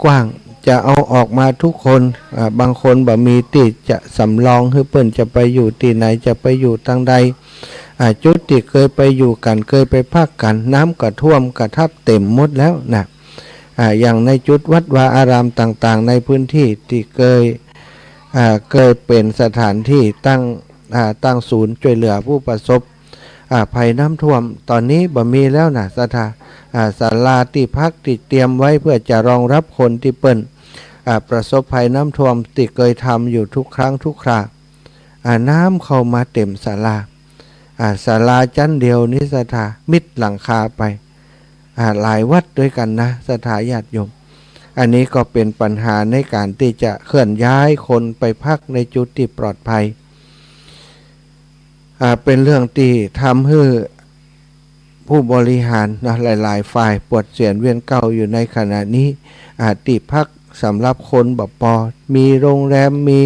กว้างจะเอาออกมาทุกคนบางคนบ่มีที่จะสำรองให้เปิ้นจะไปอยู่ที่ไหนจะไปอยู่ทางใดจุดที่เคยไปอยู่กันเคยไปพักกันน้ำก็ท่วมกระทับเต็มหมดแล้วนะอย่างในจุดวัดวาอารามต่างๆในพื้นที่ที่เคยเป็นสถานที่ตั้งศูนย์ช่วยเหลือผู้ประสบภัยน้ำท่วมตอนนี้บ่มีแล้วนะศาลาที่พักที่เตรียมไว้เพื่อจะรองรับคนที่เปิ้นประสบภัยน้ำท่วมที่เคยทำอยู่ทุกครั้งทุกคราน้ำเข้ามาเต็มศาลาชั้นเดียวนี้มิดหลังคาไปหลายวัดด้วยกันนะญาติโยมอันนี้ก็เป็นปัญหาในการที่จะเคลื่อนย้ายคนไปพักในจุดที่ปลอดภัยเป็นเรื่องที่ทำให้ผู้บริหารนะหลายๆฝ่ายปวดเสียนเวียนเก่าอยู่ในขณะนี้ที่พักสำหรับคนบ่พอมีโรงแรมมี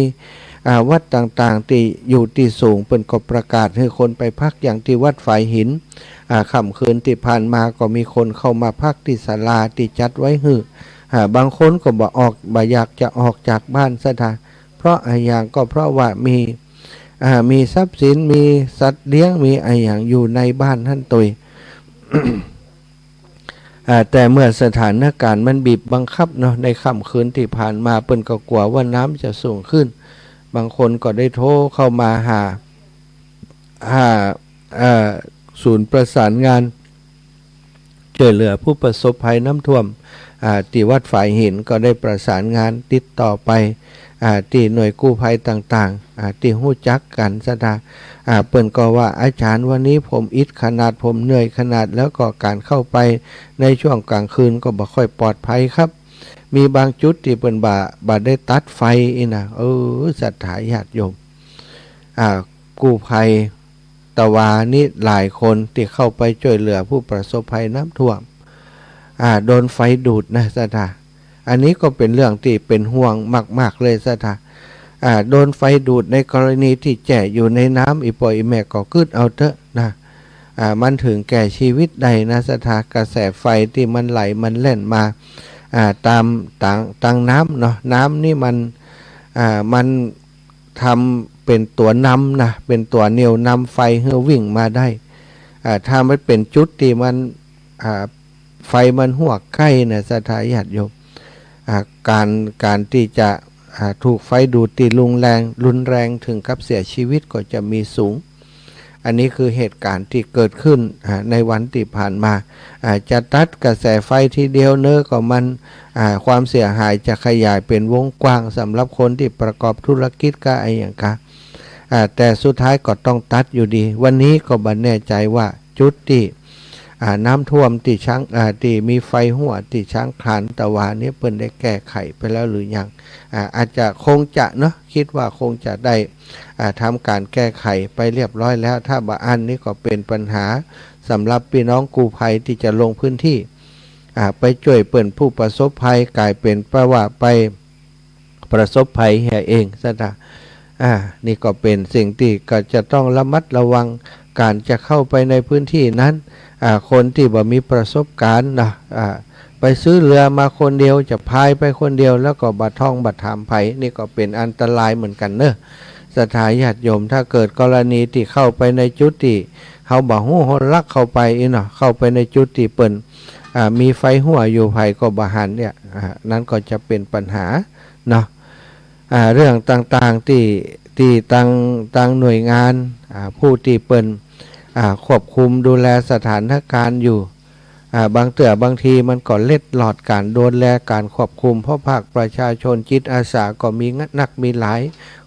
วัดต่างๆที่อยู่ที่สูงเป็นก็ประกาศให้คนไปพักอย่างที่วัดฝายหินค่ำคืนที่ผ่านมาก็มีคนเข้ามาพักที่ศาลาที่จัดไว้บางคนก็บ่อยากจะออกจากบ้านเพราะอย่างก็เพราะว่ามีทรัพย์สินมีสัตว์เลี้ยงมีอย่างอยู่ในบ้านท่านตุย แต่เมื่อสถานการณ์มันบีบบังคับเนาะในค่ำคืนที่ผ่านมาเปิ้นก็กลัวว่าน้ำจะสูงขึ้นบางคนก็ได้โทรเข้ามาหาศูนย์ประสานงานช่วยเหลือผู้ประสบภัยน้ำท่วมที่วัดฝายหินก็ได้ประสานงานติดต่อไปที่หน่วยกู้ภัยต่างๆที่หู้จักกันเปิ้นก็ว่าอาจารย์วันนี้ผมอิดขนาดผมเหนื่อยขนาดแล้วก็การเข้าไปในช่วงกลางคืนก็บ่ค่อยปลอดภัยครับมีบางจุดที่เปิ้นบ่ได้ตัดไฟนะศรัทธาญาติโยมกู้ภัยตะวานี่หลายคนที่เข้าไปช่วยเหลือผู้ประสบภัยน้ำท่วมโดนไฟดูดนะอันนี้ก็เป็นเรื่องที่เป็นห่วงมากๆเลยโดนไฟดูดในกรณีที่แจ่อยู่ในน้ำอีปอยอีแม่ก็กึดเอาเถอะนะมันถึงแก่ชีวิตใดนะกระแสไฟที่มันไหลมันเล่นมาตามต่างน้ำเนาะน้ำนี่มันทำเป็นตัวนำนะเป็นตัวเหนี่ยวนำไฟให้วิ่งมาได้ถ้ามันเป็นจุดที่มันไฟมันหัวใกล้นะญาติโยมการที่จะถูกไฟดูดตีรุนแรงถึงกับเสียชีวิตก็จะมีสูงอันนี้คือเหตุการณ์ที่เกิดขึ้นในวันที่ผ่านมาจะตัดกระแสไฟทีเดียวก็มันความเสียหายจะขยายเป็นวงกว้างสำหรับคนที่ประกอบธุรกิจก็อย่างกะแต่สุดท้ายก็ต้องตัดอยู่ดีวันนี้ก็บันแน่ใจว่าจุดที่น้ำท่วมที่ที่มีไฟหัวที่ช้างคลานตะวานี้เปิ้นได้แก้ไขไปแล้วหรือยังอาจจะคงจะเนาะคิดว่าคงจะได้ทำการแก้ไขไปเรียบร้อยแล้วถ้าบางอันนี้ก็เป็นปัญหาสำหรับพี่น้องกู้ภัยที่จะลงพื้นที่ไปช่วยเปิ้นผู้ประสบภัยกลายเป็นแปลว่าไปประสบภัยเองนี่ก็เป็นสิ่งที่ก็จะต้องระมัดระวังการจะเข้าไปในพื้นที่นั้นคนที่บ่มีประสบการณ์นะไปซื้อเรือมาคนเดียวจะพายไปคนเดียวแล้วก็บัดท่องบัดถามไผนี่ก็เป็นอันตรายเหมือนกันญาติโยมถ้าเกิดกรณีที่เข้าไปในจุดที่เฮาบ่ฮู้เฮาลักเข้าไปเข้าไปในจุดที่เปิ้นมีไฟหัวอยู่ไผก็บ่หันเนี่ยนั้นก็จะเป็นปัญหาเนาะเรื่องต่างๆที่ตั้งหน่วยงานผู้ที่เปิ้นควบคุมดูแลสถานการณ์อยู่บางทีมันก็เล็ดหลอดการดูแลการควบคุมเพราะภาคประชาชนจิตอาสาก็มีมีหลาย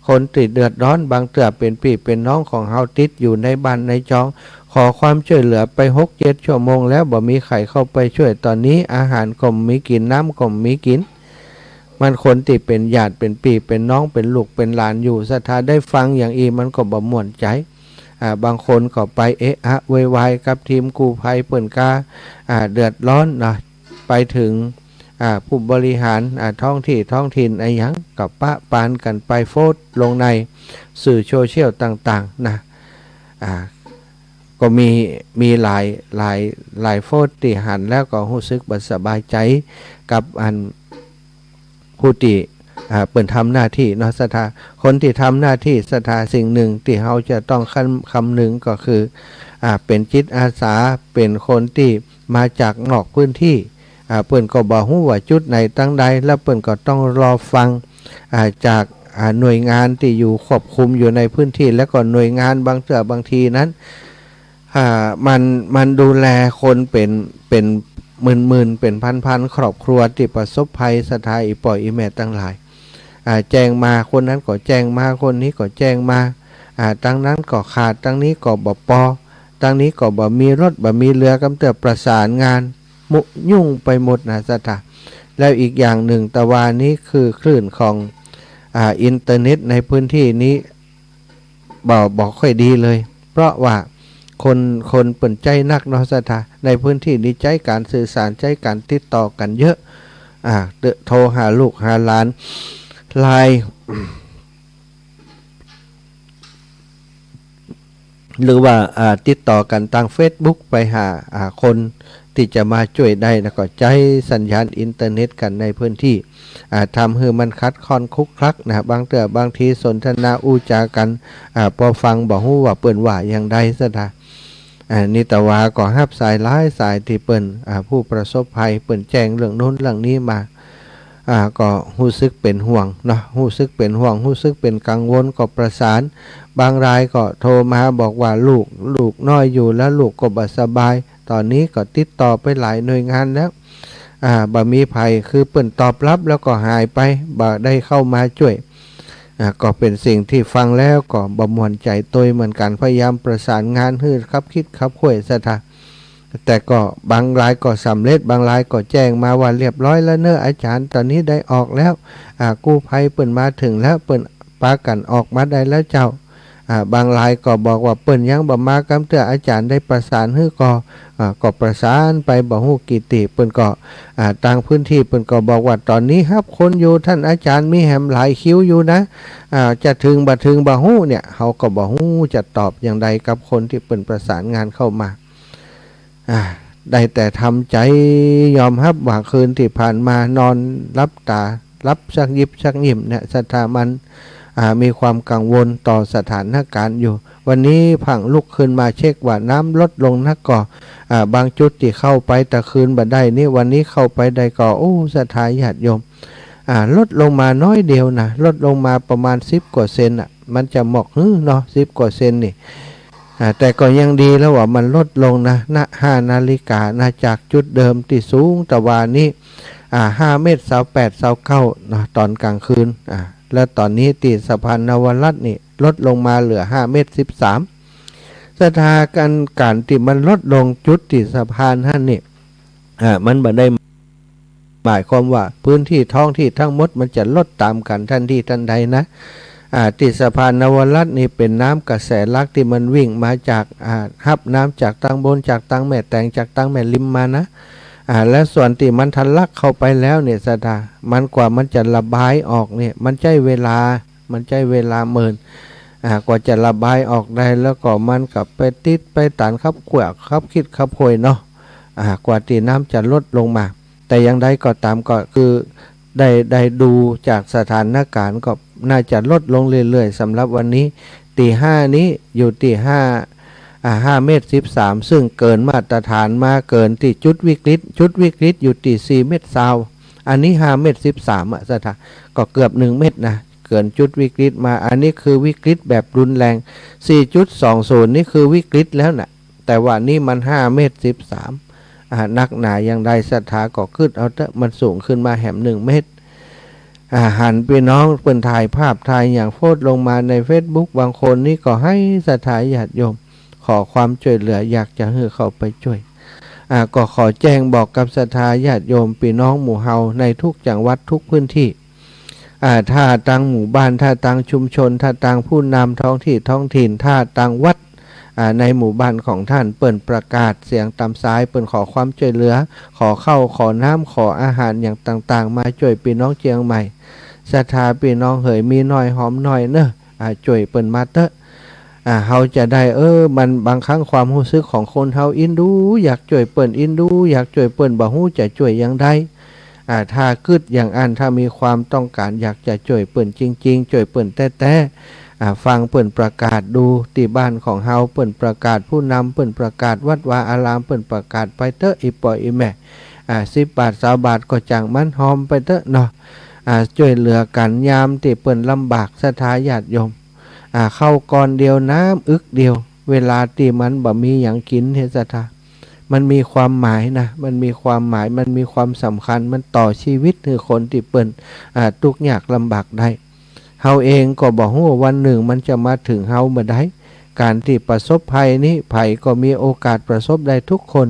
คนติดเดือดร้อนบางเตือเป็นพี่เป็นน้องของเฮาติดอยู่ในบ้านในจองขอความช่วยเหลือไป 6-7 ชั่วโมงแล้วบ่มีใครเข้าไปช่วยตอนนี้อาหารก็มีกินน้ำก็มีกินมันคนที่เป็นญาติเป็นพี่เป็นน้องเป็นลูกเป็นหลานอยู่ได้ฟังอย่างมันก็บ่ม่วนใจบางคนก็ไปโวยวายกับทีมกู้ภัยเปิ้นกาเดือดร้อนนะไปถึงผู้บริหารท้องถิ่นหยังกับปะปานกันไปโพสต์ลงในสื่อโซเชียลต่างๆนะก็มีหลายโพสต์ที่หันแล้วก็รู้สึกบ่สบายใจกับ ผู้ที่เปิดทำหน้าที่เนาะศรัทธาคนที่ทำหน้าที่ศรัทธาสิ่งหนึ่งที่เราจะต้องคำนึงก็คือเป็นจิตอาสาเป็นคนที่มาจากนอกพื้นที่เปิ้นก็บอกว่าจุดไหนตั้งใดแล้วเปิ้นก็ต้องรอฟังจากหน่วยงานที่อยู่ควบคุมอยู่ในพื้นที่และก็หน่วยงานบางทีนั้นมันดูแลคนเป็นหมื่นเป็นพันครอบครัวที่ประสบภัยสถานอีปอยอีแม่ตั้งหลายแจ้งมาคนนั้นก็แจ้งมาคนนี้ก็แจ้งมาตั้งนั้นก็ขาดตั้งนี้ก็บ่ปอตั้งนี้ก็บ่มีรถบ่มีเรือกำเตือประสานงานมุยุ่งไปหมดนะสถานแล้วอีกอย่างหนึ่งตะวันนี้คือคลื่นของอินเทอร์เน็ตในพื้นที่นี้บอกค่อยดีเลยเพราะว่าคนเปิ่นใจนักเนาะสถาในพื้นที่นี้ใจการสื่อสารใจการติดต่อกันเยอะโทรหาลูกหาหลานไลน์ หรือว่าติดต่อกันทาง Facebook ไปหาคนที่จะมาช่วยได้แล้วก็ใจสัญญาณอินเทอร์เน็ตกันในพื้นที่ทำให้มันคัดคอนคุกคลักนะบางทีสนทนาอู้จากันพอฟังบอกฮู้ว่าเปิ้นว่าอย่างใดซะนะนิตวาก็ฮับสายหลายสายที่เปิ้นผู้ประสบภัยเปิ้นแจ้งเรื่องโน้นเรื่องนี้มาก็รู้สึกเป็นห่วงเนาะรู้สึกเป็นห่วงรู้สึกเป็นกังวลก็ประสานบางรายก็โทรมาบอกว่าลูกน้อยอยู่แล้วลูกก็บ่สบายตอนนี้ก็ติดต่อไปหลายหน่วยงานแล้วบ่มีภัยคือเปิ้นตอบรับแล้วก็หายไปบ่ได้เข้ามาช่วยก็เป็นสิ่งที่ฟังแล้วก็บ่ม่วนใจตัวเหมือนกันพยายามประสานงานให้ครับคิดครับคุยซะท่าแต่ก็บางรายก็สำเร็จบางรายก็แจ้งมาว่าเรียบร้อยแล้วเนอะอาจารย์ตอนนี้ได้ออกแล้วกู้ภัยเปิ้นมาถึงแล้วเปิ้นปากันออกมาได้แล้วเจ้าบางรายก็บอกว่าเปิ้นยังบ่มากำเตืออาจารย์ได้ประสานให้ก็ประสานไปบ่ฮู้กี่ติเปิ้นก็ต่างพื้นที่เปิ้นก็บอกว่าตอนนี้ครับคนอยู่ท่านอาจารย์มีแหมหลายคิวอยู่นะจะถึงบ่ฮู้เนี่ยเฮาก็บ่ฮู้จะตอบอย่างใดกับคนที่เปิ้นประสานงานเข้ามาได้แต่ทำใจยอมรับว่าคืนที่ผ่านมานอนรับสักยิบสักยิ้มเนี่ยสถามันมีความกังวลต่อสถานการณ์อยู่วันนี้ผังลุกขึ้นมาเช็คว่าน้ำลดลงนักก่อบางจุดที่เข้าไปแต่คืนบ่ได้นี่วันนี้เข้าไปได้ก่อสถานญาติโยมลดลงมาน้อยเดียวนะลดลงมาประมาณ10 กว่าเซนมันจะหมอกเนาะ10 กว่าเซนนี่แต่ก็ยังดีแล้วว่ามันลดลงนะณ5 นาฬิกานะจากจุดเดิมที่สูงตะวันนี้5 เมตร 28 29นะตอนกลางคืนแล้วตอนนี้ตีสะพานนวรัตน์นี่ลดลงมาเหลือ5 เมตร 13สถานการณ์ที่มันลดลงจุดที่สะพานนั่นนี่มันบ่ได้หมายความว่าพื้นที่ท้องที่ทั้งหมดมันจะลดตามกันทันทีทันใดนะที่สะพานนวรัตน์นี่เป็นน้ำกระแสลักที่มันวิ่งมาจากฮับน้ำจากตังบนจากตังแม่แตงจากตังแม่ริมมานะและส่วนที่มันทะลักเข้าไปแล้วเนี่ยสถามันกว่ามันจะระบายออกเนี่ยมันใช้เวลาเมินกว่าจะระบายออกได้แล้วก็มันกับไปติดไปตันครับขวกครับคิดครับโคยเนาะกว่าที่น้ำจะลดลงมาแต่ยังได้ก็ตามก็คือได้ดูจากสถานการณ์ก็น่าจะลดลงเรื่อยๆสำหรับวันนี้ตี5นี้อยู่ตี5 เมตร 13ซึ่งเกินมาตรฐานมาเกินที่จุดวิกฤตอยู่ที่4 เมตร20อันนี้5 เมตร 13สถานก็เกือบ1 เมตรนะเกินจุดวิกฤตมาอันนี้คือวิกฤตแบบรุนแรง 4.20 นี่คือวิกฤตแล้วนะแต่ว่านี่มัน5 เมตร 13นักหนาอย่างใดสถาก็ขึ้นเอาเถอะมันสูงขึ้นมาแหม1 เมตรหันไปน้องเปิ่นถ่ายภาพถ่ายอย่างโพสต์ลงมาใน Facebook บางคนนี่ก็ให้สถาญาติโยมขอความช่วยเหลืออยากจะให้เขาไปช่วยก็ขอแจ้งบอกกับศรัทธาญาติโยมพี่น้องหมู่เฮาในทุกจังหวัดทุกพื้นที่ถ้าตั้งหมู่บ้านถ้าตั้งชุมชนถ้าตั้งผู้นำท้องถิ่นถ้าตั้งวัดในหมู่บ้านของท่านเปิ่นประกาศเสียงตามซ้ายเปิ่นขอความช่วยเหลือขอข้าวขอน้ำขออาหารอย่างต่างๆมาช่วยพี่น้องเชียงใหม่ศรัทธาพี่น้องเหยมีน้อยหอมน้อยเนอะช่วยเปิ่นมาเตอะเฮาจะได้มันบางครั้งความรู้สึกของคนเฮาอินดูอยากช่วยเปิ้นอินดูอยากช่วยเปิ้นบ่ฮู้จะช่วยอย่างใด ถ้าคึดอย่างอันถ้ามีความต้องการอยากจะช่วยเปิ่นจริงๆช่วยเปิ่นแต้ฟังเปิ่นประกาศดูที่บ้านของเฮาเปิ่นประกาศผู้นำเปิ่นประกาศวัดวาอารามเปิ่นประกาศไปเตอะอีปออีแม่10 บาท20 บาทก็จังมันหอมไปเตอะเนาะช่วยเหลือกันยามที่เปิ่นลำบากศรัทธาญาติโยมเข้าก่อนเดียวน้ำอึกเดียวเวลาที่มันบ่มีอย่างกินเฮศรัทธามันมีความหมายนะมันมีความหมายมันมีความสำคัญมันต่อชีวิตคือคนที่เปิ่นทุกข์ยากลำบากได้เฮาเองก็บอกว่าวันหนึ่งมันจะมาถึงเฮาเมื่อใดการที่ประสบภัยนี้ภัยก็มีโอกาสประสบได้ทุกคน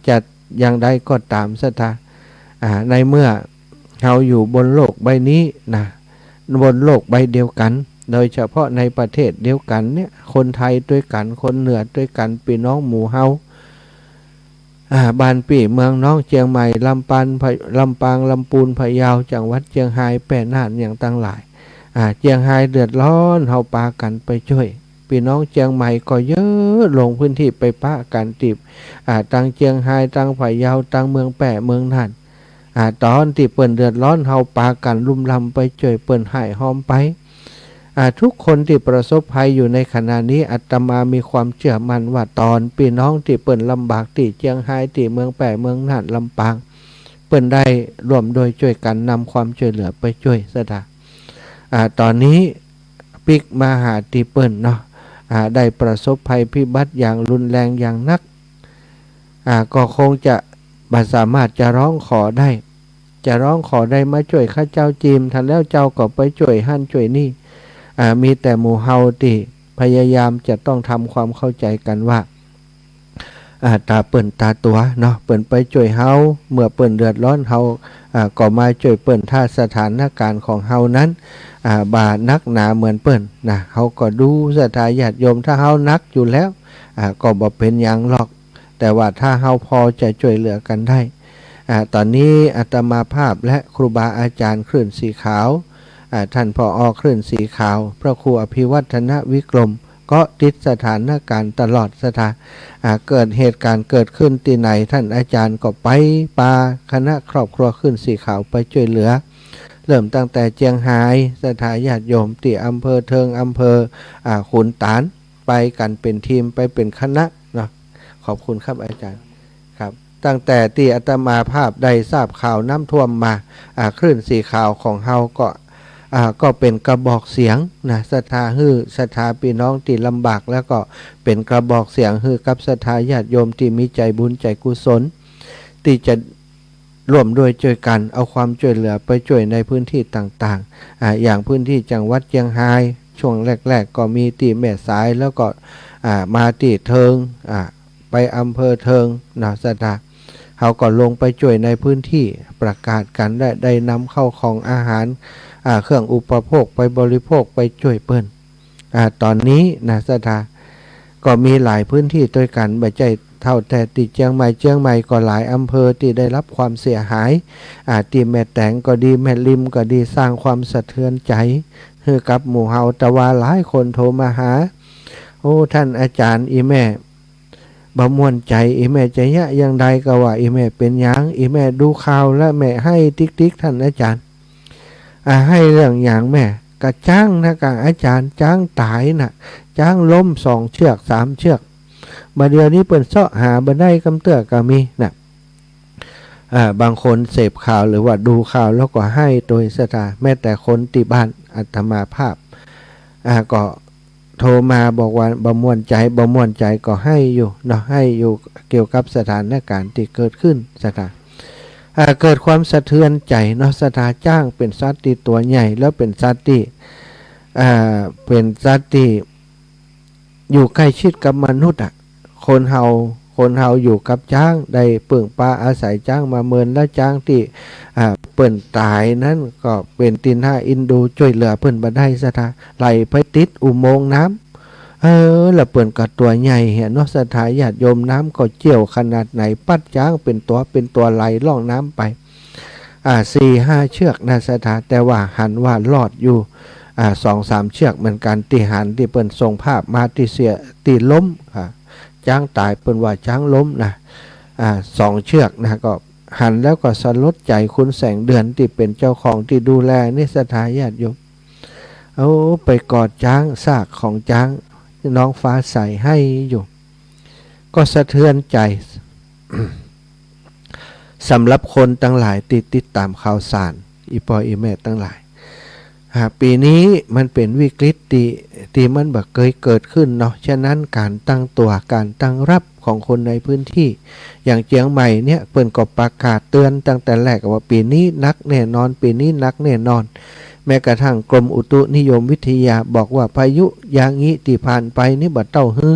จะอย่างใดก็ตามศรัทธาในเมื่อเฮาอยู่บนโลกใบนี้นะบนโลกใบเดียวกันโดยเฉพาะในประเทศเดียวกันเนี่ยคนไทยด้วยกันคนเหนือด้วยกันพี่น้องหมู่เฮาบ้านปี่เมืองน้องเชียงใหม่ลำปางลำปูนพะเยาจังหวัดเชียงรายแปะน่านอย่างต่างหลายเชียงรายเดือดร้อนเฮาปากันไปช่วยพี่น้องเชียงใหม่ก็เยอะลงพื้นที่ไปปะกันติบตั้งเชียงรายตั้งพะเยาตั้งเมืองแปะเมืองน่านตอนที่เปิ่นเดือดร้อนเฮาปากันลุ่มลำไปช่วยเปิ่นหายหอมไปทุกคนที่ประสบภัยอยู่ในขณะนี้อาตมามีความเชื่อมั่นว่าตอนพี่น้องที่เปิ่นลำบากที่เชียงรายที่เมืองแปะเมืองน่านลำปางเปิ่นได้ร่วมโดยช่วยกันนำความช่วยเหลือไปช่วยสถาตอนนี้ปิกมาหาที่เปิ่นเนาะได้ประสบภัยพิบัติอย่างรุนแรงอย่างนักก็คงจะบ่สามารถจะร้องขอได้มาช่วยข้าเจ้าจีมทันแล้วเจ้าก็ไปช่วยหั่นช่วยนี่มีแต่หมู่เฮาที่พยายามจะต้องทำความเข้าใจกันว่าตาเปิ่นตาตัวเนาะเปิ่นไปช่วยเฮาเมื่อเปิ่นเดือดร้อนเฮาก็มาช่วยเปิ่นถ้าสถานการณ์ของเฮานั้นบานักหนาเหมือนเปิ่นนะเฮาก็ดูศรัทธาญาติโยมถ้าเฮานักอยู่แล้วก็บ่เป็นหยังหรอกแต่ว่าถ้าเฮาพอจะช่วยเหลือกันได้ตอนนี้อาตมาภาพและครูบาอาจารย์คลื่นสีขาวท่านผอ.คลื่นสีขาวพระครูอภิวัฒนวิกรมก็ติดสถานการณ์ตลอดสถานเกิดเหตุการณ์เกิดขึ้นที่ไหนท่านอาจารย์ก็ไปปาคณะครอบครัวคลื่นสีขาวไปช่วยเหลือเริ่มตั้งแต่เจียงไฮ้สถานญาติโยมที่อำเภอเทิงอำเภอขุนตาลไปกันเป็นทีมไปเป็นคณะเนาะขอบคุณครับอาจารย์ครับตั้งแต่ที่อาตมาภาพได้ทราบข่าวน้ำท่วมมาคลื่นสีขาวของเฮาก็เป็นกระบอกเสียงนะศรัทธาฮือศรัทธาพี่น้องที่ลำบากแล้วก็เป็นกระบอกเสียงฮือกับศรัทธาญาติโยมที่มีใจบุญใจกุศลที่จะร่วมด้วยช่วยกันเอาความช่วยเหลือไปช่วยในพื้นที่ต่างๆอย่างพื้นที่จังหวัดเชียงรายช่วงแรกๆก็มีที่แม่สายแล้วก็มาที่เทิงไปอำเภอเทิงนะศรัทธาเขาก็ลงไปช่วยในพื้นที่ประกาศกันได้นำเข้าของอาหารเครื่องอุปโภคไปบริโภคไปช่วยเปิ้นตอนนี้นะศรัทธาก็มีหลายพื้นที่ด้วยกันไม่ใช่เท่าแต่ติเชียงใหม่ก็หลายอำเภอที่ได้รับความเสียหายที่แม่แตงก็ดีแม่ริมก็ดีสร้างความสะเทือนใจคือกับหมู่เฮาตะวาหลายคนโทรมาหาโอ้ท่านอาจารย์อีแม่บ่ม่วนใจอีแม่ใจยะยังใดก็ว่าอีแม่เป็นหยังอีแม่ดูข่าวและแม่ให้ติ๊กท่านอาจารย์ให้เรื่องอย่างแม่กะจ้างนะกะอาจารย์จ้างตายนะจ้างล้ม2 เชือก3 เชือกมาเดียวนี้เปิ่นเสาะหาบ่ได้กำเตื้อก็มีนะบางคนเสพข่าวหรือว่าดูข่าวแล้วก็ให้โดยศรัทธาแม้แต่คนที่บ้านอาตมาภาพก็โทรมาบอกว่าบ่ม่วนใจก็ให้อยู่เนาะให้อยู่เกี่ยวกับสถานการณ์ที่เกิดขึ้นศรัทธาเกิดความสะเทือนใจเนาะศรัทธาจ้างเป็นสัตว์ที่ตัวใหญ่แล้วเป็นสัตว์ที่อยู่ใกล้ชิดกับมนุษย์คนเฮาอยู่กับจ้างได้ปึ่งปลาอาศัยจ้างมาเมินแล้วจ้างที่เปิ่นตายนั้นก็เป็นตีนห้าอินดูช่วยเหลือเปิ่นบ่ได้ศรัทธาไหลไปติดอุโมงค์น้ำแล้วเปิ่นกับตัวใหญ่เห็นเนาะศรัทธาญาติโยมน้ำก็เจียวขนาดไหนปัดจ้างเป็นตัวไหลล่องน้ำไป4-5 เชือกนะศรัทธาแต่ว่าหันว่ารอดอยู่2-3 เชือกเหมือนกันที่หันที่เปิ่นส่งภาพมาที่เสียตีล้มจ้างตายเปิ่นว่าจ้างล้มนะ2 เชือกนะก็ หันแล้วก็สลดใจคุณแสงเดือนที่เป็นเจ้าของที่ดูแลนิสถาญาติโยมเอาไปกอดช้างซากของช้างน้องฟ้าใสให้อยู่ก็สะเทือนใจ สำหรับคนตั้งหลายติดตามข่าวสารอีปออีแม่ตั้งหลายปีนี้มันเป็นวิกฤตที่มันแบบเคยเกิดขึ้นเนาะฉะนั้นการตั้งตัวการตั้งรับของคนในพื้นที่อย่างเชียงใหม่เนี่ยเปิ่นก็ประกาศเตือนตั้งแต่แรกว่าปีนี้นักแน่นอนปีนี้นักแน่นอนแม้กระทั่งกรมอุตุนิยมวิทยาบอกว่าพายุอย่างนี้ที่ผ่านไปนี่บัดเต้าฮื้อ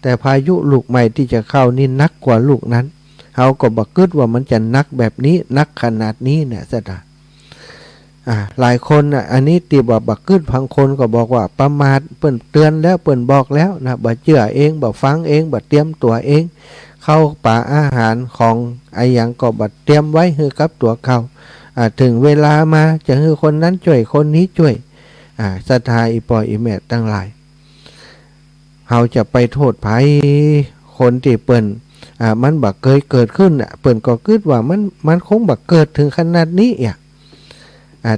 แต่พายุลูกใหม่ที่จะเข้านี่นักกว่าลูกนั้นเขาก็บอกกึดว่ามันจะนักแบบนี้นักขนาดนี้เนี่ยซะนะหลายคนอันนี้ตีบอกบักกึดพังคนก็บอกว่าประมาทเปิ่นเตือนแล้วเปิ่นบอกแล้วนะบ่เชื่อเองบ่ฟังเองบ่เตรียมตัวเองเข้าป่าอาหารของไอ้ยังก็บ่เตรียมไว้ให้กับตัวเขาถึงเวลามาจะให้คนนั้นช่วยคนนี้ช่วยศรัทธาอีปออีแม่ตั้งหลายเขาจะไปโทษไผคนที่เปิ่นมันบักเคยเกิดขึ้นเปิ่นก็คิดว่ามันคงบักเกิดถึงขนาดนี้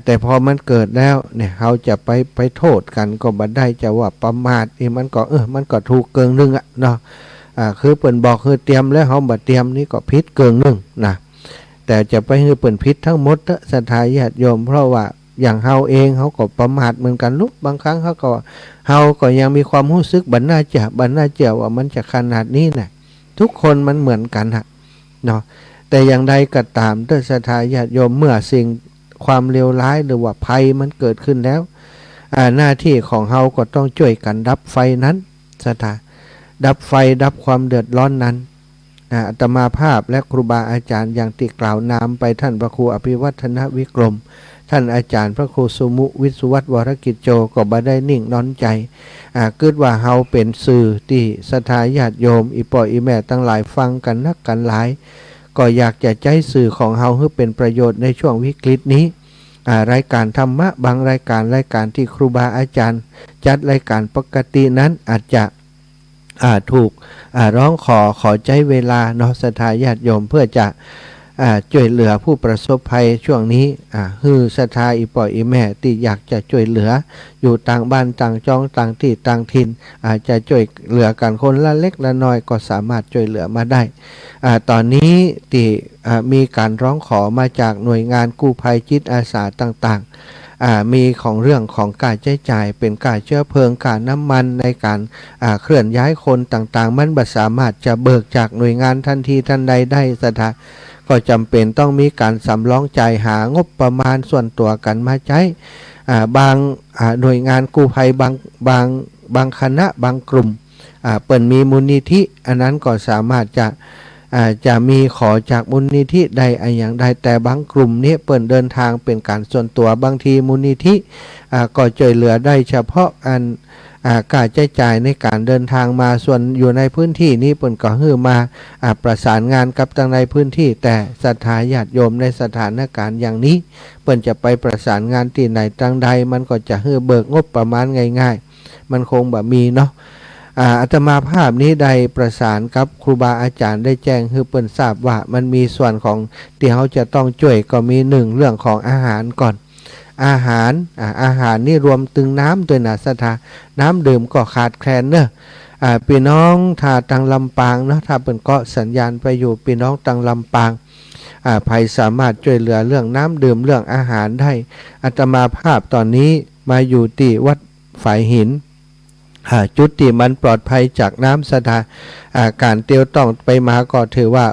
แต่พอมันเกิดแล้วเนี่ยเขาจะไปโทษกันก็บ่ได้จะว่าประมาทนี่มันก็มันก็ถูกเกินนึงเนาะคือเปิ่นบอกคือเตรียมแล้วเขาบ่เตรียมนี่ก็ผิดเกินนึงนะแต่จะไปให้เปิ่นผิดทั้งหมดศรัทธาญาติโยมเพราะว่าอย่างเฮาเองเขาก็ประมาทเหมือนกันลูกบางครั้งเฮาก็ยังมีความรู้สึกบัดน่าจะว่ามันจะขนาดนี้นะทุกคนมันเหมือนกันเนาะแต่อย่างใดก็ตามด้วยศรัทธาญาติโยมเมื่อสิ่งความเลวร้ายหรือว่าภัยมันเกิดขึ้นแล้วหน้าที่ของเฮาก็ต้องช่วยกันดับไฟนั้นศรัทธาดับไฟดับความเดือดร้อนนั้นอาตมาภาพและครูบาอาจารย์อย่างที่กล่าวนามไปท่านพระครูอภิวัฒนวิกรมท่านอาจารย์พระครูสุมุวิสุวัตวรกิจโจก็บ่ได้นิ่งนอนใจคิดว่าเฮาเป็นสื่อที่ศรัทธาญาติโยมอีปออีแม่ตั้งหลายฟังกันนักกันหลายก็อยากจะใจสื่อของเฮาให้เป็นประโยชน์ในช่วงวิกฤตนี้รายการธรรมะบางรายการที่ครูบาอาจารย์จัดรายการปกตินั้นอาจจะถูกร้องขอใจเวลาเนาะศรัทธาญาติโยมเพื่อจะช่วยเหลือผู้ประสบภัยช่วงนี้ฮือศรัทธาอีปออีแม่ที่อยากจะช่วยเหลืออยู่ต่างบ้านต่างจองต่างที่ต่างถิ่นอาจจะช่วยเหลือกันคนละเล็กละน้อยก็สามารถช่วยเหลือมาได้ตอนนี้ที่มีการร้องขอมาจากหน่วยงานกู้ภัยจิตอาสาต่างๆมีของเรื่องของการใช้จ่ายเป็นการเชื้อเพลิงการน้ำมันในการเคลื่อนย้ายคนต่างๆมันบ่สามารถจะเบิกจากหน่วยงานทันทีทันใดได้ศรัทธาก็จำเป็นต้องมีการสำรองจ่ายหางบประมาณส่วนตัวกันมาใช้บางหน่วยงานกู้ภัยบางคณะบางกลุ่มเปิดมีมูลนิธิอันนั้นก็สามารถจะมีขอจากมูลนิธิใดอย่างใดแต่บางกลุ่มนี้เปิดเดินทางเป็นการส่วนตัวบางทีมูลนิธิก็ช่วยเหลือได้เฉพาะการใช้จ่ายในการเดินทางมาส่วนอยู่ในพื้นที่นี้เปิ่นก็ฮื้อมาประสานงานกับทางในพื้นที่แต่ศรัทธาญาติโยมในสถานการณ์อย่างนี้เปิ่นจะไปประสานงานที่ไหนทางใดมันก็จะฮื้อเบิกงบประมาณง่ายๆมันคงแบบมีเนาะอาตมาภาพนี้ได้ประสานกับครูบาอาจารย์ได้แจ้งให้เปิ่นทราบว่ามันมีส่วนของที่เขาจะต้องช่วยก็มีหนึ่งเรื่องของอาหารก่อนอาหารนี่รวมถึงน้ำด้วยนะศรัทธาน้ำดื่มก็ขาดแคลนเนอะพี่น้องถ้าตังลำปางเนาะถ้าเป็นก็สัญญาณไปอยู่พี่น้องตังลำปางภัยสามารถช่วยเหลือเรื่องน้ำดื่มเรื่องอาหารได้อาตมาภาพตอนนี้มาอยู่ที่วัดฝายหินจุดที่มันปลอดภัยจากน้ำศรัทธาการเตียวต้องไปมาก็ถือว่า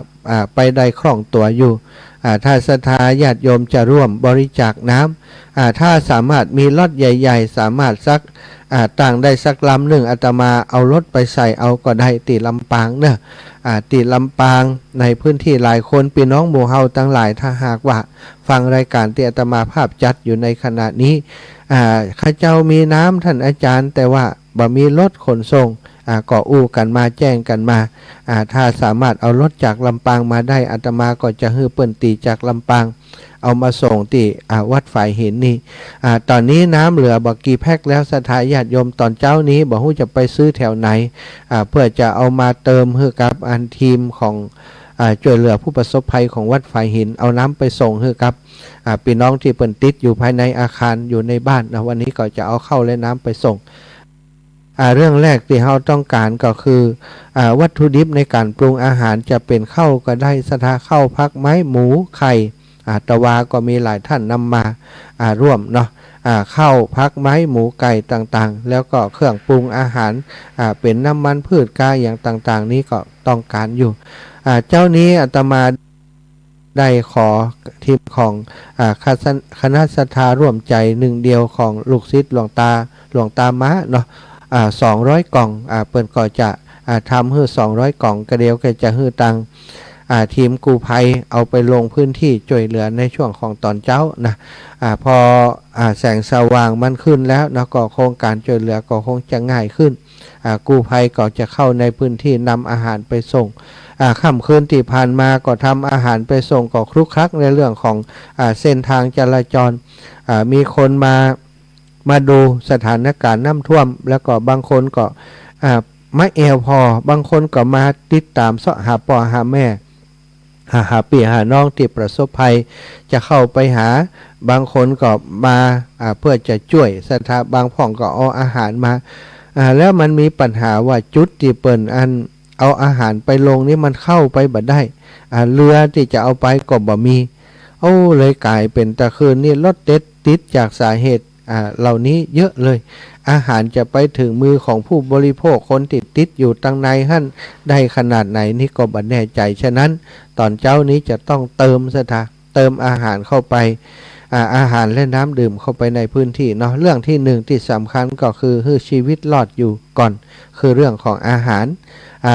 ไปได้คล่องตัวอยู่ถ้าศรัทธาญาติโยมจะร่วมบริจาคน้ำถ้าสามารถมีรถใหญ่ๆสามารถสักต่างได้สักลำหนึ่งอาตมาเอารถไปใส่เอาก็ได้ตีลำปางเนอะตีลำปางในพื้นที่หลายคนพี่น้องหมู่เฮาตั้งหลายถ้าหากว่าฟังรายการที่อาตมาภาพจัดอยู่ในขณะนี้ข้าเจ้ามีน้ำท่านอาจารย์แต่ว่าบ่มีรถขนส่งก็อู้กันมาแจ้งกันมาถ้าสามารถเอารถจากลำปางมาได้อาตมาก็จะฮื้อเปิ้นตีจากลำปางเอามาส่งที่วัดฝายหินนี่ตอนนี้น้ำเหลือบักกี่แพ็คแล้วศรัทธาญาติโยมตอนเจ้านี้บอกว่าจะไปซื้อแถวไหนเพื่อจะเอามาเติมให้กับทีมของ ช่วยเหลือผู้ประสบภัยของวัดฝายหินเอาน้ำไปส่งให้กับพี่น้องที่เปิ่นติดอยู่ภายในอาคารอยู่ในบ้านนะวันนี้ก็จะเอาเข้าและน้ำไปส่งเรื่องแรกที่เราต้องการก็คือวัตถุดิบในการปรุงอาหารจะเป็นข้าวก็ได้สถาข้าวพักไม้หมูไข่ตะวาก็มีหลายท่านนำมาร่วมเนาะข้าวพักไม้หมูไก่ต่างๆแล้วก็เครื่องปรุงอาหารเป็นน้ำมันพืชกาอย่างต่างๆนี้ก็ต้องการอยู่เจ้านี้อาตมาได้ขอทีมของคณะศรัทธาร่วมใจหนึ่งเดียวของลูกศิษย์หลวงตามะเนาะ200 กล่องเปิ่นก็จะทำให้200 กล่องกระเดียวก็จะให้ตังทีมกู้ภัยเอาไปลงพื้นที่ช่วยเหลือในช่วงของตอนเช้านะพอแสงสว่างมันขึ้นแล้วนะก็โครงการช่วยเหลือก็คงจะง่ายขึ้นกู้ภัยก็จะเข้าในพื้นที่นำอาหารไปส่งค่ำคืนที่ผ่านมาก็ทำอาหารไปส่งก็คลุกคลักในเรื่องของเส้นทางจราจรมีคนมาดูสถานการณ์น้ำท่วมแล้วก็บางคนก็ไม่แอวพอบางคนก็มาติดตามเสาะหาพ่อหาแม่หาพี่หาน้องที่ประสบภัยจะเข้าไปหาบางคนก็มาเพื่อจะช่วยสถาบางพ่องก็เอาอาหารมาแล้วมันมีปัญหาว่าจุดที่เปิ่นเอาอาหารไปลงนี่มันเข้าไปบ่ได้เรือที่จะเอาไปก็บ่มีเลยกลายเป็นตะคืนนี่รถติดจากสาเหตุเหล่านี้เยอะเลยอาหารจะไปถึงมือของผู้บริโภคคนติดอยู่ตั้งในหั่นได้ขนาดไหนนี่ก็บ่แน่ใจฉะนั้นตอนเช้านี้จะต้องเติมอาหารเข้าไปอาหารและน้ำดื่มเข้าไปในพื้นที่เนาะเรื่องที่หนึ่งที่สำคัญก็คือให้ชีวิตรอดอยู่ก่อนคือเรื่องของอาหาร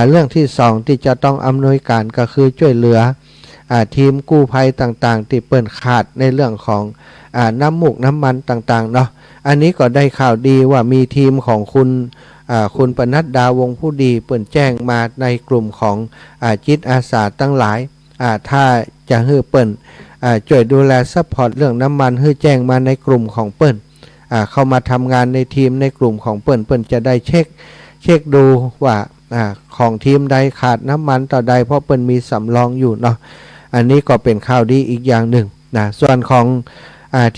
เรื่องที่สองที่จะต้องอำนวยการก็คือช่วยเหลือทีมกู้ภัยต่างๆที่เปิ่นขาดในเรื่องของน้ำมูกน้ำมันต่างๆเนาะอันนี้ก็ได้ข่าวดีว่ามีทีมของคุณปนัดดาวงผู้ดีเปิ่นแจ้งมาในกลุ่มของจิตอาสาตั้งหลายถ้าจะให้เปิ่นช่วยดูแลซัพพอร์ตเรื่องน้ำมันให้แจ้งมาในกลุ่มของเปิ่นเข้ามาทำงานในทีมในกลุ่มของเปิ่นจะได้เช็คดูว่าของทีมใดขาดน้ำมันต่อใดเพราะเปิ่นมีสำรองอยู่เนาะอันนี้ก็เป็นข่าวดีอีกอย่างหนึ่งนะส่วนของ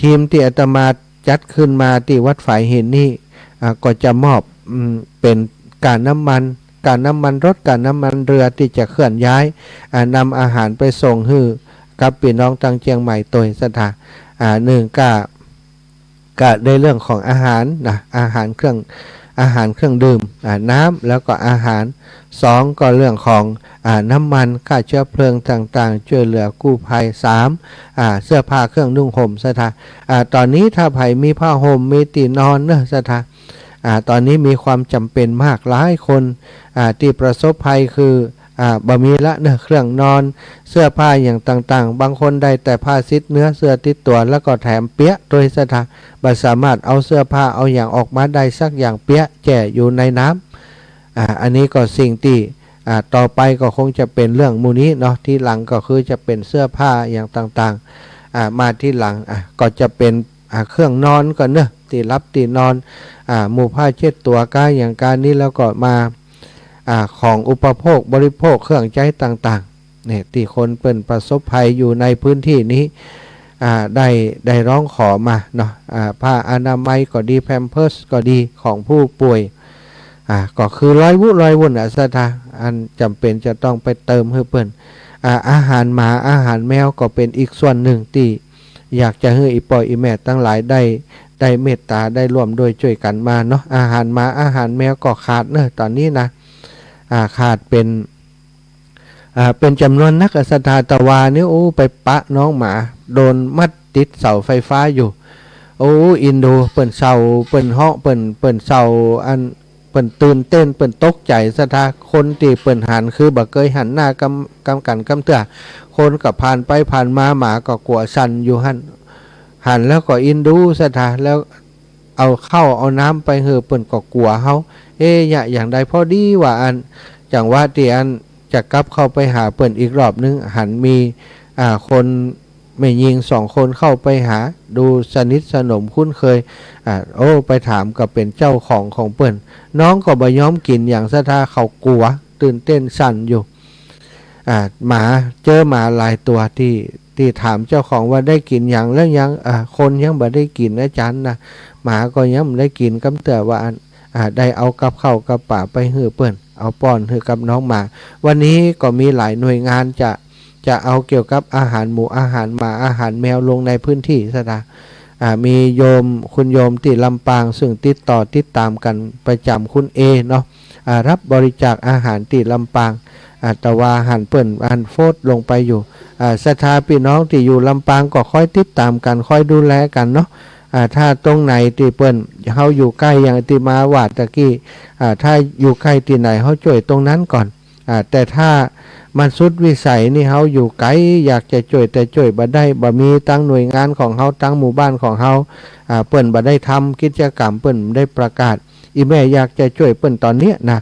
ทีมที่อาตมาจัดขึ้นมาที่วัดฝายหินนี่ก็จะมอบเป็นการน้ำมันรถการน้ำมันเรือที่จะเคลื่อนย้ายนำอาหารไปส่งให้กับพี่น้องตังเชียงใหม่ตัวสถาหนึ่งก็ในเรื่องของอาหารนะอาหารเครื่องดื่มน้ำแล้วก็อาหารสองก็เรื่องของน้ำมันค่าเชื้อเพลิงต่างๆช่วยเหลือกู้ภัย3เสื้อผ้าเครื่องนุ่งห่มสถาตอนนี้ถ้าไผมีผ้าห่มมีตีนอนเนอะสถาตอนนี้มีความจำเป็นมากหลายคนที่ประสบภัยคือบ่มีละเนอะเครื่องนอนเสื้อผ้าอย่างต่างๆบางคนได้แต่ผ้าซิดเนื้อเสื้อติดตัวแล้วก็แถมเปี๊ยะโดยสถาบ่สามารถเอาเสื้อผ้าเอาอย่างออกมาได้สักอย่างเปี๊ยะแจ่อยู่ในน้ำอันนี้ก็สิ่งที่ต่อไปก็คงจะเป็นเรื่องมูนี้เนาะที่หลังก็คือจะเป็นเสื้อผ้าอย่างต่างๆมาที่หลังก็จะเป็นเครื่องนอนก่อนเนอะที่รับที่นอนหมู่ผ้าเช็ดตัวกายอย่างการนี้แล้วก็มาของอุปโภคบริโภคเครื่องใช้ต่างๆเนี่ยที่คนเป็นประสบภัยอยู่ในพื้นที่นี้ได้ร้องขอมาเนาะผ้าอนามัยก็ดีแพมเพิร์สก็ดีของผู้ป่วยก็คือร้อยวุ่นสถาอันจำเป็นจะต้องไปเติมให้เปิ้นอาหารหมาอาหารแมวก็เป็นอีกส่วนหนึ่งที่อยากจะให้อีปอยอีแม่ตั้งหลายได้เมตตาได้ร่วมด้วยช่วยกันมาเนาะอาหารหมาอาหารแมวก็ขาดเนอะตอนนี้นะขาดเป็นจำนวนนักสถาตวานี่ไปปะน้องหมาโดนมัดติดเสาไฟฟ้าอยู่อินโดเปิ่นเสาเปิ่นเหาะเปิ่นเสาอันเปิ่นตื่นเต้นเปิ่นตกใจสถาคนที่เปิ่นหันคือบ่เคยหันหน้ากำเตือคนกับผ่านไปผ่านมาหมาก็กลัวสั่นอยู่หันแล้วก็อินดูสถาแล้วเอาเข้าเอาน้ำไปเหือเปิ่นก็กลัวเฮาอย่างใดพอดีว่าอันจังว่าที่อันจะกลับเข้าไปหาเปิ่นอีกรอบนึงหันมีคนไม่ยิง2 คนเข้าไปหาดูสนิทสนมคุ้นเคยไปถามก็เป็นเจ้าของเปิ่นน้องก็บ่ยอมกินอย่างสะท่าเขากลัวตื่นเต้นสั่นอยู่ หมาเจอหมาหลายตัวที่ถามเจ้าของว่าได้กินอย่างแล้วยังคนยังบ่ได้กินอาจารย์นะหมาก็ยังไม่ได้กินกำเตือว่าได้เอากับข้าวกับป่าไปหื้อเปิ้นเอาป้อนหื้อกับน้องหมาวันนี้ก็มีหลายหน่วยงานจะเอาเกี่ยวกับอาหารหมูอาหารหมาอาหารแมวลงในพื้นที่ซะนะมีโยมคุณโยมที่ลำปางซึ่งติดตามกันประจำคุณเอเนาะรับบริจาคอาหารที่ลำปางแต่ว่าหันเปิ้นหันโฟดลงไปอยู่ศรัทธาพี่น้องที่อยู่ลำปางก็ค่อยติดตามกันค่อยดูแลกันเนาะถ้าตรงไหนที่เปิ้นเฮาอยู่ใกล้อย่างที่มาวาดตะกี้ถ้าอยู่ใกล้ที่ไหนเฮาช่วยตรงนั้นก่อนแต่ถ้ามันสุดวิสัยนี่เฮาอยู่ไกลอยากจะช่วยแต่ช่วยบ่ได้บ่มีตั้งหน่วยงานของเฮาตั้งหมู่บ้านของเฮาเปิ้นบ่ได้ทำกิจกรรมเปิ้นได้ประกาศอีแม่อยากจะช่วยเปิ้นตอนเนี้ยนะ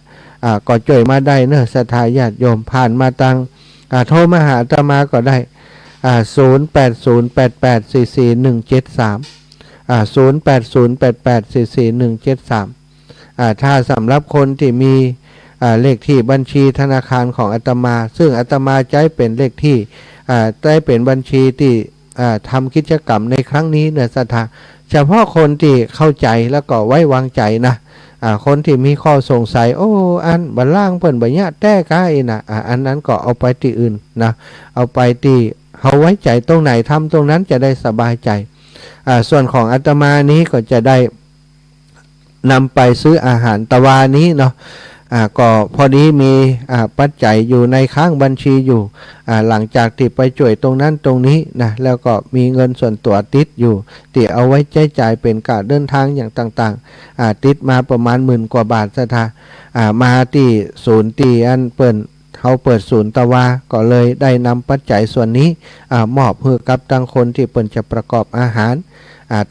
ก็ช่วยมาได้เนอะศรัทธาญาติโยมผ่านมาตังโทรมาหาอาตมาก็ได้08088441730808844173ถ้าสำหรับคนที่มีเลขที่บัญชีธนาคารของอาตมาซึ่งอาตมาใช้เป็นเลขที่ได้เป็นบัญชีที่ทำกิจกรรมในครั้งนี้เนอะศรัทธาเฉพาะคนที่เข้าใจแล้วก็ไว้วางใจนะคนที่มีข้อสงสัยอันบัลล่างเปิ้นบ่ยะแต้กายนะอันนั้นก็เอาไปที่อื่นนะเอาไปที่เขาไว้ใจตรงไหนทำตรงนั้นจะได้สบายใจส่วนของอาตมานี้ก็จะได้นำไปซื้ออาหารตะวานี้เนาะก็พอดีมีปัจจัยอยู่ในค้างบัญชีอยู่หลังจากที่ไปช่วยตรงนั้นตรงนี้นะแล้วก็มีเงินส่วนตัวติดอยู่ที่เอาไว้ใช้จ่ายเป็นการเดินทางอย่างต่างๆติดมาประมาณ10,000 กว่าบาทซะท่ามาที่ศูนย์ที่อันเขาเปิดศูนย์ตะวาก็เลยได้นำปัจจัยส่วนนี้มอบให้กับตั้งคนที่เปิ้นจะประกอบอาหาร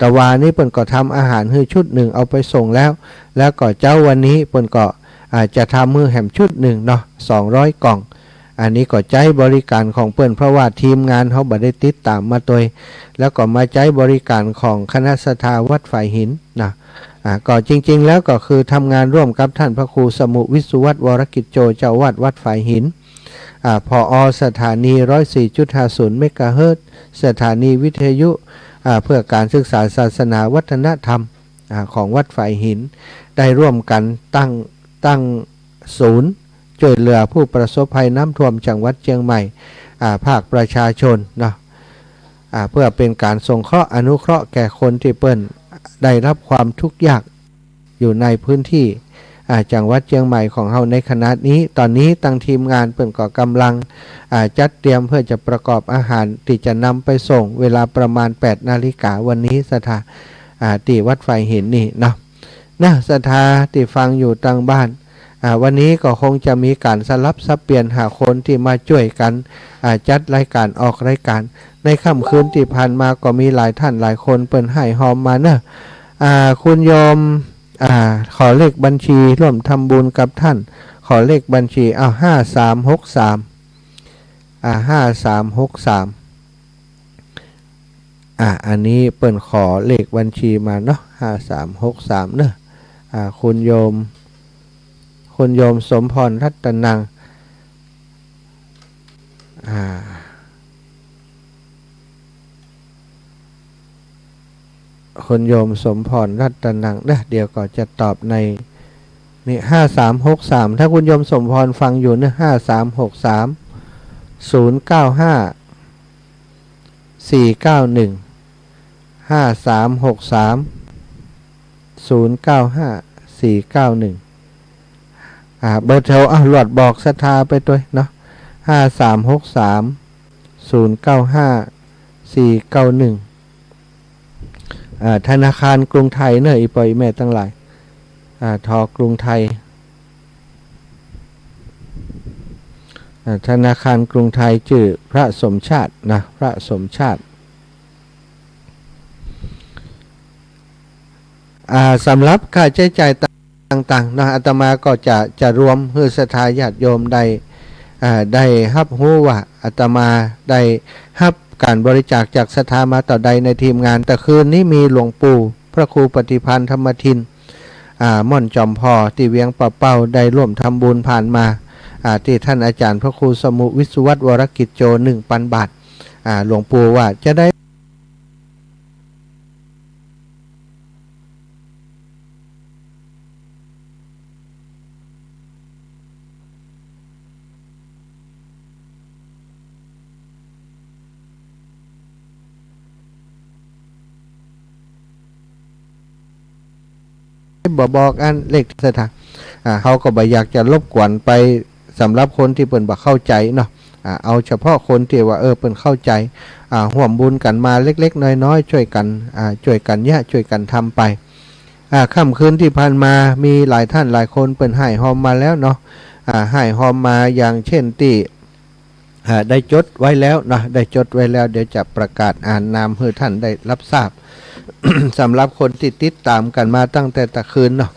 ตะวานี้เปิ้นก็ทำอาหารให้ชุดหนึ่งเอาไปส่งแล้วก็เจ้าวันนี้เปิ้นก็จะทำมือแหมชุดหนึ่งเนาะ200 กล่องอันนี้ก็ใจบริการของเปิ้นเพราะว่าทีมงานเขาบ่ได้ติดตามมาตัวแล้วก็มาใจบริการของคณะศรัทธาวัดฝ่ายหินนะก็จริงๆแล้วก็คือทำงานร่วมกับท่านพระครูสมุวิสุวัตรวรกิจโจเจ้าวัดฝ่ายหินผอ.สถานี 104.50 เมกะเฮิรตซ์สถานีวิทยุเพื่อการศึกษาศาสนาวัฒนธรรมของวัดฝ่ายหินได้ร่วมกันตั้งศูนย์ช่วยเหลือผู้ประสบภัยน้ำท่วมจังหวัดเชียงใหม่ภาคประชาชนเนาะเพื่อเป็นการสงเคราะห์อนุเคราะห์แก่คนที่เปิ้นได้รับความทุกข์ยากอยู่ในพื้นที่จังหวัดเชียงใหม่ของเฮาในขณะนี้ตอนนี้ตั้งทีมงานเปิ้นก็กำลังจัดเตรียมเพื่อจะประกอบอาหารที่จะนำไปส่งเวลาประมาณ 8 นาฬิกาวันนี้ศรัทธาที่วัดฝ่ายหินนี่เนาะศรัทธาที่ฟังอยู่ทางบ้านวันนี้ก็คงจะมีการสลับสับเปลี่ยนหาคนที่มาช่วยกันจัดรายการออกรายการในค่ำคืนที่ผ่านมาก็มีหลายท่านหลายคนเปิ้นให้หอมมาเนอะคุณโยมขอเลขบัญชีร่วมทำบุญกับท่านขอเลขบัญชี5363 อันนี้เปิ้นขอเลขบัญชีมาเนาะ5363เนอะคุณโยมสมพรรัตนังคุณโยมสมพรรัตนังเดี๋ยวก็จะตอบในนี่5363ถ้าคุณโยมสมพรฟังอยู่เนี่ย5363 491 5363 095 491เบอร์โทรหลวดบอกศรัทธาไปด้วยเนาะ5363 095 491ธนาคารกรุงไทยเนอะอีปอยแม่ตั้งหลายทกรุงไทยธนาคารกรุงไทยชื่อพระสมชาตินะพระสมชาติสำหรับค่าใช้จ่ายต่างๆนะอาตมาก็จะรวมเพื่อศรัทธาญาติโยมได้รับรู้ว่าอาตมาได้รับการบริจาคจากศรัทธามาต่อใดในทีมงานแต่คืนนี้มีหลวงปู่พระครูปฏิพันธ์ธรรมทินม่อนจอมพอที่เวียงปะเป้าได้ร่วมทำบุญผ่านมา ที่ท่านอาจารย์พระครูสมุวิสุวัตวรกิจโจ1,000 บาทหลวงปู่ว่าจะได้บอกอันเลขสถานเขาก็บ่อยากจะรบกวนไปสำหรับคนที่เปิ่นบ่เข้าใจเนาะเอาเฉพาะคนที่ว่าเปิ่นเข้าใจห่วมบุญกันมาเล็กๆน้อยๆช่วยกันช่วยกันช่วยกันทำไปค่ำคืนที่ผ่านมามีหลายท่านหลายคนเปิ่นให้หอมมาแล้วเนาะให้หอมมาอย่างเช่นที่ได้จดไว้แล้วนะได้จดไว้แล้วเดี๋ยวจะประกาศอ่านนามให้ท่านได้รับทราบ สำหรับคนที่ติดตามกันมาตั้งแต่ตะคืนเนาะ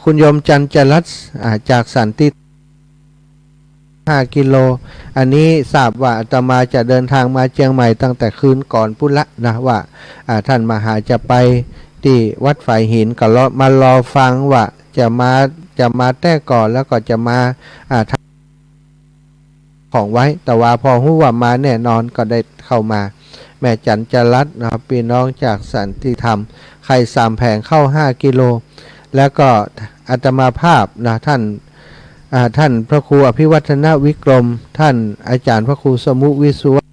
คุณโยมจันจรัสจากสันติ5 กิโลอันนี้ทราบว่าอาตมาจะเดินทางมาเชียงใหม่ตั้งแต่คืนก่อนพุทธละนะว่าท่านมหาจะไปที่วัดฝ่ายหินก็มารอฟังว่าจะมาแต่ก่อนแล้วก็จะมาทำของไว้แต่ว่าพอรู้ว่ามาแน่นอนก็ได้เข้ามาแม่จันจรัสนะครับพี่น้องจากสันติธรรมไข่3 แผงเข้า5 กิโลแล้วก็อาตมาภาพนะท่านพระครูอภิวัฒนวิกรมท่านอาจารย์พระครูสมุวิสุวะ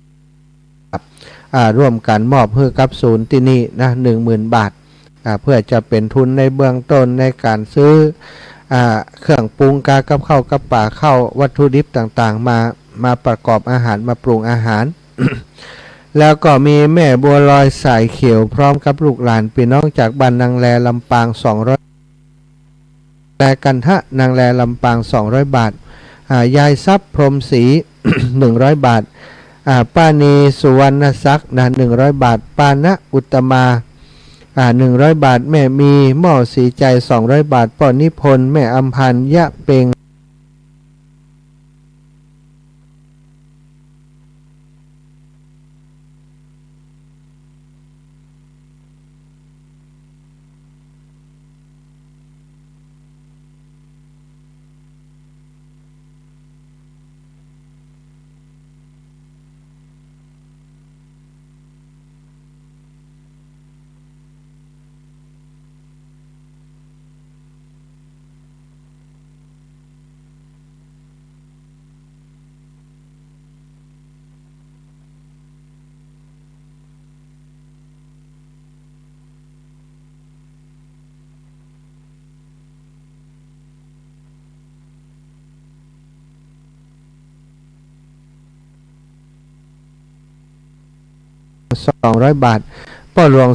ร่วมกันมอบเพื่อกับศูนย์ที่นี่นะ10,000 บาทเพื่อจะเป็นทุนในเบื้องต้นในการซื้อเครื่องปรุงกับข้าวกับป่าข้าววัตถุดิบต่างๆมาประกอบอาหารมาปรุงอาหาร แล้วก็มีแม่บัวลอยสายเขียวพร้อมกับลูกหลานพี่น้องจากบ้านนางแลลำปาง200แต่กันทะนางแลลำปาง200 บาทยายทรัพย์พรหมศรี 100 บาทป้านีสุวรรณศักดิ์100 บาทปานะอุตมา100 บาทแม่มีหม้อสีใจ200 บาทป้อนิพนธ์แม่อำพันธ์ยะเปง200 บาทป้อหลวง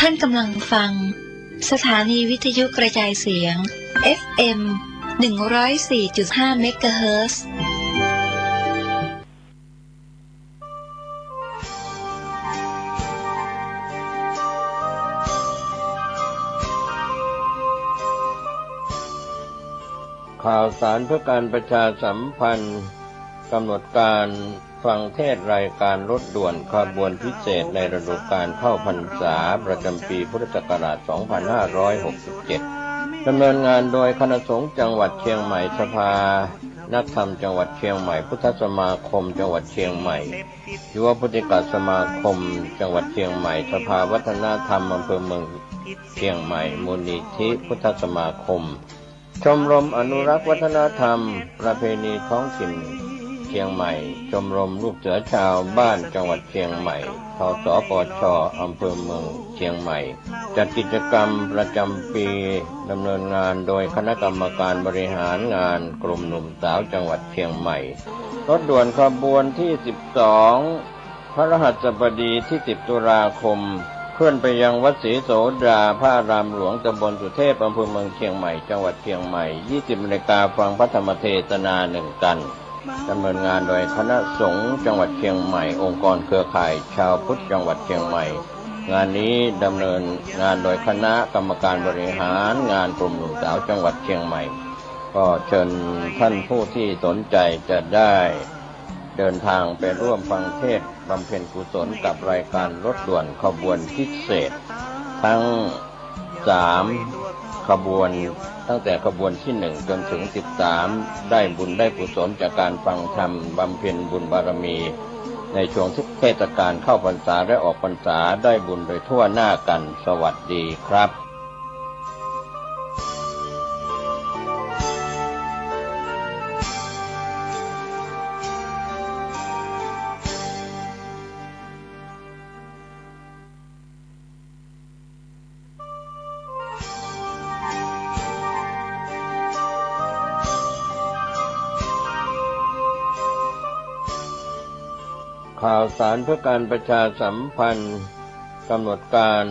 ท่านกำลังฟังสถานีวิทยุกระจายเสียง FM 104.5 เมกะเฮิรตซ์ข่าวสารเพื่อการประชาสัมพันธ์กำหนดการฟังเทศรายการรถด่วนขบวนพิเศษในฤดูกาลเข้าพรรษาประจำปีพุทธศักราช 2567 ดำเนินงานโดยคณะสงฆ์จังหวัดเชียงใหม่สภานักธรรมจังหวัดเชียงใหม่พุทธสมาคมจังหวัดเชียงใหม่ยุวพุทธิกสมาคมจังหวัดเชียงใหม่สภาวัฒนธรรมอำเภอเมืองเชียงใหม่มูลนิธิพุทธสมาคมชมรมอนุรักษ์วัฒนธรรมประเพณีท้องถิ่นเชียงใหม่ชมรมลูกเสือชาวบ้านจังหวัดเชียงใหม่ทสปช.อำเภอเมืองเชียงใหม่จัดกิจกรรมประจำปีดำเนินงานโดยคณะกรรมการบริหารงานกลุ่มหนุ่มสาวจังหวัดเชียงใหม่รถด่วนขบวนที่ 12 พฤหัสบดีที่ 10 ตุลาคมเคลื่อนไปยังวัดศรีโสดาพระอารามหลวงตำบลสุเทพอำเภอเมืองเชียงใหม่จังหวัดเชียงใหม่ 20 นาฬิกาฟังพระธรรมเทศนา1 กันดำเนินงานโดยคณะสงฆ์จังหวัดเชียงใหม่องค์กรเครือข่ายชาวพุทธจังหวัดเชียงใหม่งานนี้ดำเนินงานโดยคณะกรรมการบริหารงานกลุ่มหนุ่มสาวจังหวัดเชียงใหม่ก็เชิญท่านผู้ที่สนใจจะได้เดินทางไปร่วมฟังเทศน์บำเพ็ญกุศลกับรายการรถด่วนขบวนพิเศษทั้ง3 ขบวนตั้งแต่ขบวนที่ 1 จนถึง 13 ได้บุญได้กุศลจากการฟังธรรมบำเพ็ญบุญบารมีในช่วงเทศกาลเข้าพรรษาและออกพรรษาได้บุญโดยทั่วหน้ากันสวัสดีครับข่าวสารเพื่อการประชาสัมพันธ์กำหนดการ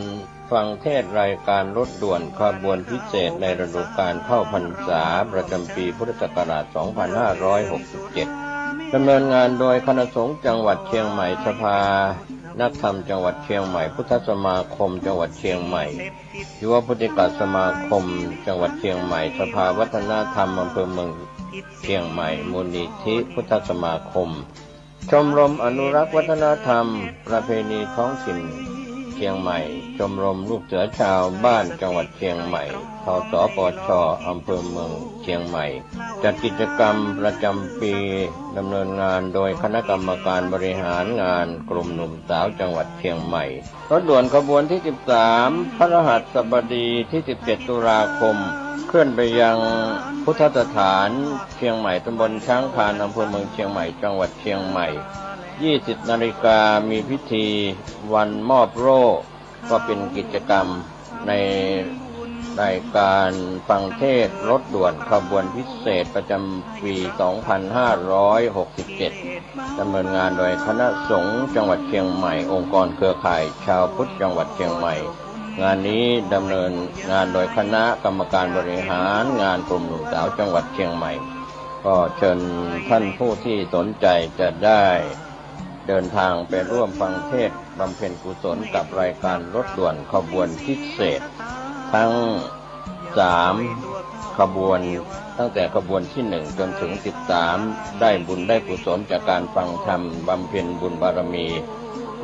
ฟังเทศรายการรถด่วนขบวนพิเศษในฤดูกาลเข้าพรรษาประจำปีพุทธศักราช 2567 ดำเนินงานโดยคณะสงฆ์จังหวัดเชียงใหม่สภานักธรรมจังหวัดเชียงใหม่พุทธสมาคมจังหวัดเชียงใหม่ยุวพุทธิกสมาคมจังหวัดเชียงใหม่สภาวัฒนธรรมอำเภอเมืองเชียงใหม่มูลนิธิพุทธสมาคมชมรมอนุรักษ์วัฒนธรรมประเพณีท้องถิ่นเชียงใหม่ชมรมลูกเสือชาวบ้านจังหวัดเชียงใหม่ทสปช.อำเภอเมืองเชียงใหม่จัดกิจกรรมประจำปีดำเนินงานโดยคณะกรรมการบริหารงานกลุ่มหนุ่มสาวจังหวัดเชียงใหม่รถด่วนขบวนที่ 13 พฤหัสบดีที่ 17 ตุลาคมเคลื่อนไปยังพุทธสถานเชียงใหม่ตำบลช้างคานอำเภอเมืองเชียงใหม่จังหวัดเชียงใหม่ 20 นาฬิกามีพิธีวันมอบโล่ก็เป็นกิจกรรมในรายการฟังเทศน์รถด่วนขบวนพิเศษประจำปี 2567 ดำเนินงานโดยคณะสงฆ์จังหวัดเชียงใหม่องค์กรเครือข่ายชาวพุทธจังหวัดเชียงใหม่งานนี้ดำเนินงานโดยคณะกรรมการบริหารงานกลุ่มหนุ่มสาวจังหวัดเชียงใหม่ก็เชิญท่านผู้ที่สนใจจะได้เดินทางไปร่วมฟังเทศน์บำเพ็ญกุศลกับรายการรถด่วนขบวนพิเศษทั้ง3 ขบวนตั้งแต่ขบวนที่ 1 จนถึง 13 ได้บุญได้กุศลจากการฟังธรรมบำเพ็ญบุญบารมี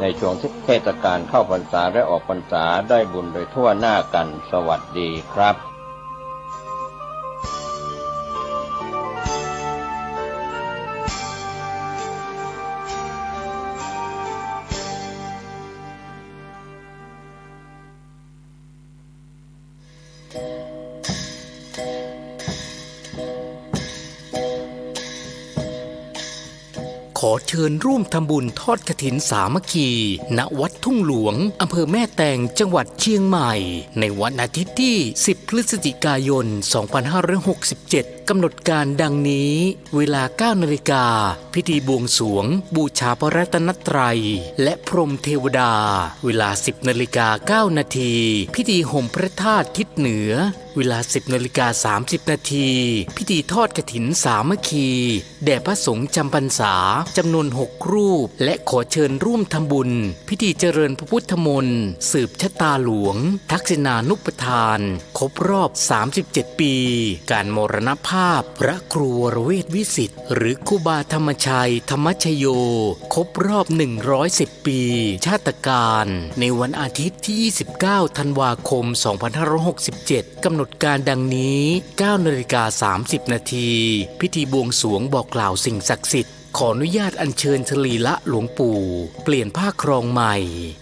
ในช่วงเทศกาลเข้าพรรษาและออกพรรษาได้บุญโดยทั่วหน้ากันสวัสดีครับ ขอเชิญร่วมทำบุญทอดกฐินสามัคคีณวัดทุ่งหลวงอำเภอแม่แตงจังหวัดเชียงใหม่ในวันอาทิตย์ที่ 10 พฤศจิกายน 2567 กำหนดการดังนี้เวลา 9 นาฬิกาพิธีบวงสรวงบูชาพระรัตนตรัยและพรหมเทวดาเวลา 10 นาฬิกา 9 นาทีพิธีห่มพระธาตุทิศเหนือเวลา 10 นาฬิกา 30 นาทีพิธีทอดกฐินสามัคคีแด่พระสงฆ์จำพรรษาจำนวน 6 รูปและขอเชิญร่วมทำบุญพิธีเจริญพระพุทธมนต์สืบชะตาหลวงทักษิณานุปทานครบรอบ 37 ปีการมรณภาพพระครูวรเวทวิสิทธิ์หรือครูบาธรรมชัยธรรมชโยครบรอบ 110 ปีชาตการในวันอาทิตย์ที่ 29 ธันวาคม 2567 กำหนดการดังนี้ 9 นาฬิกา 30 นาทีพิธีบวงสรวงบอกกล่าวสิ่งศักดิ์สิทธิ์ขออนุญาตอัญเชิญสรีระหลวงปู่เปลี่ยนผ้าครองใหม่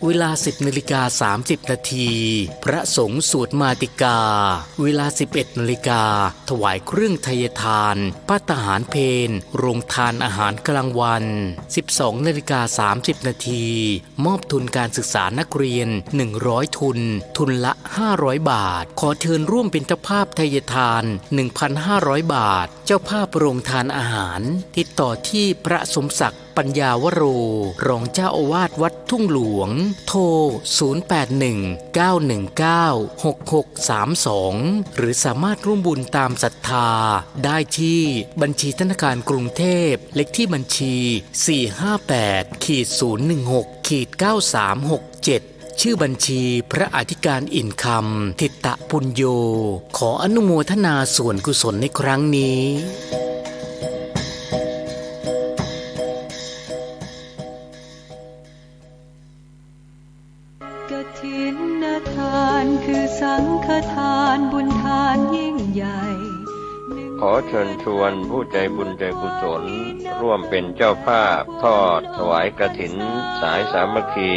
เวลา 10 นาฬิกา 30 นาทีพระสงฆ์สวดมาติกาเวลา 11 นาฬิกาถวายเครื่องไทยทานภัตตาหารเพลโรงทานอาหารกลางวัน 12 นาฬิกา 30 นาทีมอบทุนการศึกษานักเรียน 100 ทุนทุนละ 500 บาทขอเชิญร่วมเป็นเจ้าภาพไทยทาน 1,500 บาทเจ้าภาพโรงทานอาหารติดต่อที่พระสมศักดิ์ปัญญาวโรรองเจ้าอาวาสวัดทุ่งหลวงโทร 0819196632 หรือสามารถร่วมบุญตามศรัทธาได้ที่บัญชีธนาคารกรุงเทพเลขที่บัญชี 458-016-9367 ชื่อบัญชีพระอธิการอินคำทิตะปุญโยขออนุโมทนาส่วนกุศลในครั้งนี้กฐินทานคือสังฆทานบุญทานยิ่งใหญ่ขอเชิญชวนผู้ใจบุญใจกุศลร่วมเป็นเจ้าภาพทอดถวายกฐินสายสามัคคี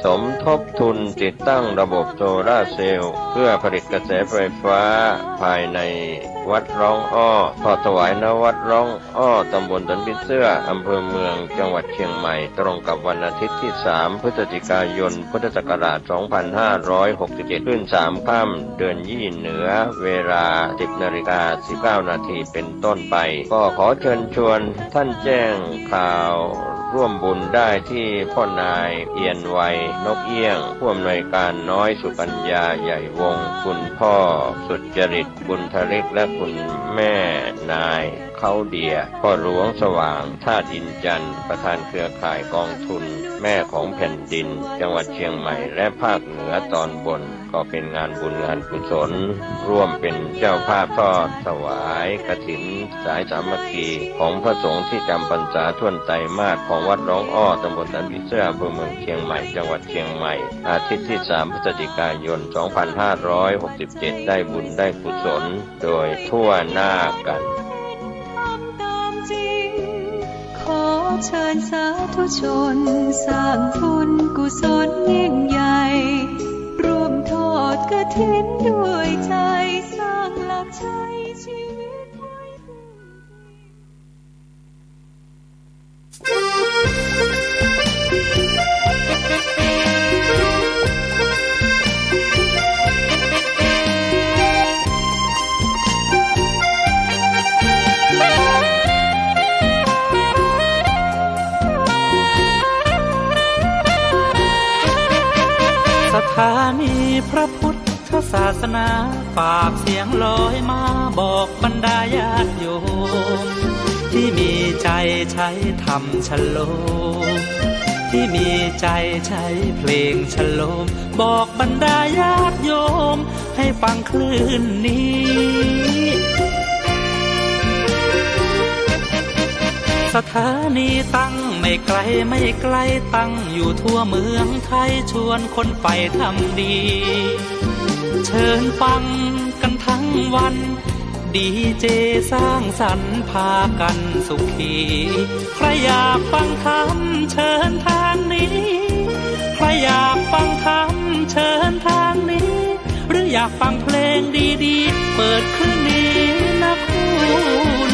สมทบทุนติดตั้งระบบโซลาร์เซลล์เพื่อผลิตกระแสไฟฟ้าภายในวัดร้องอ้อทอดถวายณวัดร้องอ้อตำบลสันปิเสื้ออำเภอเมืองจังหวัดเชียงใหม่ตรงกับวันอาทิตย์ที่ 3 พฤศจิกายน พุทธศักราช 2567 ขึ้น 3 ค่ำเดือนยี่เหนือเวลา 10 นาฬิกา 19 นาทีเป็นต้นไปก็ขอเชิญชวนท่านแจ้งข่าวร่วมบุญได้ที่พ่อนายเอียนไวนกเอี้ยงผู้อำนวยการน้อยสุกัญญาใหญ่วงศ์คุณพ่อสุจริตบุญทริกและคุณแม่นายเขาเดียพ่อหลวงสว่างธาตุอินจันทร์ประธานเครือข่ายกองทุนแม่ของแผ่นดินจังหวัดเชียงใหม่และภาคเหนือตอนบนก็เป็นงานบุญงานกุศลร่วมเป็นเจ้าภาพทอดถวายกฐินสายสามัคคีของพระสงฆ์ที่จำพรรษาท่วนไตรมาสของวัดร้องอ้อตำบลสันปิเสื้ออำเภอเมืองเชียงใหม่จังหวัดเชียงใหม่อาทิตย์ที่ 3 พฤศจิกายน 2567 ได้บุญได้กุศลโดยทั่วหน้ากันขอเชิญสาธุชนสร้างทุนกุศลยิ่งใหญ่ร่วมทอดกฐินด้วยใจสร้างหลักชัยชีวิตไว้พึ่งสถานีพระพุทธศาสนาฝากเสียงลอยมาบอกบรรดาญาติโยมที่มีใจใช้ธรรมฉโลมที่มีใจใช้เพลงฉโลมบอกบรรดาญาติโยมให้ฟังคลื่นนี้สถานีตั้งไม่ไกลไม่ไกลตั้งอยู่ทั่วเมืองไทยชวนคนไปทำดีเชิญฟังกันทั้งวันดีเจสร้างสรรค์พากันสุขีใครอยากฟังธรรมเชิญทางนี้ใครอยากฟังธรรมเชิญทางนี้หรืออยากฟังเพลงดีๆเปิดคลื่นนี้นะคุณ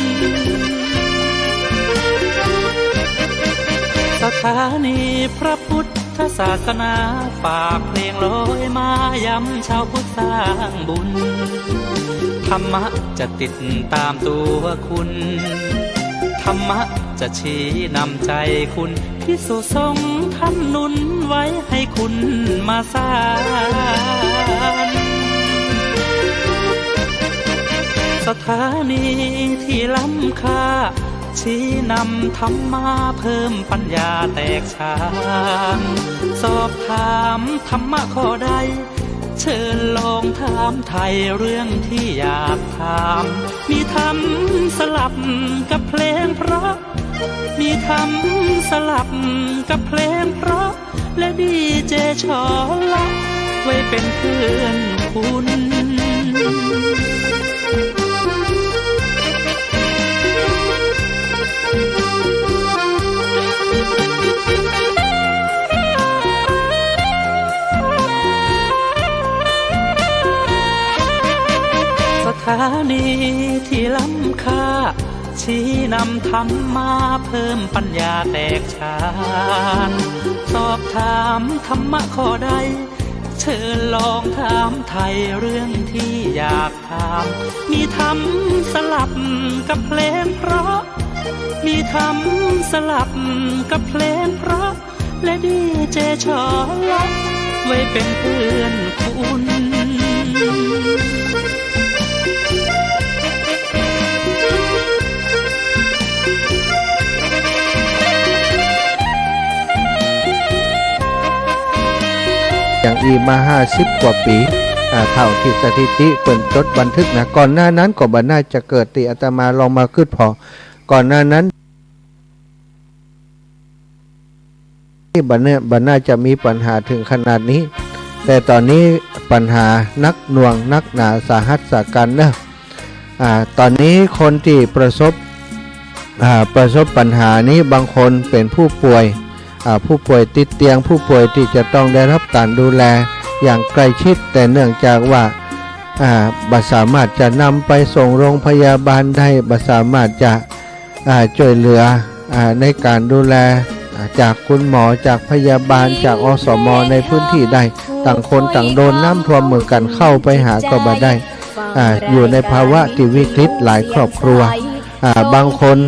สถานีพระพุทธ ธศาสนาฝากเพลงลอยมาย้ำชาวพุทธสร้างบุญธรรมะจะติดตามตัวคุณธรรมะจะชี้นำใจคุณที่สุทรงท่านหนุนไว้ให้คุณมาสร้างสถานีที่ล้ำค่าชี้นำธรรมะเพิ่มปัญญาแตกฉานสอบถามธรรมะข้อใดเชิญลองถามไทยเรื่องที่อยากถามมีธรรมสลับกับเพลงเพราะมีธรรมสลับกับเพลงเพราะและดีเจชอละไว้เป็นเพื่อนคุณสถานีที่ล้ำค่าชี้นำธรรมะเพิ่มปัญญาแตกฉานสอบถามธรรมะข้อใดเชิญลองถามไทยเรื่องที่อยากถามมีธรรมสลับกับเพลงเพราะมีธรรมสลับกับเพลงเพราะและดีเจชอละไว้เป็นเพื่อนคุณ อย่างอีมา50 กว่าปีเท่าที่สถิติเปิดจดบันทึกนะก่อนหน้านั้นก็บ่น่าจะเกิดติอาตมาลองมาขึ้นพอก่อนหน้านั้นที่บ่น่าจะมีปัญหาถึงขนาดนี้แต่ตอนนี้ปัญหานักหน่วงนักหนาสาหัสสากันนะตอนนี้คนที่ประสบปัญหานี้บางคนเป็นผู้ป่วยติดเตียงผู้ป่วยที่จะต้องได้รับการดูแลอย่างใกล้ชิดแต่เนื่องจากว่าบ่สามารถจะนำไปส่งโรงพยาบาลได้บ่สามารถจะช่วยเหลือในการดูแลจากคุณหมอจากพยาบาลจากอสมในพื้นที่ได้ต่างคนต่างโดนน้ำท่วมเหมือนกันเข้าไปหาก็บ่ได้อยู่ในภาวะที่วิกฤตหลายครอบครัวบางคน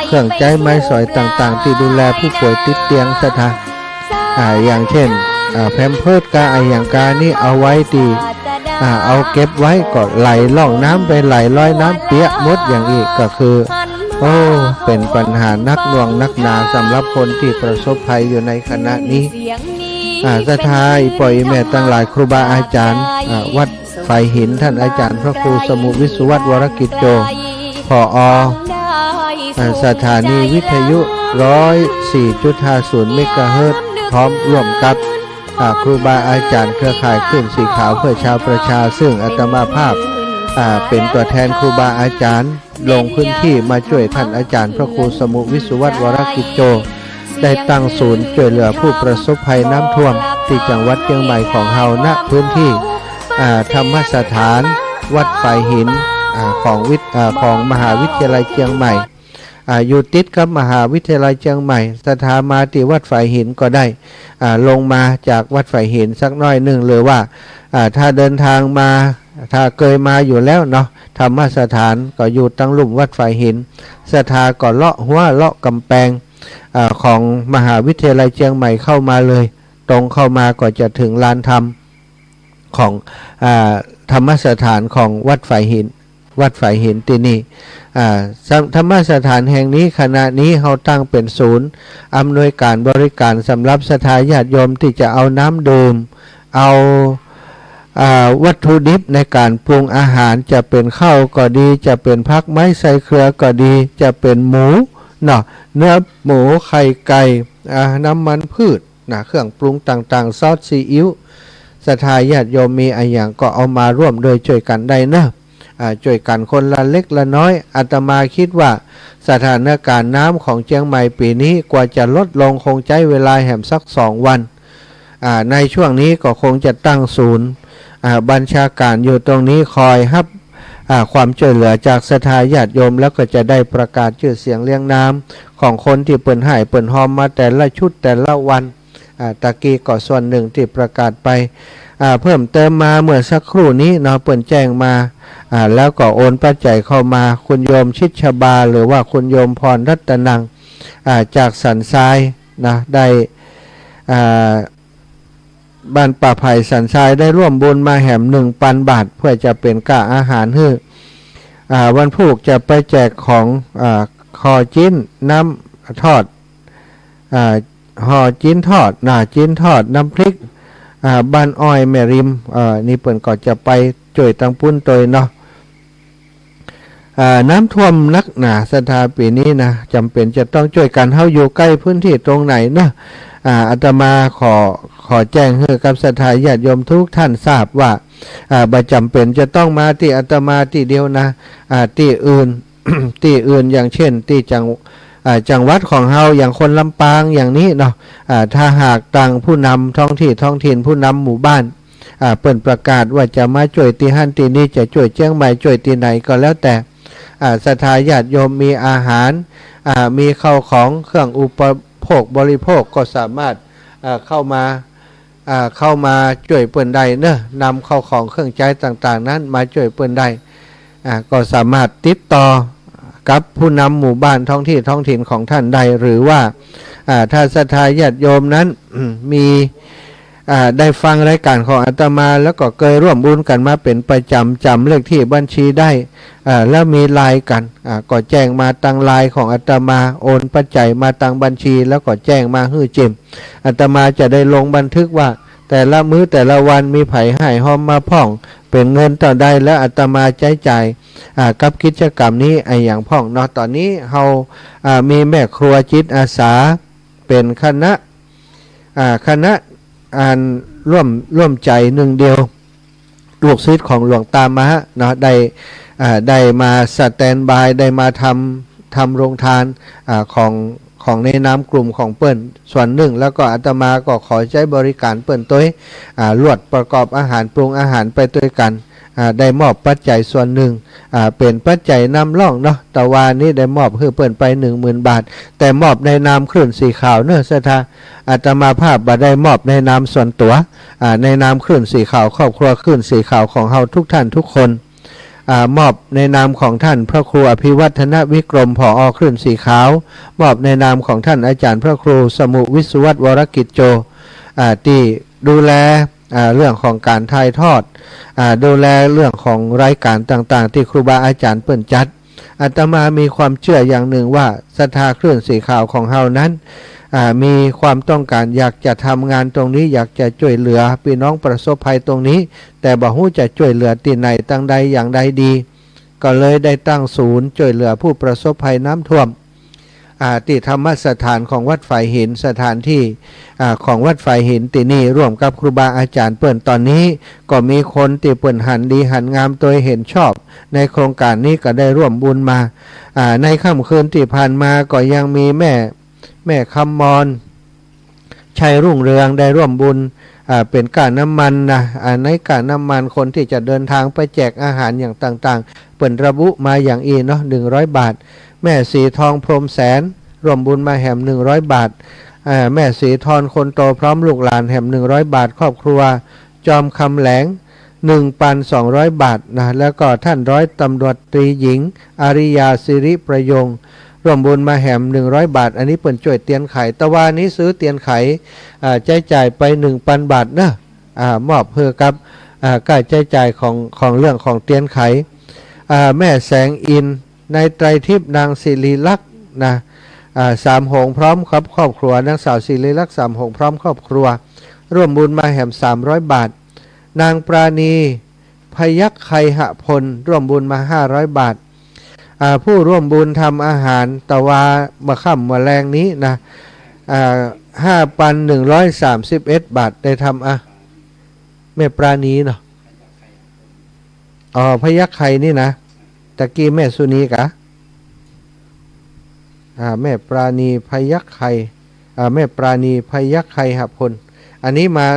เครื่องใจไม้สอยต่างๆที่ดูแลผู้ป่วยติดเตียงสถานอย่างเช่นแพมเพิร์สกาอย่างกานี่เอาไว้ที่เอาเก็บไว้ก็ไหลล่องน้ำไปไหลลอยน้ำเปียกมดอย่างอีกก็คือเป็นปัญหานักหน่วงนักหนาสำหรับคนที่ประสบภัยอยู่ในขณะนี้สถานปล่อยแม่ตั้งหลายครูบาอาจารย์วัดไฟหินท่านอาจารย์พระครูสมุวิสุวัฒน์วรกิจโจผอ.สถานีวิทยุ 104.50 เมกะเฮิรตซ์พร้อมร่วมกับครูบาอาจารย์เครือข่ายคลื่นสีขาวเพื่อชาวประชาซึ่งอาตมาภาพเป็นตัวแทนครูบาอาจารย์ลงพื้นที่มาช่วยท่านอาจารย์พระครูสมุวิสุวัฒน์วรกิจโจได้ตั้งศูนย์ช่วยเหลือผู้ประสบภัยน้ำท่วมที่จังหวัดเชียงใหม่ของเฮาณพื้นที่ธรรมสถานวัดไฟหินของมหาวิทยาลัยเชียงใหม่อยู่ติดกับมหาวิทยาลัยเชียงใหม่สถามาที่วัดไฟหินก็ได้ลงมาจากวัดไฟหินสักน้อยหนึ่งหรือว่าถ้าเดินทางมาถ้าเคยมาอยู่แล้วเนาะธรรมสถานก็อยู่ตั้งลุ่มวัดไฟหินสถาก็เลาะหัวเลาะกำแพงของมหาวิทยาลัยเชียงใหม่เข้ามาเลยตรงเข้ามาก็จะถึงลานธรรมของธรรมสถานของวัดไฟหินที่นี่ธรรมสถานแห่งนี้ขณะนี้เขาตั้งเป็นศูนย์อำนวยการบริการสำหรับศรัทธาญาติโยมที่จะเอาน้ำดื่มเอาวัตถุดิบในการปรุงอาหารจะเป็นข้าวก็ดีจะเป็นผักไม้ใส่เครือก็ดีจะเป็นหมูเนาะเนื้อหมูไข่ไก่น้ำมันพืชเครื่องปรุงต่างๆซอสซีอิ๊วศรัทธาญาติโยมมีอะไรอย่างก็เอามาร่วมโดยช่วยกันได้นะช่วยกันคนละเล็กละน้อยอาตมาคิดว่าสถานการณ์น้ำของเชียงใหม่ปีนี้กว่าจะลดลงคงใช้เวลาแหมสัก2 วันในช่วงนี้ก็คงจะตั้งศูนย์บัญชาการอยู่ตรงนี้คอยรับความช่วยเหลือจากศรัทธาญาติโยมแล้วก็จะได้ประกาศชื่อเสียงเรียงนามของคนที่เปิ่นให้เปิ่นหอมมาแต่ละชุดแต่ละวัน ตะกี้ก็ส่วนหนึ่งที่ประกาศไปเพิ่มเติมมาเมื่อสักครู่นี้เนาะเปิ่นแจ้งมาแล้วก็โอนปัจจัยเข้ามาคุณโยมชิดชบาหรือว่าคุณโยมพรรัตนังจากสันทรายนะได้บ้านป่าไผ่สันทรายได้ร่วมบุญมาแหม1,000 บาทเพื่อจะเป็นค่าอาหารให้วันพุธจะไปแจกของคอจิ้นน้ำทอดห่อจิ้นทอดจิ้นทอดน้ำพริกบ้านอ้อยแม่ริมนี่เปิ่นก็จะไปช่วยตังปุ้นตัวเนาะน้ำท่วมนักหนาสถาปีนี้นะจำเป็นจะต้องช่วยกันเฮาอยู่ใกล้พื้นที่ตรงไหนเนาะอาตมาขอแจ้งให้กับศรัทธาญาติโยมทุกท่านทราบว่าบ่จำเป็นจะต้องมาที่อาตมาที่เดียวนะที่อื่น ที่อื่นอย่างเช่นที่จังหวัดของเฮาอย่างคนลำปางอย่างนี้เนาะถ้าหากต่างผู้นำท้องถิ่นผู้นำหมู่บ้านเปิ่นประกาศว่าจะมาช่วยที่หั่นที่นี้จะช่วยเชียงใหม่ช่วยที่ไหนก็แล้วแต่ศรัทธาญาติโยมมีอาหารมีข้าวของเครื่องอุปโภคบริโภคก็สามารถเข้ามาช่วยเปิ่นได้เนอะนำข้าวของเครื่องใช้ต่างๆนั้นมาช่วยเปิ่นได้ก็สามารถติดต่อกับผู้นำหมู่บ้านท้องถิ่นของท่านใดหรือว่าถ้าศรัทธาญาติโยมนั้นมีได้ฟังรายการของอาตมาแล้วก็เคยร่วมบุญกันมาเป็นประจำเลขที่บัญชีได้แล้วมีไลน์กันก็แจ้งมาตังไลน์ของอาตมาโอนปัจจัยมาตังบัญชีแล้วก็แจ้งมาฮื้อจิมอาตมาจะได้ลงบันทึกว่าแต่ละมื้อแต่ละวันมีไผให้หอมมาพ่องเป็นเงินต่อได้แล้วอาตมาใช้จ่ายกับกิจกรรมนี้อย่างพ่องเนาะตอนนี้เฮามีแม่ครัวจิตอาสาเป็นคณะร่วมใจหนึ่งเดียวลูกศิษย์ของหลวงตามะเนาะได้มาสแตนบายได้มาทำโรงทานของในนามกลุ่มของเปิ้นส่วนหนึ่งแล้วก็อาตมาก็ขอใช้บริการเปิ้นตัวลวดประกอบอาหารปรุงอาหารไปด้วยกันได้มอบปัจจัยส่วนหนึ่งเป็นปัจจัยนำร่องเนาะแต่ว่านี้ได้มอบให้เปิ้นไป 10,000 บาทแต่มอบในนามคลื่นสีขาวเนอะศรัทธาอาตมาภาพบ่ได้มอบในนามส่วนตัวในนามคลื่นสีขาวครอบครัวคลื่นสีขาวของเฮาทุกท่านทุกคนมอบในนามของท่านพระครูอภิวัฒนวิกรมผอ.คลื่นสีขาวมอบในนามของท่านอาจารย์พระครูสมุวิศวัตรวรกิจโจที่ดูแลเรื่องของการถ่ายทอดดูแลเรื่องของรายการต่างๆที่ครูบาอาจารย์เปิ่นจัดอาตมามีความเชื่ออย่างหนึ่งว่าศรัทธาคลื่นสีขาวของเฮานั้นมีความต้องการอยากจะทำงานตรงนี้อยากจะช่วยเหลือพี่น้องประสบภัยตรงนี้แต่บ่ฮู้จะช่วยเหลือที่ไหนตั้งใดอย่างใดดีก็เลยได้ตั้งศูนย์ช่วยเหลือผู้ประสบภัยน้ำท่วมที่ธรรมสถานของวัดฝ่ายหินสถานที่ของวัดฝ่ายหินที่นี่ร่วมกับครูบาอาจารย์เปิ่นตอนนี้ก็มีคนที่เปิ่นหันดีหันงามโดยเห็นชอบในโครงการนี้ก็ได้ร่วมบุญมาในค่ำคืนที่ผ่านมาก็ยังมีแม่คำมอนชัยรุ่งเรืองได้ร่วมบุญเป็นการน้ำมันนะในการน้ำมันคนที่จะเดินทางไปแจกอาหารอย่างต่างๆเปิ่นระบุมาอย่างอีเนาะ100 บาทแม่สีทองพรหมแสนร่วมบุญมาแหม100 บาทแม่สีทองคนโตพร้อมลูกหลานแหม100 บาทครอบครัวจอมคำแหลง 1,200 บาทนะแล้วก็ท่านร้อยตำรวจตรีหญิงอาริยาสิริประยงร่วมบุญมาแหม100 บาทอันนี้เปิ่นช่วยเตียนไข่ตะวันนี้ซื้อเตียนไข่ใช้จ่ายไป 1,000 บาทนะมอบเพื่อกับการใช้จ่ายของเรื่องของเตียนไข่แม่แสงอินในไตรทิพย์นางศิริลักษณ์นะสามหงพร้อมครับครอบครัวนางสาวศิริลักษณ์สามหงพร้อมครอบครัวร่วมบุญมาแหม300 บาทนางปราณีพยัคฆ์ไคหพลร่วมบุญมา500 บาทผู้ร่วมบุญทำอาหารตะวาเมื่อค่ำเมื่อแรงนี้นะ5,131 บาทได้ทำแม่ปราณีเนาะพยัคฆ์ไคนี่นะตะกี้แม่สุนีกะแม่ปราณีพยัคฆ์ไคแม่ปราณีพยัคฆ์ไคหพลอันนี้มา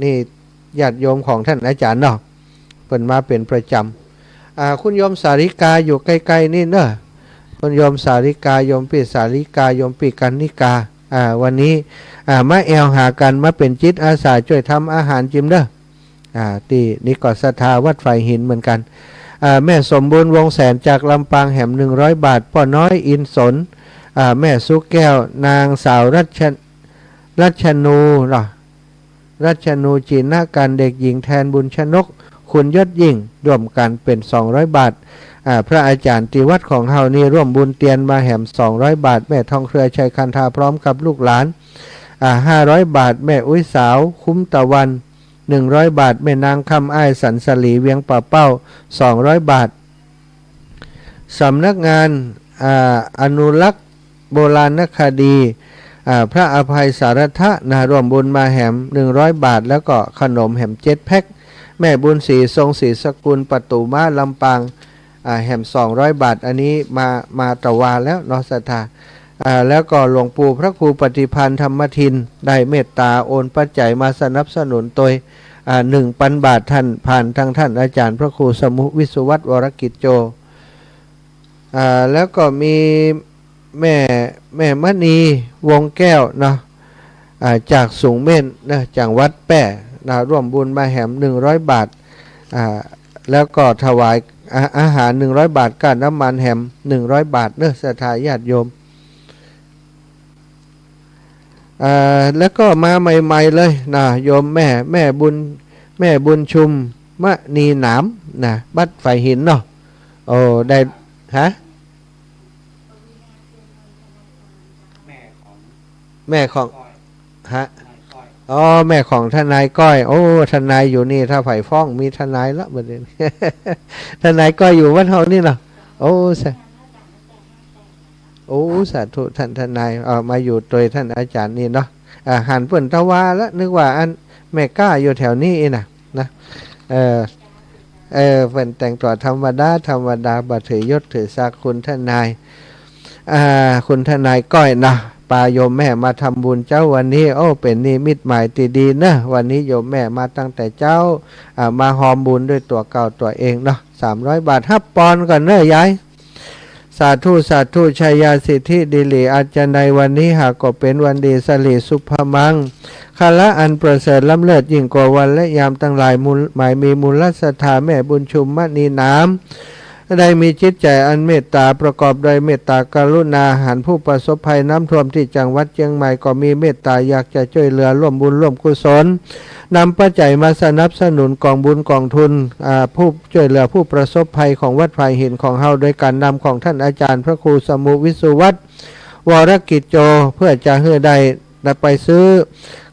นี่ญาติโยมของท่านอาจารย์เนาะเปิ่นมาเป็นประจำคุณโยมสาริกาอยู่ใกล้ๆนี่เนอะคุณโยมสาริกาโยมปีสาริกาโยมปีกันนิกา วันนี้มาแอลหากันมาเป็นจิตอาสาช่วยทำอาหารจิมเด้อที่นี่ก็ศรัทธาวัดไฟหินเหมือนกันแม่สมบูรณ์วงแสนจากลำปางแหม100 บาทพ่อน้อยอินสนแม่สุกแก้วนางสาวรัชนูรัชนูจีน่าการเด็กหญิงแทนบุญชนกคุณยศยิ่งร่วมกันเป็น200 บาทพระอาจารย์ที่วัดของเฮานี่ร่วมบุญเตียนมาแหม200 บาทแม่ทองเครือชัยคันธาพร้อมกับลูกหลาน500 บาทแม่อุ้ยสาวคุ้มตะวัน100 บาทแม่นางคำอ้ายสันสลีเวียงป่าเป้า200 บาทสำนักงานอนุรักษ์โบราณคดีพระอภัยสารทะร่วมบุญมาแหม100 บาทแล้วก็ขนมแหม7 แพ็คแม่บุญศรีทรงศรีสกุลประตูม้าลำปางแหม200 บาทอันนี้มาตะวาแล้วเนาะศรัทธาแล้วก็หลวงปู่พระครูปฏิพันธ์ธรรมทินได้เมตตาโอนปัจจัยมาสนับสนุนโดย1,000 บาทท่านผ่านทางท่านอาจารย์พระครูสมุวิสุวัตรวรกิจโจแล้วก็มีแม่มณีวงแก้วเนาะจากสูงเม่นนะจากวัดแป้ร่วมบุญมาแหม100 บาทแล้วก็ถวายอาหาร100 บาทการน้ำมันแหม100 บาทเนื้อศรัทธาญาติโยมแล้วก็มาใหม่ๆเลยนะโยมแม่บุญชุมมะนีหนามนะบัดไฟหินเนาะโอ้ได้ฮะแม่ของฮะอ๋อแม่ของทนายก้อยโอ้ทนายอยู่นี่ถ้าไผ่ฟ้องมีทนายละประเด็น ทนายก้อยอยู่วัดเฮานี่เนาะโอ้สาธุท่านทนายมาอยู่โดยท่านอาจารย์นี่เนาะหันเปิ่นตะวาแล้วนึกว่าอันแม่ก้าอยู่แถวนี้นะเปิ่นแต่งตัวธรรมดาบ่ถือยศถือศักดิ์คุณทนายคุณทนายก้อยนะปาโยมแม่มาทำบุญเจ้าวันนี้โอ้เป็นนิมิตหมายที่ดีนะวันนี้โยมแม่มาตั้งแต่เจ้ามาหอมบุญด้วยตัวเก่าตัวเองเนาะ300 บาทฮับปอนก่อนเนอะยายสาธุชัยยาสิทธิดิลีอาจารย์ในวันนี้หากก็เป็นวันดีสลีสุภมังคาละอันประเสริฐล้ำเลิศยิ่งกว่าวันและยามตั้งหลายหมายมีมูลศรัทธาแม่บุญชุมมณีน้ำได้มีจิตใจอันเมตตาประกอบด้วยเมตตากรุณาหันผู้ประสบภัยน้ำท่วมที่จังหวัดเชียงใหม่ก็มีเมตตาอยากจะช่วยเหลือร่วมบุญร่วมกุศลนำปัจจัยมาสนับสนุนกองบุญกองทุนผู้ช่วยเหลือผู้ประสบภัยของวัดไผ่หินของเฮาโดยการนำของท่านอาจารย์พระครูสมุวิสุวัตรวรกิจโจเพื่อจะให้ได้ไปซื้อ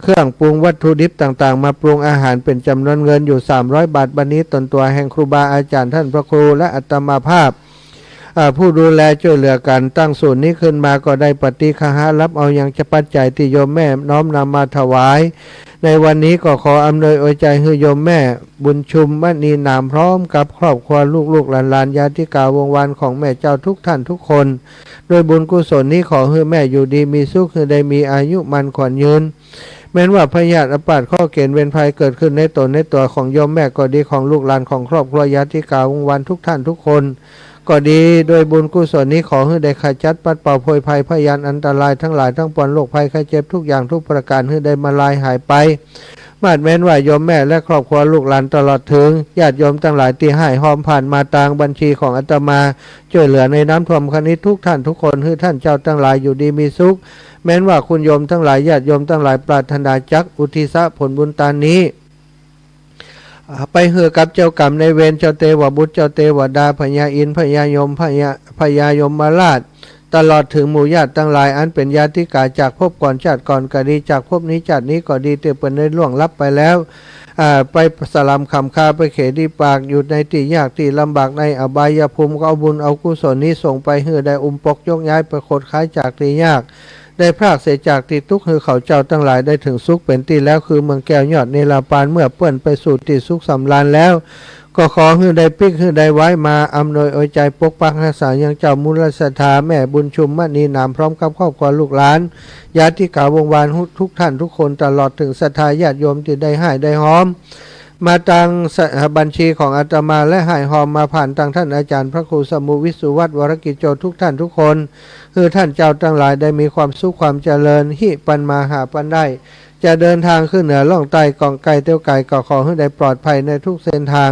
เครื่องปรุงวัตถุดิบต่างๆมาปรุงอาหารเป็นจำนวนเงินอยู่300 บาทบัดนี้ตนตัวแห่งครูบาอาจารย์ท่านพระครูและอัตมาภาพผู้ดูแลช่วยเหลือกันตั้งศูนย์นี้ขึ้นมาก็ได้ปฏิฆารับเอาอย่างจะปัจจัยที่โยมแม่น้อมนำมาถวายในวันนี้ก็ขออำนวยอวยใจให้โยมแม่บุญชุมมณีนามพร้อมกับครอบครัวลูกๆหลานๆญาติกาวงวานของแม่เจ้าทุกท่านทุกคนโดยบุญกุศลนี้ขอให้แม่อยู่ดีมีสุขให้ได้มีอายุมันขวัญยืนแม้ว่าพยาธิอปาดข้อเกณฑ์เวรภัยเกิดขึ้นในตนในตัวของโยมแม่ก็ดีของลูกหลานของครอบครัวญาติกาวงวานทุกท่านทุกคนก็ดีโดยบุญกุศลนี้ขอให้ได้ขจัดปัดเป่าโพยภัยพยานอันตรายทั้งหลายทั้งปวงโรคภัยไข้เจ็บทุกอย่างทุกประการให้ได้มาลายหายไปมาดแม้นว่าโยมแม่และครอบครัวลูกหลานตลอดถึงญาติโยมทั้งหลายที่ให้หอมผ่านมาทางบัญชีของอาตมาช่วยเหลือในน้ำท่วมคณิตทุกท่านทุกคนให้ท่านเจ้าทั้งหลายอยู่ดีมีสุขแม้นว่าคุณโยมทั้งหลายญาติโยมทั้งหลายปรารถนาจักอุทิศผลบุญตานี้ไปเหือกับเจ้ากรรมในเวรเจ้าเทวบุตรเจ้าเทวดาพญาอินทร์พญายมพญายมราชตลอดถึงหมู่ญาติทั้งหลายอันเป็นญาติกาจากภพก่อนชาติก่อนก็ดีจากภพนี้ชาตินี้ก็ดีเตเป็นได้ล่วงลับไปแล้วไปสลัมคำคาไปเขดีปากอยู่ในที่ยากที่ลำบากในอบายภูมิก็เอาบุญเอากุศลนี้ส่งไปเหือได้ปกยกย้ายไปโคตรคล้ายจากที่ยากได้พรากเสียจากที่ทุกข์คือเขาเจ้าทั้งหลายได้ถึงสุขเป็นที่แล้วคือเมืองแก้วยอดเนรปานเมื่อเปื้อนไปสู่ที่สุขสำราญแล้วก็ขอให้ได้ปิกให้ได้ไว้มาอำนวยอวยใจปกปักรักษายังเจ้ามูลศรัทธาแม่บุญชุมมณีนามพร้อมกับครอบครัวลูกหลานญาติกาวงวานทุกท่านทุกคนตลอดถึงศรัทธาญาติโยมที่ได้ให้ได้หอม มาตังบัญชีของอาตมาและหายหอมมาผ่านทางท่านอาจารย์พระครูสมุวิสุวัตรวรกิจโจทุกท่านทุกคนคือท่านเจ้าทั้งหลายได้มีความสุขความเจริญหิปันมาหาปันได้จะเดินทางขึ้นเหนือล่องใต้กองไก่เตี้ยวไก่ก็ขอให้ได้ปลอดภัยในทุกเส้นทาง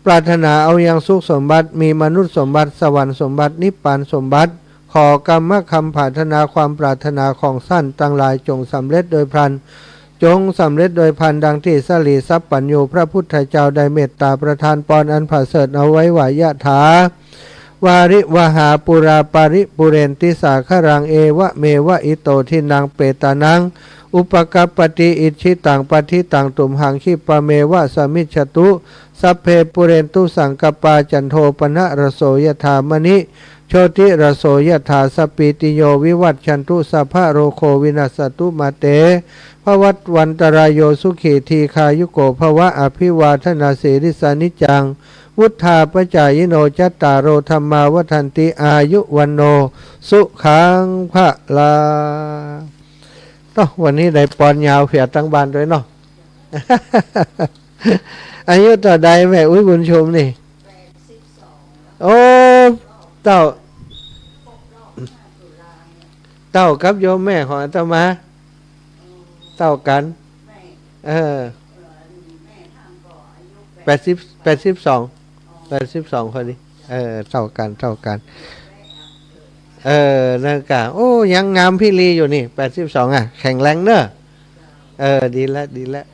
ปรารถนาเอายังสุขสมบัติมีมนุษย์สมบัติสวรรค์สมบัตินิพพานสมบัติขอกรรมคำปรารถนาความปรารถนาของท่านทั้งหลายจงสำเร็จโดยพลันจงสำเร็จโดยพันดังที่สลีสัพปัญโยพระพุทธเจ้าได้เมตตาประทานปอนอันประเสริฐเอาไว้วายะถาวาริวหาปุราปาริปุเรนติสาครังเอวะเมวะอิโตทินังเปตานังอุปกัปปติอิชิตังปฏิตังตุมหังคิปะเมวะสมิจฉตุสัพเพปุเรนตุสังกปาจันโทปนะระโสยถามณิโชติระโสยถาสปิติโยวิวัตชันตุสัพพะโรโควินัสตุมาเตภวัตวันตรายโยสุขีทีคายุโกภวะอภิวาทนาสีริสานิจังวุธาปจายโนจัตตารโอธรรมาวัฏันติอายุวันโนสุขังภะลาวันนี้ได้ปอนยาวเพียตั้งบ้านด้วยเนาะ อายุต่อใดแม่อุ้ยบุญชมนี่โอ้เต้ากับโยมแม่ของอาตมาเต้ากัน82คนนี้เท่ากันนั่นกะโอ้ยังงามพี่ลีอยู่นี่82แข็งแรงเนอะดีแล้ว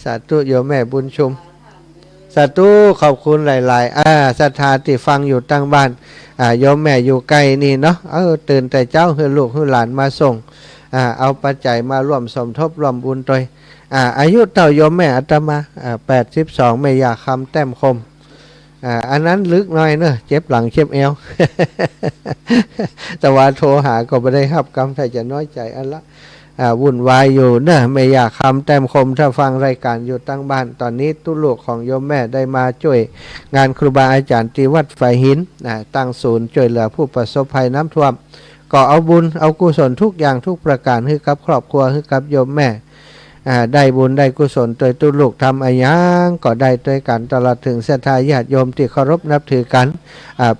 สาธุโยมแม่บุญชุมสาธุขอบคุณหลายๆศรัทธาที่ฟังอยู่ตั้งบ้านโยมแม่อยู่ไกลนี่เนาะตื่นแต่เจ้าให้ลูกให้หลานมาส่งเอาปัจจัยมาร่วมสมทบร่วมบุญตัวอายุเท่าโยมแม่อาตมา82ไม่อยากคำแต้มคมอันนั้นลึกหน่อยเนอะเจ็บหลังเจ็บเอว แต่ว่าโทรหาก็ไม่ได้รับกรรมถ้าจะน้อยใจอันละวุ่นวายอยู่เนอะไม่อยากคำแต้มคมถ้าฟังรายการอยู่ตั้งบ้านตอนนี้ตู้ลูกของโยมแม่ได้มาช่วยงานครูบาอาจารย์ที่วัดฝ่ายหินตั้งศูนย์ช่วยเหลือผู้ประสบภัยน้ำท่วมก็เอาบุญเอากุศลทุกอย่างทุกประการให้กับครอบครัวให้กับโยมแม่ได้บุญได้กุศลโดยตู้ลูกทำอะไรยังก็ได้ด้วยกันตลอดถึงศรัทธาญาติโยมที่เคารพนับถือกัน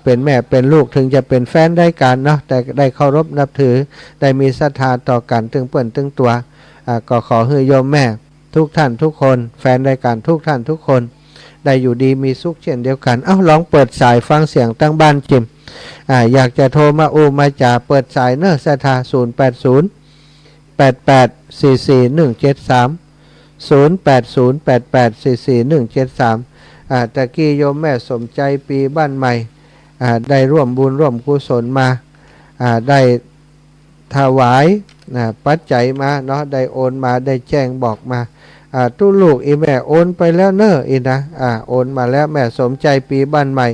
เป็นแม่เป็นลูกถึงจะเป็นแฟนได้กันเนาะแต่ได้เคารพนับถือได้มีศรัทธาต่อกันถึงเปิ่นถึงตัวก็ขอให้โยมแม่ทุกท่านทุกคนแฟนได้กันทุกท่านทุกคนได้อยู่ดีมีสุขเช่นเดียวกันลองเปิดสายฟังเสียงตั้งบ้านจิมอยากจะโทรมามาจ่าเปิดสายเนอะศรัทธา0848441730 ตะกี้โยมแม่สมใจปีบ้านใหม่ได้ร่วมบุญร่วมกุศลมาได้ถวายปัจจัยมาเนาะได้โอนมาได้แจ้งบอกมาตู้ลูกแม่โอนไปแล้วเนอะนะโอนมาแล้วแม่สมใจปีบ้านใหม่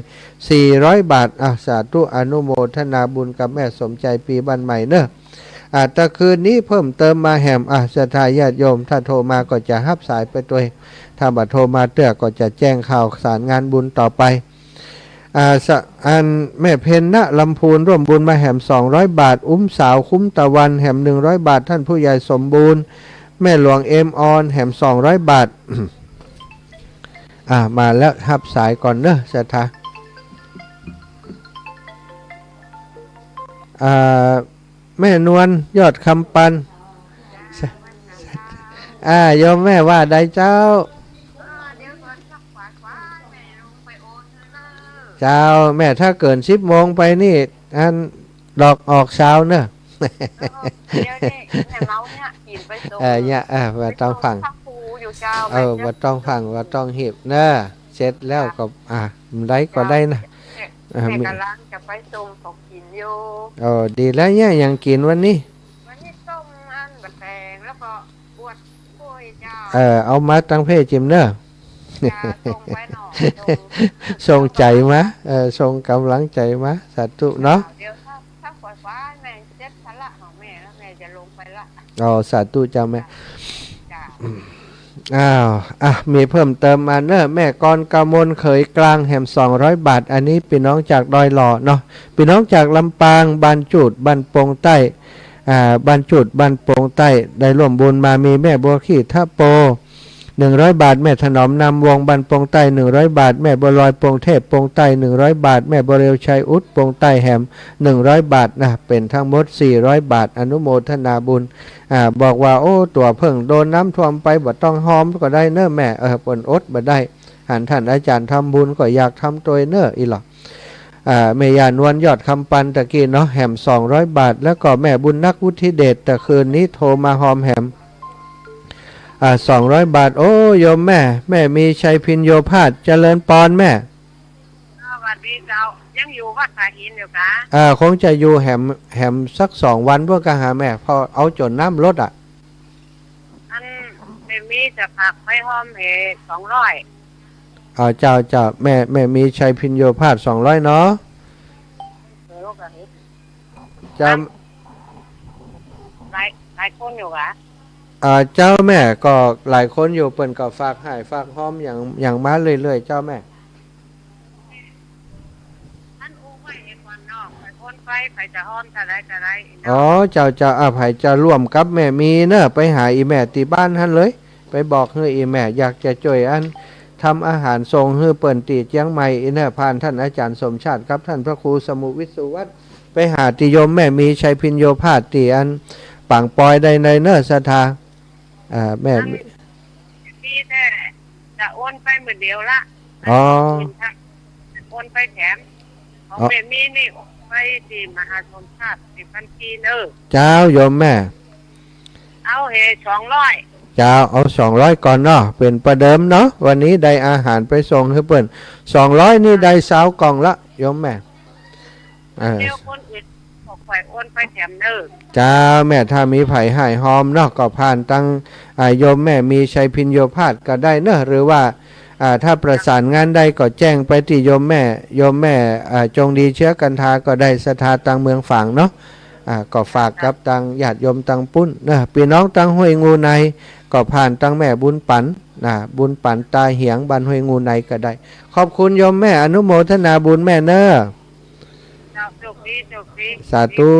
400 บาทสาธุอนุโมทนาบุญกับแม่สมใจปีบ้านใหม่เนอะแต่คืนนี้เพิ่มเติมมาแหมศรัทธาญาติโยมถ้าโทรมาก็จะรับสายไปตัวถ้าบัดโทรมาเตื้อก็จะแจ้งข่าวสารงานบุญต่อไปอันแม่เพนณลำพูนร่วมบุญมาแหม200 บาทสาวคุ้มตะวันแหม100 บาทท่านผู้ใหญ่สมบูรณ์แม่หลวงเอ็มออนแหม200 บาท มาแล้วรับสายก่อนเนอะศรัทธาแม่นวลยอดคำปันโยมแม่ว่าได้เจ้าเจ้าแม่ถ้าเกิน10 โมงไปนี่อันดอกออกเช้าเนอะเนี่ยว่าต้องฟังว่าต้องฟังว่าต้องหีบเนอะเสร็จแล้วก็ได้ก็ได้นะแม่กำลังจะไปส่งของกินอยู่ดีแล้วเนี่ยยังกินวันนี้ต้มอันบะแตงแล้วก็บวชกล้วยเจ้าเอามาตั้งเพศจิมเนอะส่งไปหน่อยส่งใจมาส่งกำลังใจมาสาธุเนาะเดี๋ยวถ้าปล่อยฟ้าแม่เจ็บทันละของแม่แล้วแม่จะลงไปละสาธุจ้าแม่มีเพิ่มเติมมาเนอะแม่กรกมลเขยกลางแหม200 บาทอันนี้พี่น้องจากดอยหล่อเนาะพี่น้องจากลำปางบ้านจุดบ้านโป่งใต้บ้านจุดบ้านโป่งใต้ได้ร่วมบุญมามีแม่บัวขี้ท่าโป 100 บาทแม่ถนอมนำวงบันปงใต้100 บาทแม่บัวลอยปงเทพปงใต้100 บาทแม่บริวชัยอุดปงใต้แหม100 บาทนะเป็นทั้งหมด400 บาทอนุโมทนาบุญบอกว่าโอ้ตัวเพิ่งโดนน้ำท่วมไปบ่ต้องหอมก็ได้เน้อแม่ปนอดบ่ได้หันท่านอาจารย์ทำบุญก็อยากทำตัวเน้ออีหรอแม่ยานวลยอดคำปันตะกี้เนาะแหม200 บาทแล้วก็แม่บุญนักวุฒิเดชแต่คืนนี้โทรมาหอมแหม200 บาทโอ้โยมแม่มีชัยพินโยภาสเจริญปอนแม่สวัสดีเจ้ายังอยู่วัดสาหินอยู่กะคงจะอยู่แหมสัก2 วันเพื่อกะหาแม่พอเอาจนน้ำลดอันไม่มีจะผักไปหอมเห200เจ้าแม่มีชัยพินโยภาส200เนาะจะหลายคนอยู่กะเจ้าแม่ก็หลายคนอยู่เปิ่นก็ฝากให้ฝากห้อมอย่างมาเรื่อยๆเจ้าแม่ท่านอู้ไว้เห็นวันนอกไปคนไปจะห้อมจะได้เจ้าไผจะร่วมกับแม่มีเนอะไปหาอีแม่ที่บ้านท่านเลยไปบอกให้อีแม่อยากจะช่วยอันทำอาหารทรงให้เปิ่นตีเจียงใหม่เนอะผ่านท่านอาจารย์สมชาติครับท่านพระครูสมุวิสุวัฒน์ไปหาติโยมแม่มีชัยพินโยภาสตีอันปังปอยใดในเนอะศรัทธาแม่มีแต่จะโอนไปเหมือนเดียวละโอนไปแถมของแม่มีนี่ไปที่มหาชนชาติที่พันกีเนอเจ้าโยมแม่เอา200เจ้าเอา200ก่อนเนาะเป็นประเดิมเนาะวันนี้ได้อาหารไปส่งให้เปิ้น200นี่ได้20 กล่องละโยมแม่เดี๋ยวคนอื่นไปโอนไปแถมเนอจ้าแม่ถ้ามีไผ่หายหอมเนาะก็ผ่านตั้งโยมแม่มีชัยพินโยภาสก็ได้เนอะหรือว่าถ้าประสานงานได้ก็แจ้งไปที่โยมแม่จงดีเชื้อกันทาก็ได้สถาตังเมืองฝางเนาะก็ฝากกับตังญาติโยมตังปุ้นนะพี่น้องตังห้วยงูในก็ผ่านตังแม่บุญปันบุญปันตาเหียงบันห้วยงูในก็ได้ขอบคุณโยมแม่อนุโมทนาบุญแม่เนอะสาธุ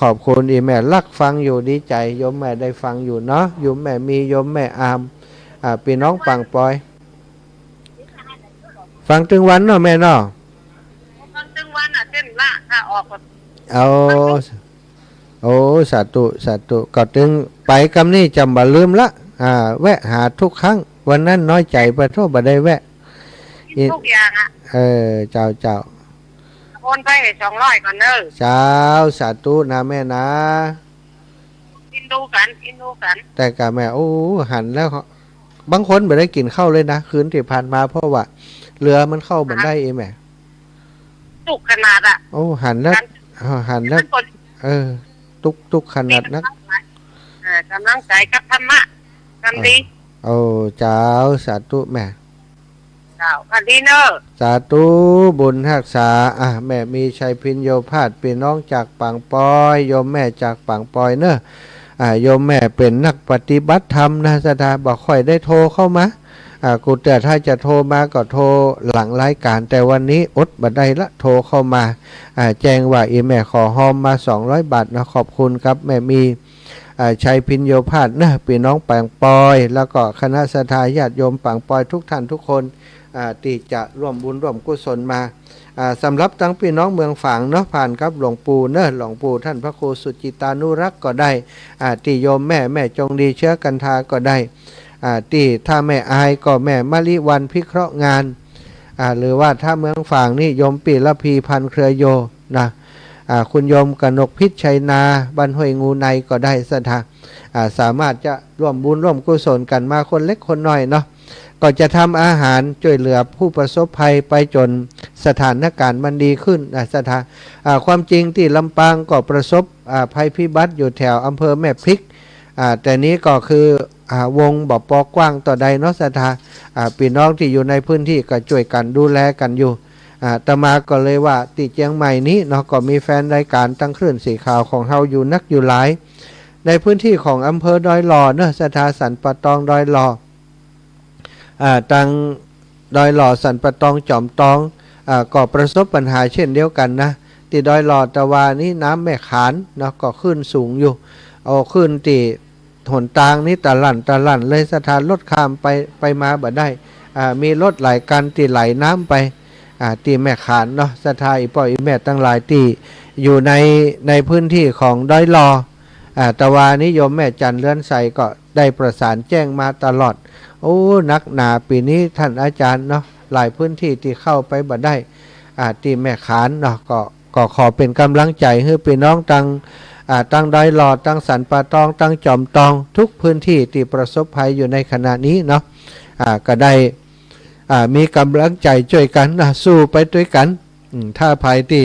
ขอบคุณอีแม่รักฟังอยู่ดีใจโยมแม่ได้ฟังอยู่เนาะโยมแม่มีโยมแม่อามพี่น้องปังปอยฟังถึงวันเนาะแม่เนาะฟังถึงวันเส้นละถ้าออกโอ้สาธุก็ถึงไปกำนี้จำบ่ลืมละแวะหาทุกครั้งวันนั้นน้อยใจไปโทษบ่ได้แวะทุกอย่างเจ้าโอนไป200ก่อนเนอะเจ้าสาธุนะแม่นะกินดูกันแต่กะแม่โอ้หันแล้วบางคนไม่ได้กินข้าวเลยนะคืนที่ผ่านมาเพราะว่าเรือมันเข้าบันได้แม่ตุกขนาดโอ้หันแล้วตุกขนาดนักกำลังใจกับธรรมะกันดีโอ้เจ้าสาธุแม่เจ้ากันดีเนอะสาธุบุญรักษาแม่มีชัยพินโยภาสพี่น้องจากปังปอยโยมแม่จากปังปอยเนอะโยมแม่เป็นนักปฏิบัติธรรมนะสถาบอกค่อยได้โทรเข้ามากูแต่ถ้าจะโทรมาก็โทรหลังรายการแต่วันนี้อดบัดได้ละโทรเข้ามาแจ้งว่าอีแม่ขอหอมมา200 บาทนะขอบคุณครับแม่มีชัยพินโยภาสนะพี่น้องปังปอยแล้วก็คณะศรัทธาญาติโยมปังปอยทุกท่านทุกคนที่จะร่วมบุญร่วมกุศลมาสำหรับทั้งพี่น้องเมืองฝางเนาะผ่านครับหลวงปู่เนอะหลวงปู่ท่านพระครูสุจิตานุรักษ์ก็ได้ที่โยมแม่จงดีเชื้อกันทาก็ได้ที่ถ้าแม่อายก็แม่มะลิวันพิเคราะห์งานหรือว่าถ้าเมืองฝางนี่โยมปีละพีพันเครือโยนะคุณโยมกนกพิษชัยนาบ้านห้วยงูในก็ได้สถาสามารถจะร่วมบุญร่วมกุศลกันมาคนเล็กคนน้อยเนาะก็จะทำอาหารช่วยเหลือผู้ประสบภัยไปจนสถานการณ์มันดีขึ้นความจริงที่ลำปางก็ประสบภัยพิบัติอยู่แถวอำเภอแม่พริกแต่นี้ก็คือวงบ่อปอกว้างต่อใดเนาะพี่น้องที่อยู่ในพื้นที่ก็ช่วยกันดูแลกันอยู่ตมาก็เลยว่าที่เชียงใหม่นี้เนาะก็มีแฟนรายการตั้งคลื่นสีขาวของเฮาอยู่นักอยู่หลายในพื้นที่ของอำเภอดอยหล่อเนาะสันปะตองดอยหล่อตังดอยหล่อสันปะตองจอมตองก็ประสบปัญหาเช่นเดียวกันนะที่ดอยหล่อตะวานี้น้ำแม่ขานเนาะก็ขึ้นสูงอยู่เอาขึ้นที่ หนทางนี้ตะลั่นเลยสถานรถข้ามไปมาบ่ได้มีรถหลายกันที่ไหลน้ำไปที่แม่ขานเนาะสถานอีป่อยแม่ตั้งหลายที่อยู่ในพื้นที่ของดอยลอตะวานิยมแม่จันเลื่อนใสก็ได้ประสานแจ้งมาตลอดโอ้นักหนาปีนี้ท่านอาจารย์เนาะหลายพื้นที่ที่เข้าไปบ่ได้ที่แม่ขานเนาะก็ขอเป็นกำลังใจให้พี่น้องตั้งดอยลอตั้งสันป่าตองตั้งจอมตองทุกพื้นที่ที่ประสบภัยอยู่ในขณะนี้เนาะก็ได้มีกำลังใจช่วยกันสู้ไปด้วยกันถ้าภัยที่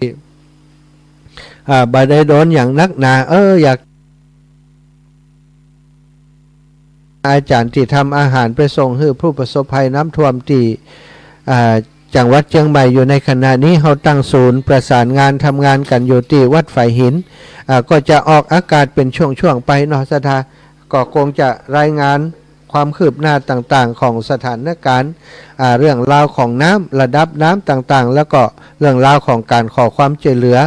บ่ได้โดนอย่างนักหนาอยากอาจารย์ที่ทำอาหารไปส่งให้ผู้ประสบภัยน้ำท่วมที่จังหวัดเชียงใหม่อยู่ในขณะนี้เขาตั้งศูนย์ประสานงานทำงานกันอยู่ที่วัดฝ่ายหินก็จะออกอากาศเป็นช่วงๆไปเนาะสถาก็คงจะรายงานความคืบหน้าต่างๆของสถานการณ์เรื่องราวของน้ำระดับน้ำต่างๆแล้วก็เรื่องราวของการขอความช่วยเหลือ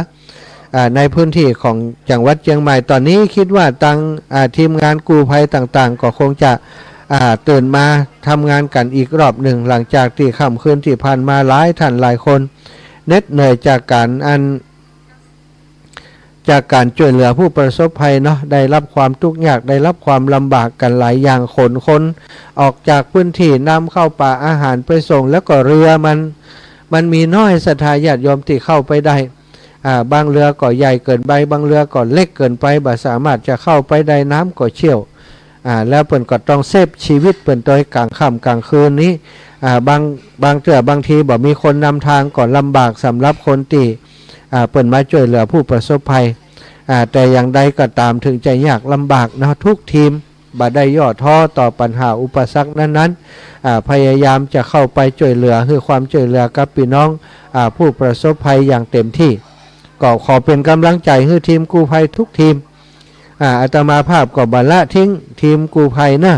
ในพื้นที่ของจังหวัดเชียงใหม่ตอนนี้คิดว่าทีมงานกู้ภัยต่างๆก็คงจะตื่นมาทำงานกันอีกรอบหนึ่งหลังจากที่ค่ำคืนที่ผ่านมาหลายท่านหลายคนเหน็ดเหนื่อยจากการช่วยเหลือผู้ประสบภัยเนาะได้รับความทุกข์ยากได้รับความลำบากกันหลายอย่างคนออกจากพื้นที่นำเข้าป่าอาหารไปส่งแล้วก็เรือมันมีน้อยศรัทธาญาติโยมที่เข้าไปได้บางเรือก็ใหญ่เกินไปบางเรือก็เล็กเกินไปบ่สามารถจะเข้าไปได้น้ำก็เชี่ยวแล้วเปิ่นก็ต้องเซฟชีวิตเปิ่นโดยกลางค่ำกลางคืนนี้บางเทื่อบางทีบ่มีคนนำทางก็ลำบากสำหรับคนที่เปิ่นมาช่วยเหลือผู้ประสบภัยแต่อย่างใดก็ตามถึงจะยากลำบากนะทุกทีมบ่ได้ย่อท้อต่อปัญหาอุปสรรคนั้นพยายามจะเข้าไปช่วยเหลือคือความช่วยเหลือกับพี่น้องผู้ประสบภัยอย่างเต็มที่ก็ขอเป็นกำลังใจให้ทีมกู้ภัยทุกทีมอาตมาภาพก็บัลละทิ้งทีมกู้ภัยนะ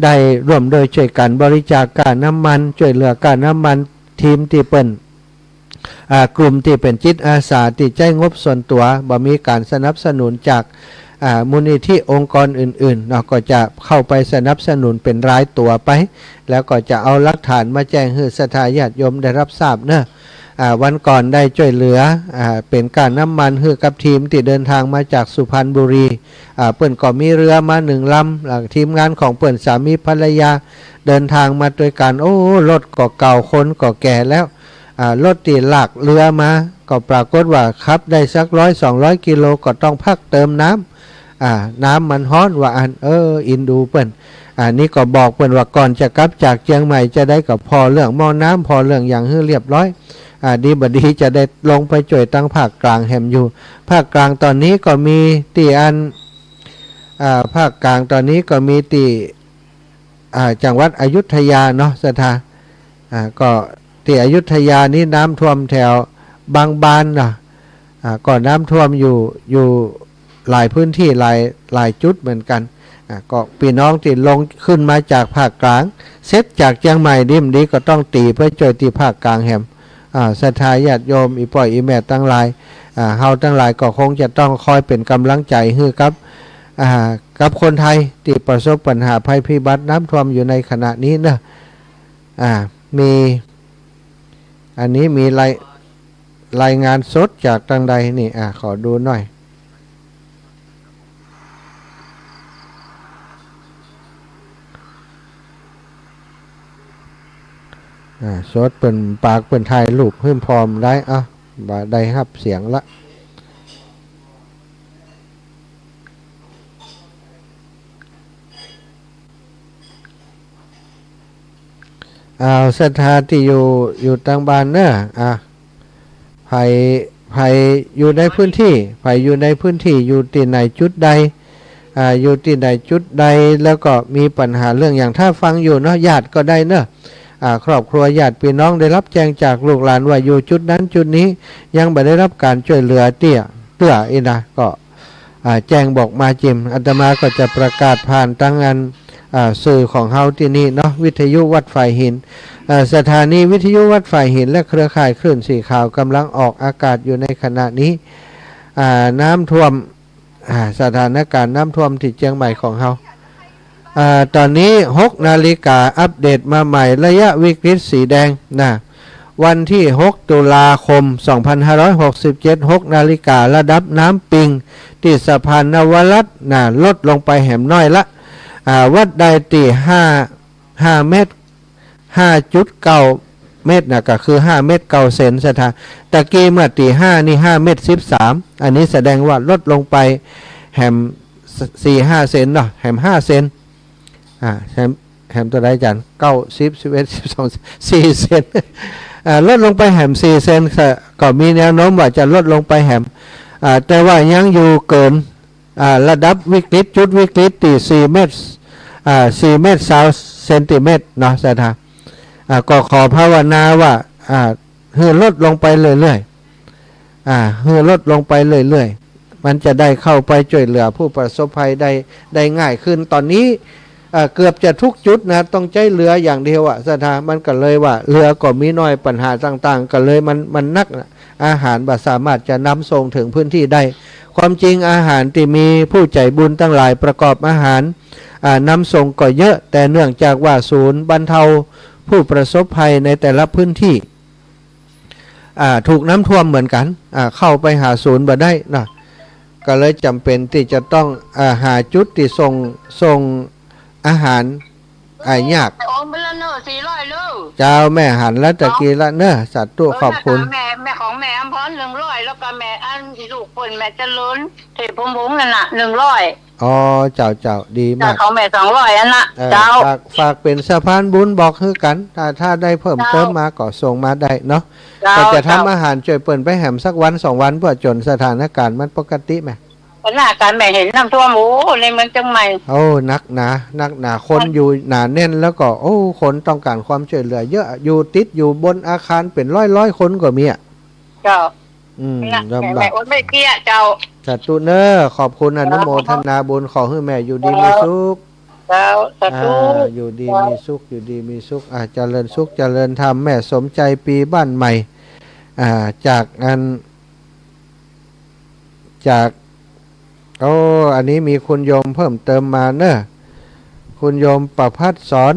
ได้ร่วมโดยช่วยกันบริจาคการน้ำมันช่วยเหลือการน้ำมันทีมที่เป็นกลุ่มที่เป็นจิตอาสาที่ใจงบส่วนตัวบ่มีการสนับสนุนจากมูลนิธิองค์กรอื่นๆเนาะก็จะเข้าไปสนับสนุนเป็นรายตัวไปแล้วก็จะเอาหลักฐานมาแจ้งให้ศรัทธาญาติโยมได้รับทราบเนอะวันก่อนได้ช่วยเหลือเป็นการน้ำมันให้กับทีมที่เดินทางมาจากสุพรรณบุรีเปิ้นก็มีเรือมา1 ลำทีมงานของเปิ้นสามีภรรยาเดินทางมาด้วยกันโอ้รถก็เก่าคนก็แก่แล้วรถตีหลักเรือมาก็ปรากฏว่าขับได้สัก100-200 กิโลก็ต้องพักเติมน้ำมันฮ้อนว่าอินดูเปิ้นนี่ก็บอกเปิ้นว่าก่อนจะกลับจากเชียงใหม่จะได้กับพอเรื่องหม้อน้ำพอเรื่องอย่างให้เรียบร้อยดีบดีจะได้ลงไปช่วยตั้งภาคกลางแหมอยู่ภาคกลางตอนนี้ก็มีตีภาคกลางตอนนี้ก็มีตีจังหวัดอยุธยาเนาะสถาก็ที่อยุธยานี้น้ำท่วมแถวบางบานนะก็น้ำท่วมอยู่หลายพื้นที่หลายจุดเหมือนกันก็พี่น้องที่ลงขึ้นมาจากภาคกลางเซตจากเชียงใหม่ดิมดีก็ต้องตีเพื่อช่วยที่ภาคกลางแหมศรัทธาญาติโยมอีป่อยอีแม่ตั้งหลายเฮาตั้งหลายก็คงจะต้องคอยเป็นกำลังใจให้กับคนไทยที่ประสบปัญหาภัยพิบัติน้ำท่วมอยู่ในขณะนี้นะมีอันนี้มีรายงานสดจากทางใดนี่ขอดูหน่อยสดเป็นปากเป็นไทยรูปเพิ่มพร้อมได้บ่ได้รับเสียงละศรัทธาที่อยู่ทางบ้านเนอะภัยอยู่ในพื้นที่ภัยอยู่ในพื้นที่อยู่ที่ไหนจุดใดอยู่ที่ไหนจุดใดแล้วก็มีปัญหาเรื่องอย่างถ้าฟังอยู่เนาะญาติก็ได้เนอะครอบครัวญาติพี่น้องได้รับแจ้งจากลูกหลานว่าอยู่จุดนั้นจุดนี้ยังไม่ได้รับการช่วยเหลือเตื้ออีนะก็แจ้งบอกมาจิมอาตมาก็จะประกาศผ่านตั้งงานสื่อของเฮาที่นี่เนาะวิทยุวัดฝ่ายหินสถานีวิทยุวัดฝ่ายหินและเครือข่ายคลื่นสีขาวกำลังออกอากาศอยู่ในขณะนี้น้ำท่วมสถานการณ์น้ำท่วมที่เชียงใหม่ของเฮา ตอนนี้6 นาฬิกาอัปเดตมาใหม่ระยะวิกฤตสีแดงนะวันที่6 ตุลาคม 2567 6 นาฬิการะดับน้ำปิงที่สะพานนวรัตน์นะลดลงไปแหมน้อยละวัดได้ตี5เมตร 5.9 เมตรนะก็คือ5เมตร9เซนสถาตะกี้เมื่อตี5นี่5เมตร13อันนี้แสดงว่าลดลงไปแหม4-5 เซนเนาะแหม5 เซนแหมตัวใดจัน9 10 11 12 4 เซนลดลงไปแหม4 เซนก็มีแนวโน้มว่าจะลดลงไปแหมแต่ว่ายังอยู่เกินระดับวิกฤตจุดวิกฤตตี4 เมตร4 เมตร20 เซนติเมตรเนาะสถาก็ขอภาวนาว่าให้ลดลงไปเรื่อยๆให้ลดลงไปเรื่อยๆมันจะได้เข้าไปช่วยเหลือผู้ประสบภัยได้ง่ายขึ้นตอนนี้เกือบจะทุกจุดนะต้องใช้เรืออย่างเดียวสถามันก็เลยว่าเรือก็มีน้อยปัญหาต่างๆก็เลยมันนักอาหารบ่สามารถจะนำส่งถึงพื้นที่ได้ความจริงอาหารที่มีผู้ใจบุญตั้งหลายประกอบอาหารนำส่งก็เยอะแต่เนื่องจากว่าศูนย์บรรเทาผู้ประสบภัยในแต่ละพื้นที่ถูกน้ำท่วมเหมือนกันเข้าไปหาศูนย์บ่ได้นะก็เลยจำเป็นที่จะต้องหาจุดที่ส่งอาหารยากโอ้ไม่ละเนอะ400เลยเจ้าแม่หันแล้วตะกี้ละเนอะสัตว์ตัวขอบคุณแม่ของแม่อำพร100แล้วก็แม่อันลูกคนแม่เจริญเทพพงษ์นั่นน่ะ100อ๋อเจ้าดีมากของแม่200อันน่ะเจ้าฝากเป็นสะพานบุญบอกคือกันถ้าได้เพิ่มเติมมาก็ส่งมาได้เนาะก็จะทำอาหารช่วยเปิ่นไปแหมสักวัน2 วันเพื่อจนสถานการณ์มันปกติไหมหน้าการแม่เห็นน้ำท่วมในเมืองจังใหม่นักหนาคนอยู่หนาแน่นแล้วก็คนต้องการความช่วยเหลือเยอะอยู่ติดอยู่บนอาคารเป็นร้อยคนก็มีเจ้าแม่ไม่เกี้ยเจ้าจัตุเนอขอบคุณอนุโมทนาบุญขอให้แม่อยู่ดีมีสุขเจ้าสาธุอยู่ดีมีสุขอยู่ดีมีสุขเจริญสุขเจริญธรรมแม่สมใจปีบ้านใหม่จากอันนี้มีคุณโยมเพิ่มเติมมาเนอะคุณโยมประภัสสอน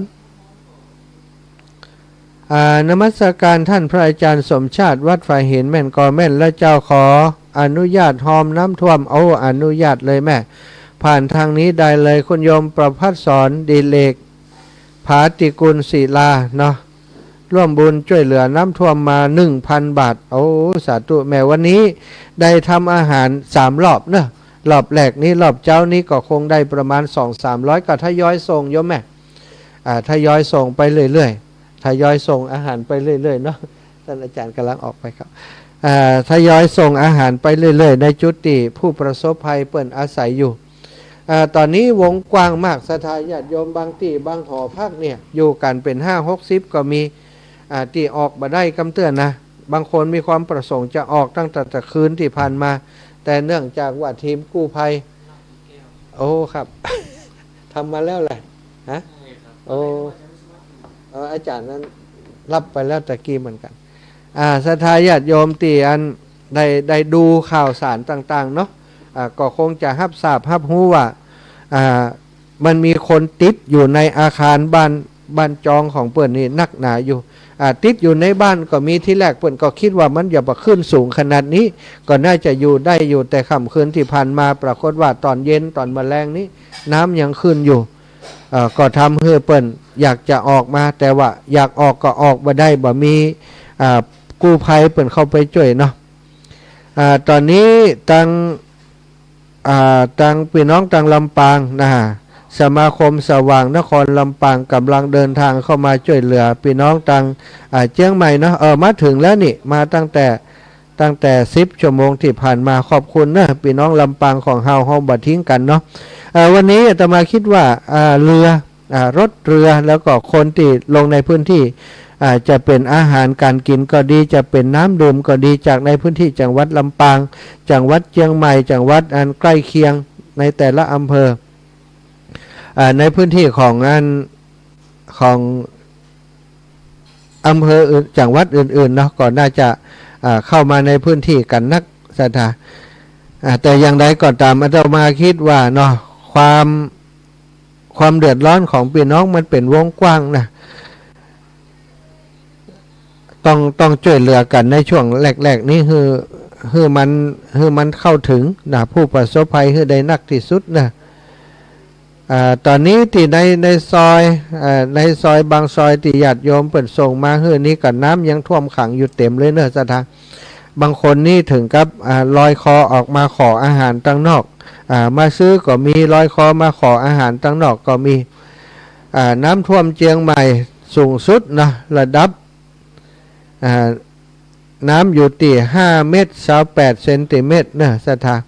นมัสการท่านพระอาจารย์สมชาติวัดฝ่ายหินแม่นกอแม่นและเจ้าขออนุญาตหอมน้ำท่วมอนุญาตเลยแม่ผ่านทางนี้ได้เลยคุณโยมประภัสสอนดีเลกผาติกุลศิลาเนาะร่วมบุญช่วยเหลือน้ำท่วมมา 1,000 บาทสาธุแม่วันนี้ได้ทำอาหาร3 รอบเนอะรอบแรกนี้รอบเจ้านี้ก็คงได้ประมาณ 200-300 ก็ทยอยส่งโยมแม่ทยอยส่งไปเรื่อยๆทยอยส่งอาหารไปเรื่อยๆเนาะท่านอาจารย์กำลังออกไปครับทยอยส่งอาหารไปเรื่อยๆในจุดที่ผู้ประสบภัยเปิ่นอาศัยอยู่ตอนนี้วงกว้างมากศรัทธาญาติโยมบางที่บางหอพักเนี่ยอยู่กันเป็น5-60ก็มีที่ออกมาได้กำเตือนนะบางคนมีความประสงค์จะออกตั้งแต่คืนที่ผ่านมาแต่เนื่องจากว่าทีมกู้ภัยครับทำมาแล้วแหละฮะอาจารย์นั้นรับไปแล้วตะกี้เหมือนกันศรัทธาญาติโยมตีอันได้ดูข่าวสารต่างๆเนาะก็คงจะทราบรู้ว่ามันมีคนติดอยู่ในอาคารบ้านจองของเปิ่นนี่นักหนาอยู่ติดอยู่ในบ้านก็มีที่แรกเปิ่นก็คิดว่ามันอย่ามาขึ้นสูงขนาดนี้ก็น่าจะอยู่ได้อยู่แต่ค่ำคืนที่ผ่านมาปรากฏว่าตอนเย็นตอนแมลงนี้น้ำยังขึ้นอยู่ก็ทำให้เปิ่นอยากจะออกมาแต่ว่าอยากออกก็ออกมาได้บ่มีกู้ภัยเปิ่นเข้าไปช่วยเนาะตอนนี้ตังพี่น้องตังลำปางนะสมาคมสว่างนครลำปางกำลังเดินทางเข้ามาช่วยเหลือพี่น้องตังเชียงใหม่เนาะมาถึงแล้วนี่มาตั้งแต่10 ชั่วโมงที่ผ่านมาขอบคุณนะพี่น้องลำปางของเฮาบ่ทิ้งกันเนาะวันนี้อาตมาคิดว่าเรือรถเรือแล้วก็คนที่ลงในพื้นที่จะเป็นอาหารการกินก็ดีจะเป็นน้ำดื่มก็ดีจากในพื้นที่จังหวัดลำปางจังหวัดเชียงใหม่จังหวัดอันใกล้เคียงในแต่ละอำเภอในพื้นที่ของอำเภออื่นจังหวัดอื่นๆเนาะก็น่าจะเข้ามาในพื้นที่กันนักศรัทธาแต่อย่างใดก็ตามอาตมาคิดว่าเนาะ ความเดือดร้อนของพี่น้องมันเป็นวงกว้างนะต้องช่วยเหลือกันในช่วงแรกๆนี้คือมันเข้าถึงนะผู้ประสบภัยคือได้นักที่สุดนะตอนนี้ที่ในซอยบางซอยที่ญาติโยมเปิดส่งมาคือนี้กับน้ำยังท่วมขังอยู่เต็มเลยเนอะสถานบางคนนี่ถึงกับลอยคอออกมาขออาหารตั้งนอกมาซื้อก็มีลอยคอมาขออาหารตั้งนอกก็มีน้ำท่วมเชียงใหม่สูงสุดนะระดับน้ำอยู่ที่5 เมตร28 เซนติเมตรนะสถาน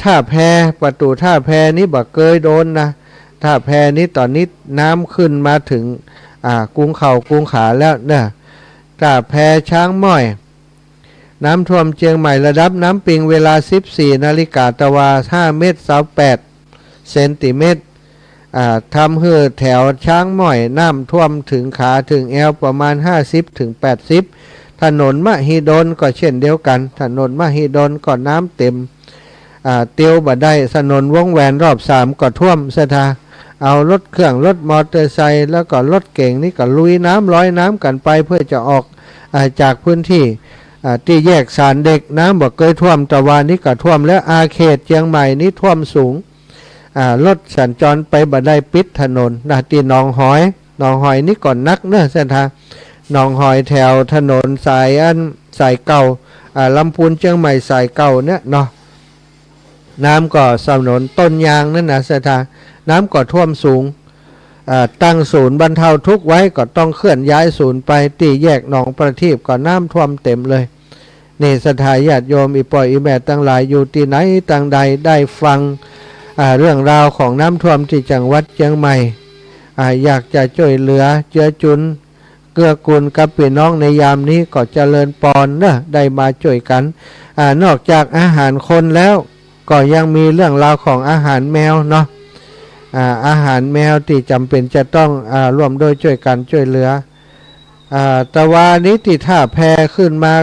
ท่าแพประตูท่าแพนี้บ่เคยโดนนะท่าแพนี้ตอนนี้น้ำขึ้นมาถึงกรุงเขากรุงขาแล้วนะท่าแพช้างม้อยน้ำท่วมเชียงใหม่ระดับน้ำปิงเวลา 14 นาฬิกาตะวัน5 เมตร28 เซนติเมตรทำให้แถวช้างม้อยน้ำท่วมถึงขาถึงแอวประมาณ 50-80 ถนนมหิดลก็เช่นเดียวกันถนนมหิดลก็น้ำเต็มเตียวบ่ได้ถนนวงแหวนรอบ3ก็ท่วมสถาเอารถเครื่องรถมอเตอร์ไซค์แล้วก็รถเก่งนี่ก็ลุยน้ำลอยน้ำกันไปเพื่อจะออกจากพื้นที่ที่แยกสารเด็กน้ำบ่เคยท่วมตะวันนี้ก็ท่วมแล้วอาเขตเชียงใหม่นี้ท่วมสูงรถสัญจรไปบ่ได้ปิดถนนที่หนองหอยนี่ก่อนนักเนื้อเส้นทางหนองหอยแถวถนนสายเก่าลำพูนเชียงใหม่สายเก่าเนี่ยเนาะน้ำก็ถนนต้นยางนั่นนะเส้นทางน้ำก็ท่วมสูงตั้งศูนย์บรรเทาทุกข์ไว้ก็ต้องเคลื่อนย้ายศูนย์ไปที่แยกหนองประทีปก็น้ำท่วมเต็มเลยนี่สถาญาติโยมอีปอยอีแม่ตั้งหลายอยู่ที่ไหนตั้งใดได้ฟังเรื่องราวของน้ำท่วมที่จังหวัดเชียงใหม่อยากจะช่วยเหลือเจือจุนเกื้อกูลกับพี่น้องในยามนี้ก็เจริญปอนนะได้มาช่วยกันนอกจากอาหารคนแล้วก็ยังมีเรื่องราวของอาหารแมวเนาะอาหารแมวที่จำเป็นจะต้องร่วมโดยช่วยกันช่วยเหลือตะวันนี้ที่ท่าแพขึ้นมา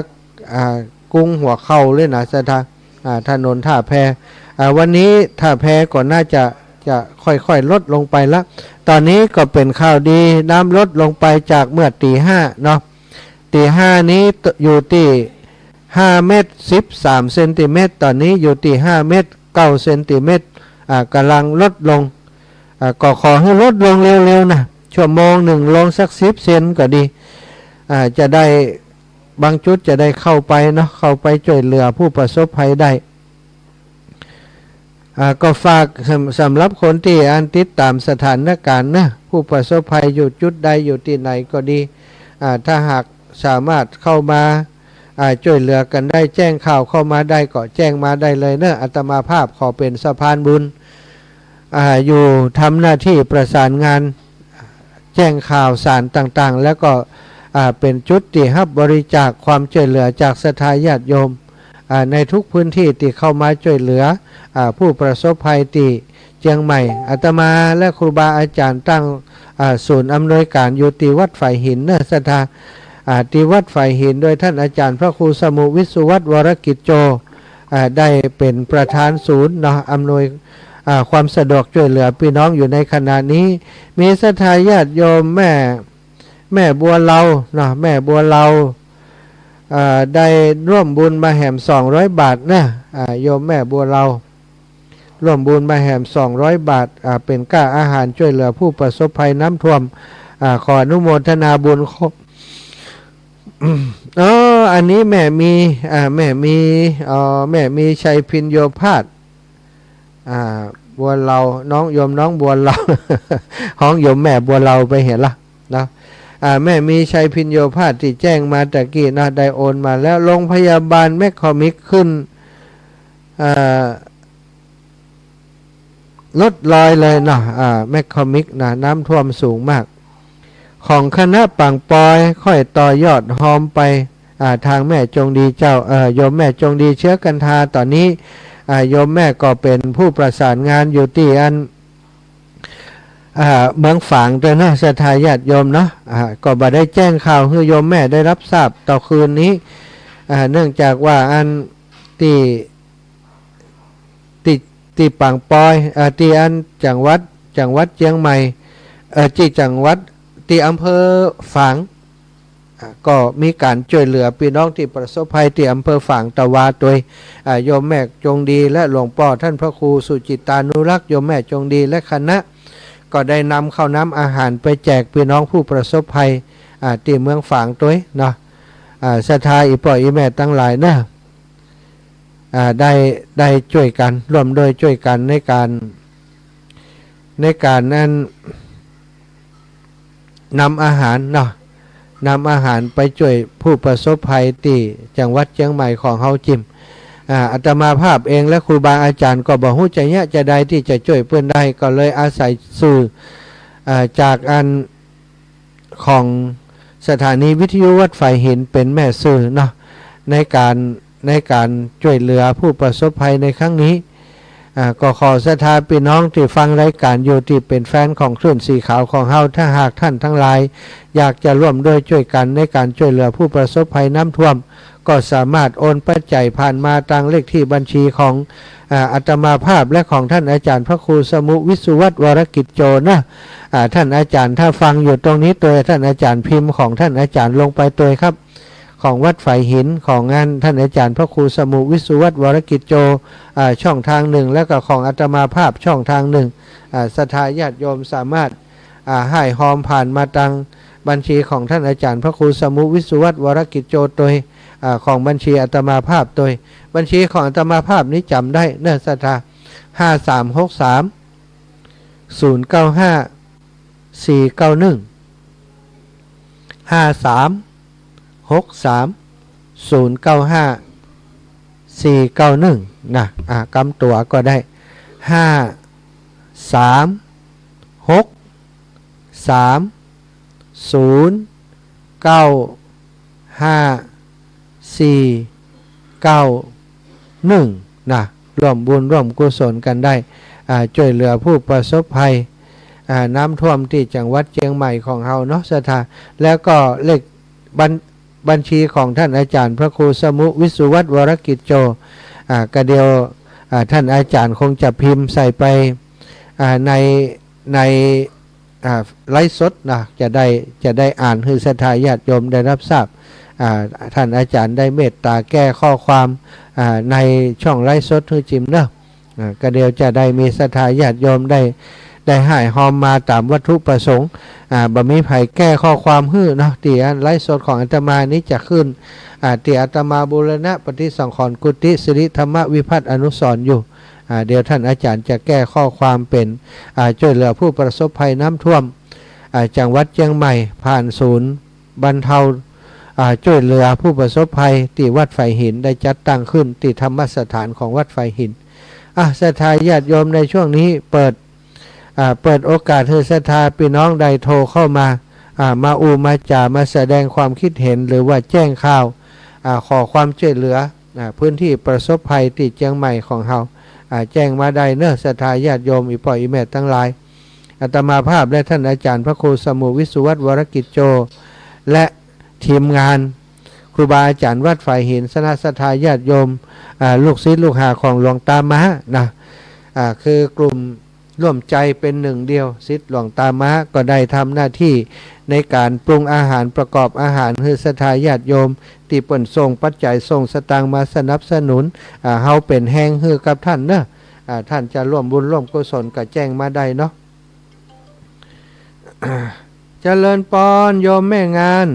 กรุงหัวเข้าเลยนะสถาถนนท่าแพวันนี้ท่าแพก่อนน่าจะค่อยๆลดลงไปละตอนนี้ก็เป็นข่าวดีน้ำลดลงไปจากเมื่อตี 5เนาะตี 5นี้อยู่ที่5 เมตร13 เซนติเมตรตอนนี้อยู่ที่5 เมตร9 เซนติเมตรกำลังลดลงก็ขอให้ลดลงเร็วๆนะชั่วโมงหนึ่งลงสัก10 เซนก็ดีจะได้บางจุดจะได้เข้าไปเนาะเข้าไปช่วยเหลือผู้ประสบภัยได้ก็ฝากสำหรับคนที่ติดตามสถานการณ์นะผู้ประสบภัยอยู่จุดใดอยู่ที่ไหนก็ดีถ้าหากสามารถเข้ามาช่วยเหลือกันได้แจ้งข่าวเข้ามาได้ก็แจ้งมาได้เลยเนอะอาตมาภาพขอเป็นสะพานบุญอยู่ทำหน้าที่ประสานงานแจ้งข่าวสารต่างๆแล้วก็เป็นจุดที่รับบริจาคความช่วยเหลือจากศรัทธาญาติโยมในทุกพื้นที่ที่เข้ามาช่วยเหลือผู้ประสบภัยที่เชียงใหม่อาตมาและครูบาอาจารย์ตั้งศูนย์อำนวยการอยู่ที่วัดฝ่ายหินเนอะศรัทธาที่วัดฝ่ายหินโดยท่านอาจารย์พระครูสมุวิสุวัฒน์วรกิจโจได้เป็นประธานศูนย์เนาะอำนวยความสะดวกช่วยเหลือพี่น้องอยู่ในขณะนี้มีศรัทธาญาติโยมแม่บัวเราเนาะแม่บัวเราได้ร่วมบุญมาแห่ม200 บาทนะโยมแม่บัวเราร่วมบุญมาแห่ม200 บาทเป็นค่าอาหารช่วยเหลือผู้ประสบภัยน้ำท่วมขออนุโมทนาบุญอันนี้แม่มีชัยพินโยภาสบัวเราน้องบัวเรา ห้องโยมแม่บัวเราไปเห็นละนะแม่มีชัยพินโยภาสที่แจ้งมาตะกี้นะได้โอนมาแล้วโรงพยาบาลแมคคอมิกขึ้นลดลอยเลยนะแมคคอมิกนะน้ำท่วมสูงมากของคณะปังปอยค่อยต่อยอดหอมไปทางแม่จงดีเจ้าโยมแม่จงดีเชื้อกันทาตอนนี้โยมแม่ก็เป็นผู้ประสานงานอยู่ที่เมืองฝางด้วยนะศรัทธาญาติโยมเนาะก็บ่ได้แจ้งข่าวให้โยมแม่ได้รับทราบต่อคืนนี้เนื่องจากว่าที่ปังปอยที่จังหวัด จังหวัดเชียงใหม่ที่จังหวัดที่อำเภอฝางก็มีการช่วยเหลือพี่น้องที่ประสบภัยที่อำเภอฝางตะวาตัวโยมแม่จงดีและหลวงพ่อท่านพระครูสุจิตานุรักษ์โยมแม่จงดีและคณะก็ได้นำข้าวน้ำอาหารไปแจกพี่น้องผู้ประสบภัยที่เมืองฝางตัวเนาะศรัทธาอีป่ออีแม่ตั้งหลายนะได้ช่วยกันร่วมโดยช่วยกันในการนั้นนำอาหารเนาะนำอาหารไปช่วยผู้ประสบภัยที่จังหวัดเชียงใหม่ของเฮาจิมอาตมาภาพเองและครูบาอาจารย์ก็บอกหู้ใจเนี้ยจะได้ที่จะช่วยเพื่อนได้ก็เลยอาศัยสื่อจากอันของสถานีวิทยุวัดไฟหินเป็นแม่สื่อเนาะในการช่วยเหลือผู้ประสบภัยในครั้งนี้ก็ขอศรัทธาพี่น้องที่ฟังรายการอยู่ที่เป็นแฟนของคลื่นสีขาวของเฮาถ้าหากท่านทั้งหลายอยากจะร่วมด้วยช่วยกันในการช่วยเหลือผู้ประสบภัยน้ำท่วมก็สามารถโอนปัจจัยผ่านมาทางเลขที่บัญชีของอาตมาภาพและของท่านอาจารย์พระครูสมุวิสุวัฒน์วรกิจโจนะท่านอาจารย์ถ้าฟังอยู่ตรงนี้ตัวท่านอาจารย์พิมพ์ของท่านอาจารย์ลงไปตัวครับของวัดไฟหินของงานท่านอาจารย์พระครูสมุวิสุวัฒน์วรกิจโจช่องทางหนึ่งแล้วก็ของอาตมาภาพช่องทางหนึ่งศรัทธาญาติโยมสามารถให้หอมผ่านมาทางบัญชีของท่านอาจารย์พระครูสมุวิสุวัฒน์วรกิจโจโดยของบัญชีอาตมาภาพโดยบัญชีของอาตมาภาพนี้จำได้เนื้อศรัทธา5363 491 นะกำตัวก็ได้536309541นะร่วมบุญร่วมกุศลกันได้ช่วยเหลือผู้ประสบภัยน้ำท่วมที่จังหวัดเชียงใหม่ของเฮาเนาะศรัทธาแล้วก็เลขบัญชีของท่านอาจารย์พระครูสมุวิสุวัฒน์วรกิจโจกระเดียวท่านอาจารย์คงจะพิมพ์ใส่ไปในไลฟ์สดนะจะได้อ่านให้ศรัทธาญาติโยมได้รับทราบท่านอาจารย์ได้เมตตาแก้ข้อความในช่องไลฟ์สดให้จิมเนาะกระเดียวจะได้มีศรัทธาญาติโยมได้ให้หอมมาตามวัตถุประสงค์บะมีไผแก้ข้อความฮื้อเนาะที่อันไลฟ์สดของอาตมานี้จะขึ้นที่อาตมาบูรณะปฏิสังขรณ์กุฏิสิริธรรมวิพัฒน์อนุสรณ์อยู่เดี๋ยวท่านอาจารย์จะแก้ข้อความเป็นช่วยเหลือผู้ประสบภัยน้ำท่วมจังหวัดเชียงใหม่ผ่านศูนย์บรรเทาช่วยเหลือผู้ประสบภัยที่วัดไฟหินได้จัดตั้งขึ้นที่ธรรมสถานของวัดไฟหินศรัทธาญาติโยมในช่วงนี้เปิดโอกาสให้ศรัทธาพี่น้องใดโทรเข้ามามาจ่ามาแสดงความคิดเห็นหรือว่าแจ้งข่าวขอความช่วยเหลือพื้นที่ประสบภัยที่เชียงใหม่ของเฮาแจ้งมาได้เน้อศรัทธาญาติโยมอีป่ออีแม่ทั้งหลายอาตมาภาพและท่านอาจารย์พระครูสมุวิสุวัฒน์วรกิจโจและทีมงานครูบาอาจารย์วัดไฟหินศรัทธาญาติโยมลูกศิษย์ลูกหาของหลวงตามะนะคือกลุ่มร่วมใจเป็นหนึ่งเดียวศิษย์หลวงตามะก็ได้ทำหน้าที่ในการปรุงอาหารประกอบอาหารให้ศรัทธาญาติโยมที่เปิ่นส่งปัจจัยส่งสตางค์มาสนับสนุนเฮาเป็นแห้งฮือกับท่านเนอะท่านจะร่วมบุญร่วมกุศลก็แจ้งมาได้เนาะ เจริญปอนโยมแม่งาน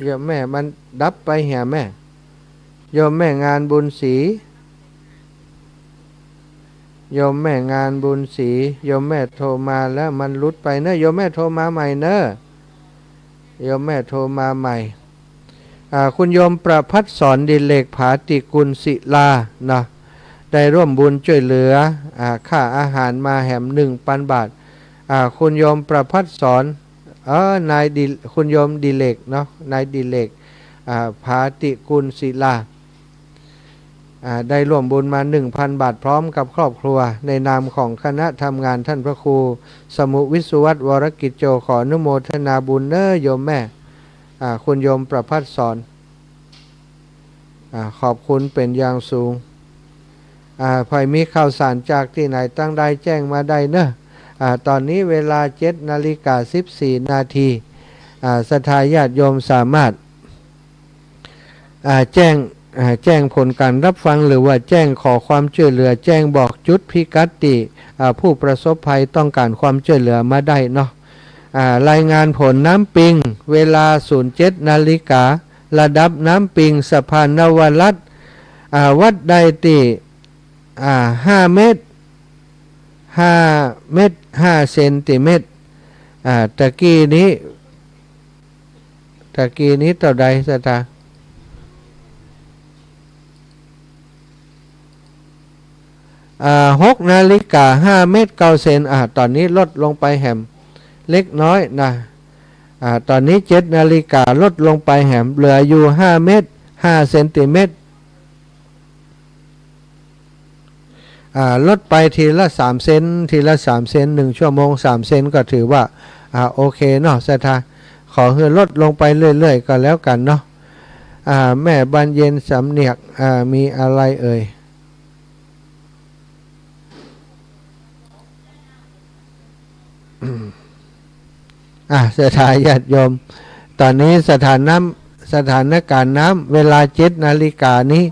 โยมแม่มันดับไปเหี่ยแม่โยมแม่งานบุญศรีโยมแม่งานบุญศรีโยมแม่โทรมาแล้วมันรุดไปเนอะโยมแม่โทรมาใหม่เนอะโยมแม่โทรมาใหม่คุณโยมประภัสสรดิเลกผาติกุลศิลานะได้ร่วมบุญช่วยเหลือค่าอาหารมาแหม1,000 บาทคุณโยมประภัสสรคุณโยมดิเลกเนาะนายดิเลกผาติกุลศิลาได้ร่วมบุญมา 1,000 บาทพร้อมกับครอบครัวในนามของคณะทำงานท่านพระครูสมุวิสุวัฒน์วรกิจโจขออนุโมทนาบุญเนอโยมแม่คุณโยมประภัสสร ขอบคุณเป็นอย่างสูงพอยมีข่าวสารจากที่ไหนตั้งได้แจ้งมาได้เนอะตอนนี้เวลา7:14 นาทีศรัทธาญาติโยมสามารถแจ้งผลการรับฟังหรือว่าแจ้งขอความช่วยเหลือแจ้งบอกจุดพิกัดที่ผู้ประสบภัยต้องการความช่วยเหลือมาได้เนาะรายงานผลน้ำปิงเวลา 07 นาฬิการะดับน้ำปิงสะพานนวรัตน์วัดได้ที่5 เมตร5 เซนติเมตรตะกี้นี้เท่าใดสตา6 นาฬิกา 5 เมตร 9 เซนตอนนี้ลดลงไปแหมเล็กน้อยนะตอนนี้7 นาฬิกาลดลงไปแหมเหลืออยู่5 เมตร 5 เซนติเมตรลดไปทีละ3 เซน1 ชั่วโมง 3 เซนก็ถือว่าโอเคเนาะสถาขอให้ลดลงไปเรื่อยๆก็แล้วกันเนาะแม่บานเย็นสำเนียกมีอะไรเอ่ยสถานญาติโยมตอนนี้สถานการณ์น้ำเวลา7 นาฬิกานี้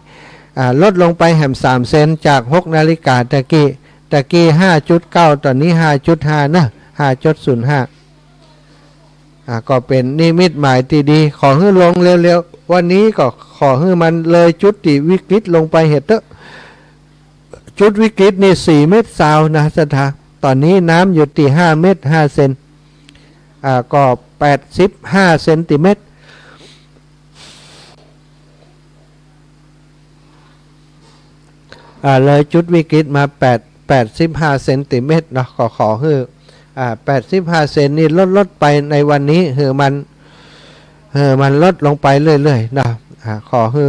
ลดลงไปแหม3 เซนจาก 6 นาฬิกาตะกี้ 5.9 ตอนนี้ 5.5 นะ 5.05 ก็เป็นนิมิตหมายที่ดีขอให้ลงเร็วๆวันนี้ก็ขอให้มันเลยจุดที่วิกฤตลงไปเหตุจุดวิกฤตนี่4 เมตรซาวนะสถาตอนนี้น้ำอยู่ที่5 เมตร 5 เซนก็85 เซนติเมตรเลยจุดวิกฤตมา85 เซนติเมตรเนาะขอให้85 เซนนี่ลดไปในวันนี้มันลดลงไปเรื่อยๆนะขอให้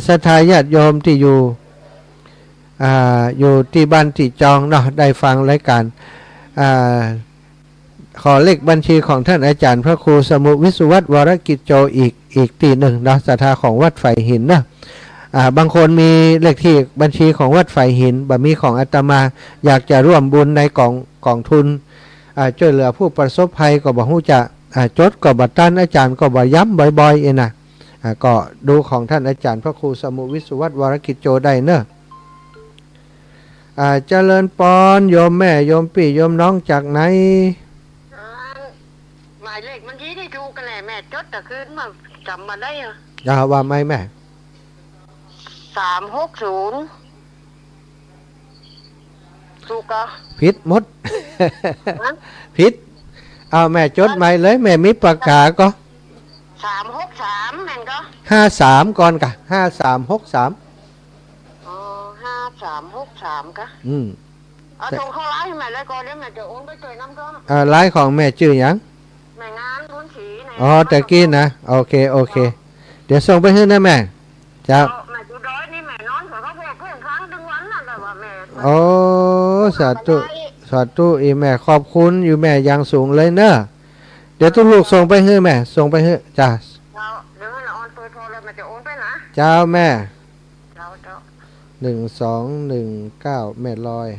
ศรัทธาญาติโยมที่อยู่ที่บ้านที่จองเนาะได้ฟังรายการขอเลขบัญชีของท่านอาจารย์พระครูสมุวิสุวัตวรกิจโจอีกที่หนึ่งเนาะศรัทธาของวัดไฟหินนะบางคนมีเลขที่บัญชีของวัดไฟหินมีของอาตมาอยากจะร่วมบุญในกองทุนช่วยเหลือผู้ประสบภัยก็บอกฮู้จะจดก็บัตรท่านอาจารย์ก็บอกย้ำบ่อยๆเองนะก็ดูของท่านอาจารย์พระครูสมุวิสุวัตวรกิจโจได้เนอะเจริญปอนโยมแม่โยมพี่โยมน้องจากไหนหมายเลขมันที่ถูกกันแหละแม่จดแต่คืนมาจำมาได้เหรอว่าไหมแม่360ถูกก็ผิดหมดผิดเอาแม่จดไหมเลยแม่มีปากกาก็363แม่นก็53ก่อนกะ53635363ก็เอาส่งเข้าไลน์ให้แม่เลยก่อนเดี๋ยวแม่จะโอนไปช่วยน้ำก็ไลน์ของแม่ชื่อหยังแม่งานบุญศรีตะกี้นะโอเคเดี๋ยวส่งไปให้นะแม่เจ้าแม่ดูด้อยนี่แม่นอนเขาบอกเพื่อนค้างทั้งวันนั่นแหละว่าแม่สาธุอีแม่ขอบคุณอยู่แม่ยังสูงเลยเนอะเดี๋ยวทุกลูกส่งไปให้แม่ส่งไปให้จ้าเดี๋ยวเราออนเปิดโทรเลยแม่จะโอนไปนะเจ้าแม่เจ้า1219แม่ลอย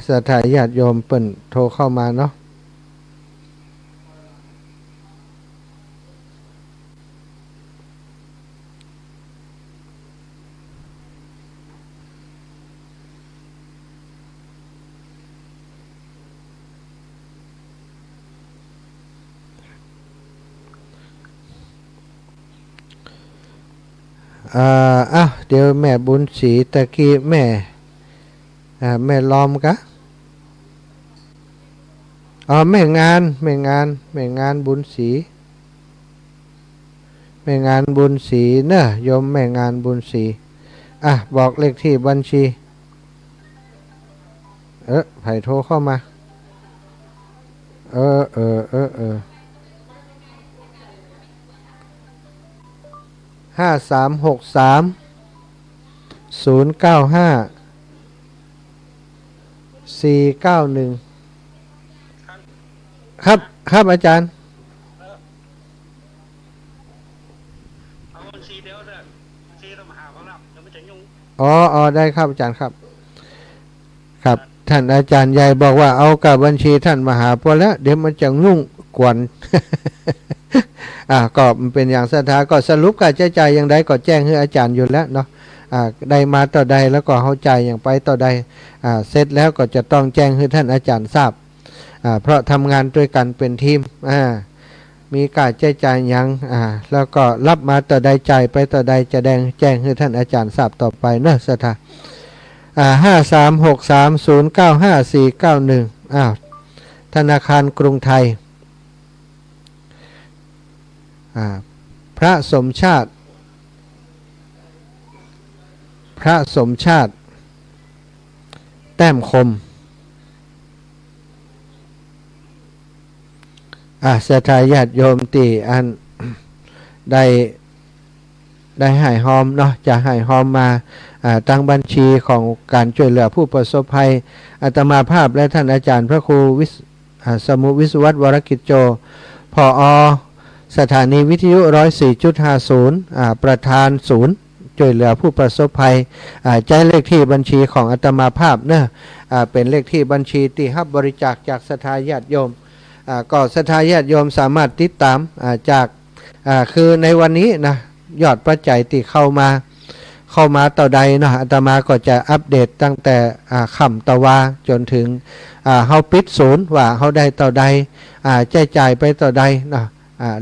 ศรัทธาญาติโยมเปิ่นโทรเข้ามาเนาะเดี๋ยวแม่บุญศรีตะกี้แม่ล้อมกะแม่งานบุญศรีเนอะโยมแม่งานบุญศรีบอกเลขที่บัญชีไผ่โทรเข้ามา5363 095 491ครับอาจารย์ บัญชีเดี๋ยวเด้อที่ต้องมาหาเขาแล้วเดี๋ยวมันจะยุ่งอ๋อได้ครับอาจารย์ครับครับท่านอาจารย์ใหญ่บอกว่าเอากับบัญชีท่านมหาพอแล้วเดี๋ยวมันจะยุ่งกวน ก็มันเป็นอย่างศรัทธาก็สรุปการใช้จ่ายอย่างใดก็แจ้งให้อาจารย์อยู่แล้วเนาะได้มาต่อใดแล้วก็เข้าใจอย่างไปต่อใดเสร็จแล้วก็จะต้องแจ้งให้ท่านอาจารย์ทราบเพราะทำงานด้วยกันเป็นทีมมีการใช้จ่ายอย่างแล้วก็รับมาต่อใดจ่ายไปต่อใดจะแจ้งให้ท่านอาจารย์ทราบต่อไปเนอะศรัทธา5363095491ธนาคารกรุงไทยพระสมชาติแต้มคมศรัทธาญาติโยมตีอันได้ให้หอมเนาะจะให้หอมมาตั้งบัญชีของการช่วยเหลือผู้ประสบภัยอาตมาภาพและท่านอาจารย์พระครูสมุวิศวัตรวรกิจโจผอ.สถานีวิทยุ 104.50 ประธานศูนย์ช่วยเหลือผู้ประสบภัยใจเลขที่บัญชีของอาตมาภาพเนอะเป็นเลขที่บัญชีที่รับบริจาคจากศรัทธาญาติโยมก็ศรัทธาญาติโยมสามารถติดตามจากคือในวันนี้นะยอดปัจจัยที่เข้ามาต่อใดเนาะอาตมาก็จะอัปเดตตั้งแต่ค่ำตะวาจนถึงเฮาปิดศูนย์ว่าเฮาได้ต่อใดจ่ายไปต่อใดเนาะ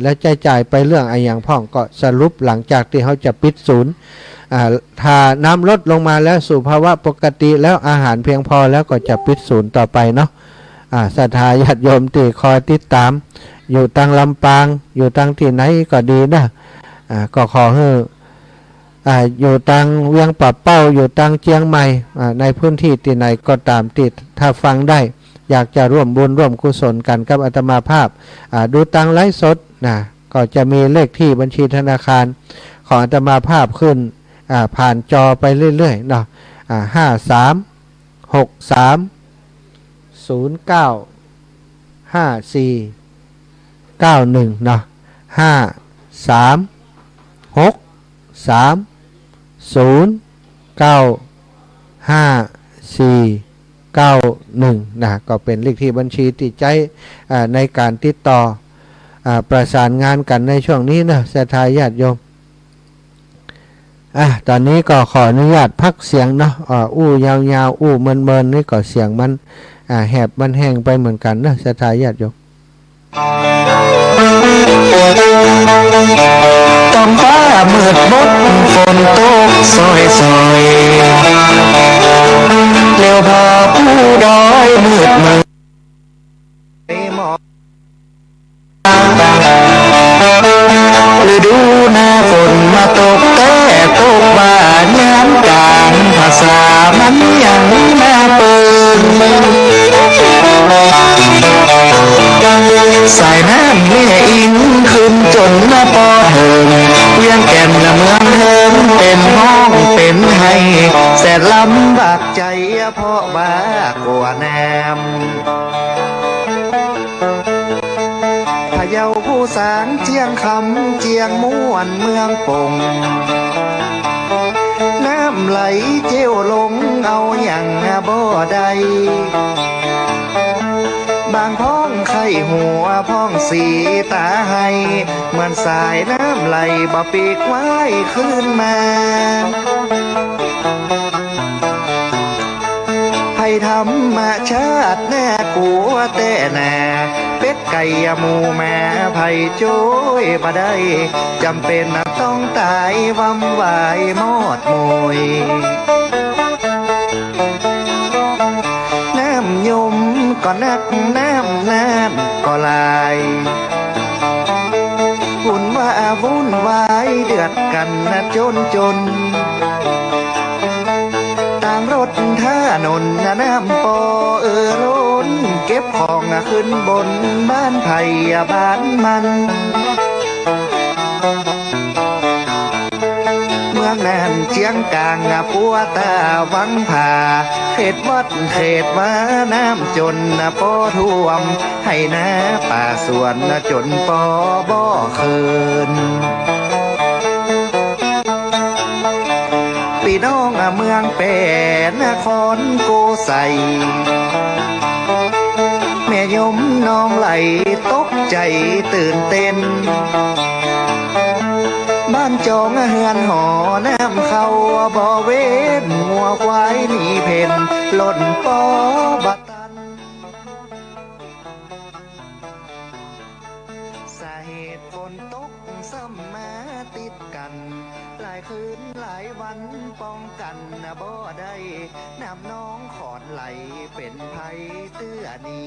แล้วจ่ายไปเรื่องอะไรอย่างพ่องก็สรุปหลังจากที่เขาจะปิดศูนย์ถ้าน้ำลดลงมาแล้วสู่ภาวะปกติแล้วอาหารเพียงพอแล้วก็จะปิดศูนย์ต่อไปเนาะศรัทธาญาติโยมที่คอยติดตามอยู่ตั้งลำปางอยู่ตั้งที่ไหนก็ดีนะก็ขอให้อยู่ตั้งเวียงป่าเป้าอยู่ตั้งเชียงใหม่ในพื้นที่ที่ไหนก็ตามติดถ้าฟังได้อยากจะร่วมบุญร่วมกุศลกันกับอาตมาภาพดูตังไลฟ์สดก็จะมีเลขที่บัญชีธนาคารของอาตมาภาพขึ้นผ่านจอไปเรื่อยๆเนาะ5363095491เนาะ5363095491ก็เป็นเลขที่บัญชีที่ใช้ในการติดต่อประสานงานกันในช่วงนี้นะศรัทธาญาติโยมตอนนี้ก็ขออนุญาตพักเสียงเนาะอู้ยาวๆอู้เมินๆนี่ก็เสียงมันแหบมันแห้งไปเหมือนกันนะศรัทธาญาติโยมท้องฟ้ามืดมนฝนตกซอยเลี้ยวพาผู้ดอยมืดมนฤดูหน้าฝนมาตกแต่ตกบานย้ำกลางภาษามันยังน่าเปิดสายน้ำเลี่ยอิงขึ้นจนมาปอเถิงเวียงแก่นละเมืองเฮิงเป็นห้องเป็นไห้แสนลำบากใจเพราะบ้ากลัวแนมพะเยาผู้สางเจียงคำเจียงม่วนเมืองปงน้ำไหลเจียวลงเอาอย่างบ่ได้บางพ้องไข่หัวพ้องสีตาให้เหมือนสายน้ำไหลบ่ปีกไว้ขึ้นมาให้ธรรมชาติแน่กลัวแต่แน่เป็ดไก่หมูแม่ไผ่ช่วยบ่ได้จำเป็นต้องตายวำวายมอดมวยน้ำยมก็นักน้ำนานก็ลายวุ่นว่าวุ่นวายเดือดกันจนต่างรถท่านนน้ำปอล้นเก็บของขึ้นบนบ้านไผ่บ้านมันเมืองแน่นเชียงกลางปัวตาวังผาเขตวัดเขตว่าน้ำจนปอท่วมให้น้าป่าสวนจนปอบ่อคืน คอนโกใสแม่ยมน้องไหลตกใจตื่นเต้นบ้านจองเฮือนหอน้ำเข้าบ่เว้นงัวควายหนีเพ่นหล่นปอบัตันสาเหตุฝนตกซ้ำมาติดกันหลายคืนหลายวันป้องกันบ่ได้น้ำน้องขอดไหลเป็นภัยเตื้อนี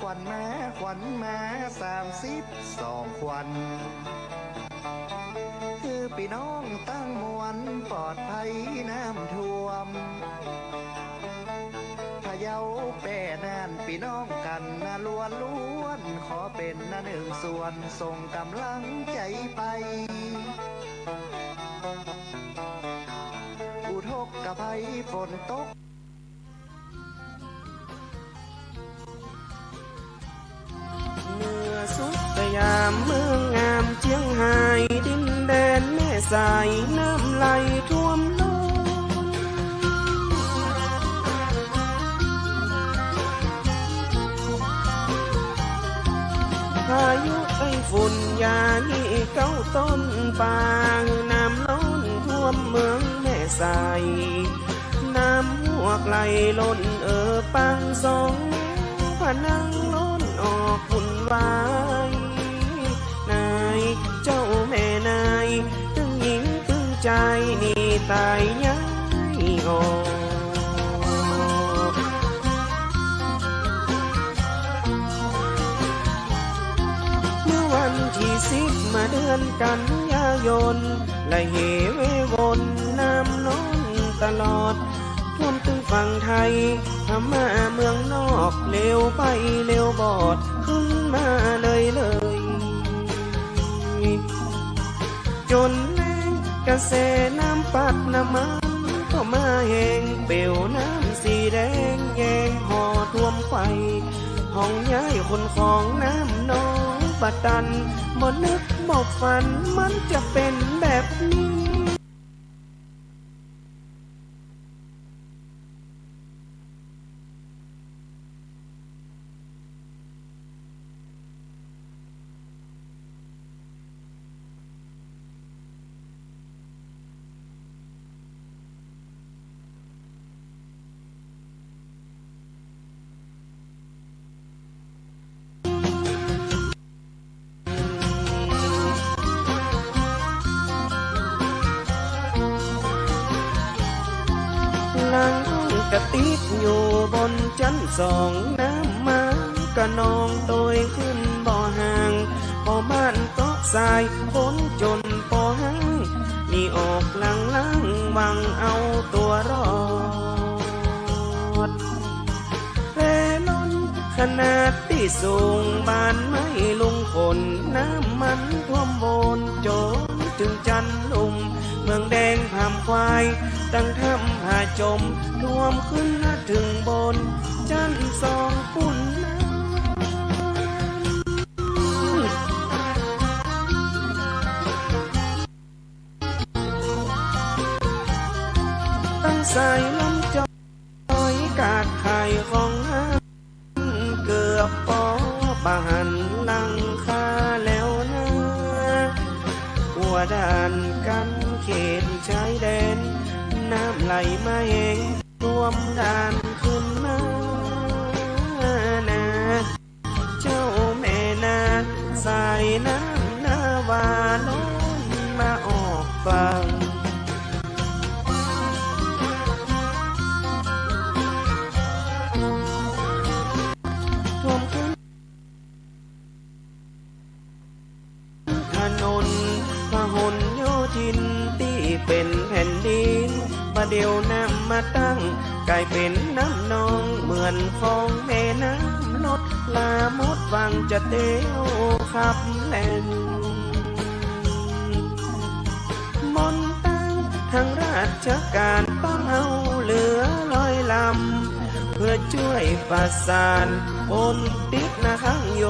ควันมา32 ควันคือพี่น้องตั้งมวลปลอดภัยน้ำท่วมพะเยาแป่น่านพี่น้องกันล้วนขอเป็นหนึ่งส่วนส่งกำลังใจไปอุทกภัยฝนตกเมื่อสุดสยามเมืองงามเชียงรายดินแดนแม่สายน้ำไหลท่วมล้นพายุไต้ฝุ่นยานี่เก้าต้นปางน้ำล้นท่วมเมืองแม่สายน้ำหวกไหลล้นปังสองผนังล้นออกหุ่นวายนายเจ้าแม่นายตึงหญิงตึงใจนี่ตายย้ายออกเมื่อวันที่10มาเดือนกันยายนไหลเหววนน้ำล้นตลอดท่วมถึงฝั่งไทยพม่าเมืองนอกเร็วไปเร็วบอดขึ้นมาเลยจนแรงกระแสน้ำปัดน้ำมันก็มาแห้งเปลวน้ำสีแดงแยงห่อท่วมไฟห้องย้ายคนของน้ำน้องปัดตันบ่นึกบ่ฝันมันจะเป็นแบบนี้หลังกระติดอยู่บนชั้น2น้ำมันกระนองโดยขึ้นบ่อห่างพอบ้านก็สายฝนจนพอห่างนี่ออกหลังหวังเอาตัวรอดแร่ล้นขนาดที่สูงบานไม่ลุงฝนน้ำมันท่วมโบนโจมถึงจันลุมเมืองแดงผามควายตั้งทำหาจมท่วมขึ้นถึงบนจัน2ปุ่นตั้งสายลมจอยกาดไข่ของห้างเกือบปอบาหันหลังคาแล้วนะหัวด่านกันเขตชายแดนน้ำไหลมาเองท่วมด่านขึ้นมานาเจ้าแม่นาสายน้ำนาวาล้นมาออกฟังท่วมขึ้นถนนพหลโยธินที่เป็นแผ่นดินประเดี๋ยวน้ำมาตั้งกลายเป็นน้ำนองเหมือนฟองแม่น้ำลดลาหมดวังจะเตี้ยวขับแล่นมนตั้งทางราชการต้องเอาเหลือ100 ลำเพื่อช่วยประสานคนติดนะข้างโย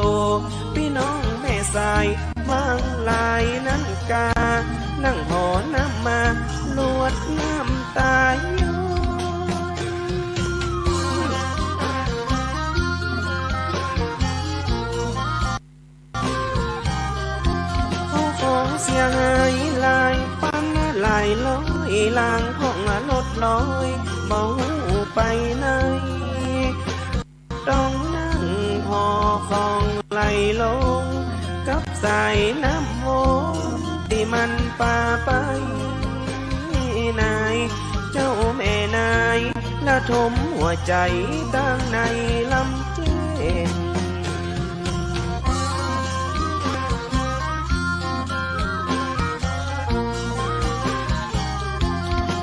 พี่น้องแม่สายบางลายนั้นกานั่งหอน้ำมา ลางห้องลดน้อยเมาไปไหนต้องนั่งพอคลองไหลลงกับสายน้ำโหที่มันป่าไปนายเจ้าแม่นายละทมหัวใจตั้งในลำเจน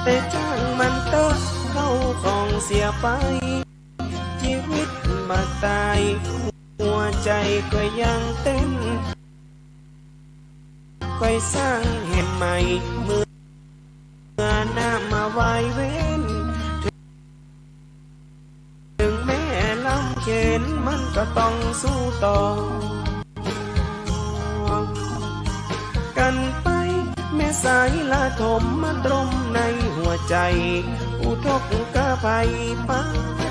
แต่จ้างมันเตอะเข้าของเสียไปชีวิตมาตายหัวใจก็ยังเต้นค่อยสร้างเหตุใหม่เมื่อน้ำมาไว้เว้นถึงแม่ลำเข็นมันก็ต้องสู้ต่อกันไปแม่สายละถมมาตรมในหัวใจอุทกกะภัยป้า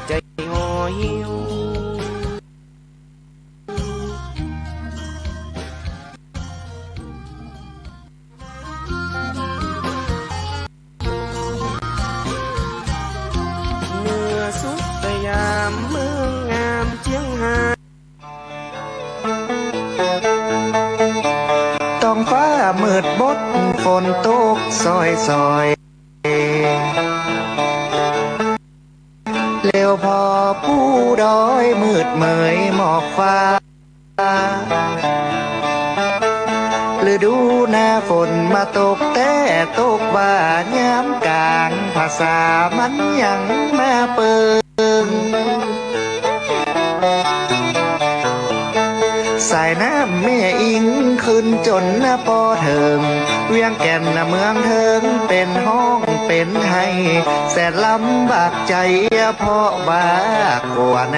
ใจห่อเหี่ยวเมื่อสุดสยามเมืองงามเชียงหาต้องฟ้ามืดบดฝนตกซอยซอยเร็วพอผู้ดอยมืดเมยหมอกฟ้าฤดูหน้าฝนมาตกแต่ตกบ่ายามกลางภาษามันยังมาเปิงสายน้ำแม่อิงขึ้นจนปอเถิงเวียงแก่นเมืองเถิงเป็นห้องเป็นไห้แสนลำบากใจเพราะว่ากลัวแน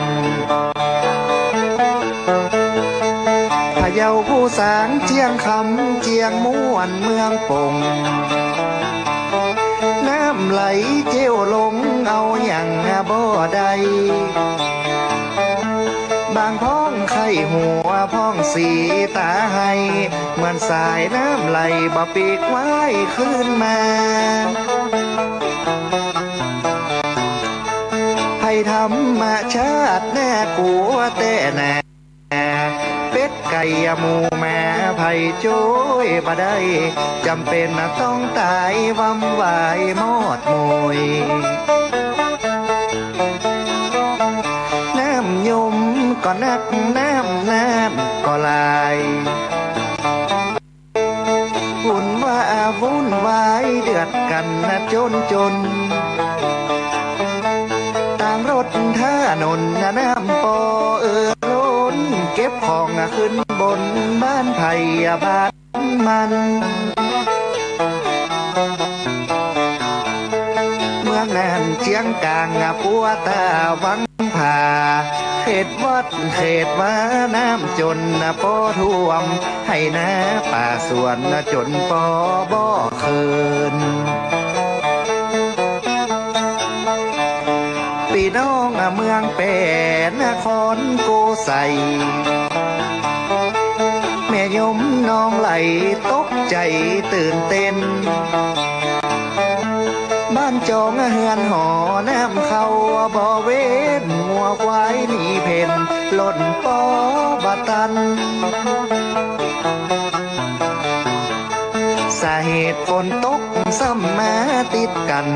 มพะเยาผู้สางเจียงคำเจียงม่วนเมืองปงน้ำไหลเจียวลงเอาอย่างบ่ได้บางพ้องไข่หัวพ้องสีตาให้เหมือนสายน้ำไหลบ่ปีกไว้ขึ้นมาให้ธรรมชาติแน่กลัวแต่แน่เป็ดไก่หมูแม่ไผ่โจ้ยบ่ได้จำเป็นต้องตายวำวายมอดมวยน้ำยมก็นักน้ำก็ลายวุ่นว่าวุ่นวายเดือดกันจนต่างรถท่านนน้ำปอล้นเก็บของขึ้นบนบ้านไผ่บ้านมันเมืองแน่นเชียงกลางปัวตาวังผาเขตวัดเขตว่าน้ำจนปอท่วมให้นาป่าสวนจนปอบ่อคืนพี่น้องเมืองเป็นนครโกไสแม่ยมน้องไหลตกใจตื่นเต้นบ้านจองเฮือนหอน้ำเข้าบ่อเว้นงัวควายหนีเพ่นหล่นปอบตันสาเหตุฝนตกซ้ำมาติดกัน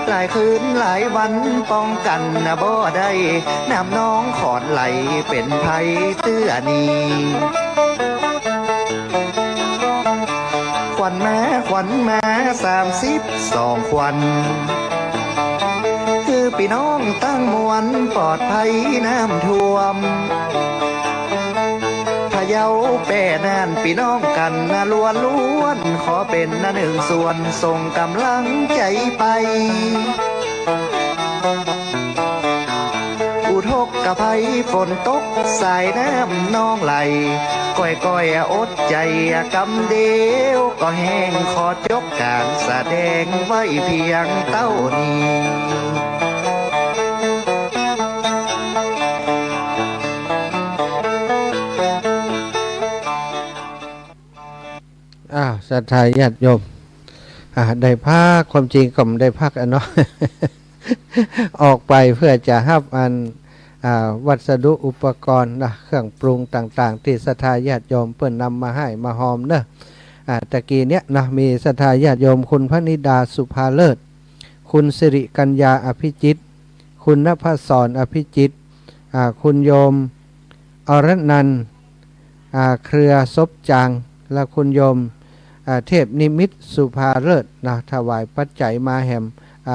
หลายคืนหลายวันป้องกันบ่ได้น้ำน้องขอดไหลเป็นภัยเตื้อนีขวัญมา32 ขวัญคือพี่น้องตั้งมวลปลอดภัยน้ำท่วมพะเยาแป่นานพี่น้องกันล้วนขอเป็นหนึ่งส่วนส่งกำลังใจไปอุทกกะภัยฝนตกสายน้ำน้องไหลก้อยอดใจกำเดียวก็แห้งขอจบการแสดงไว้เพียงเต้านี้ศรัทธาญาติโยม ได้พักความจริงก็ไม่ได้พักเนาะ ออกไปเพื่อจะรับวัสดุอุปกรณ์นะเครื่องปรุงต่างๆที่ศรัทธาญาติโยมเปิ้นนำมาให้มาหอมเนอะตะกี้เนี้ยนะมีศรัทธาญาติโยมคุณพนิดาสุภาเลิศคุณสิริกัญญาอภิจิตคุณณภศรอภิจิตคุณโยมอรนันท์เครือซบจางและคุณโยมเทพนิมิตสุภาเลิศนะถวายปัจจัยมาแหม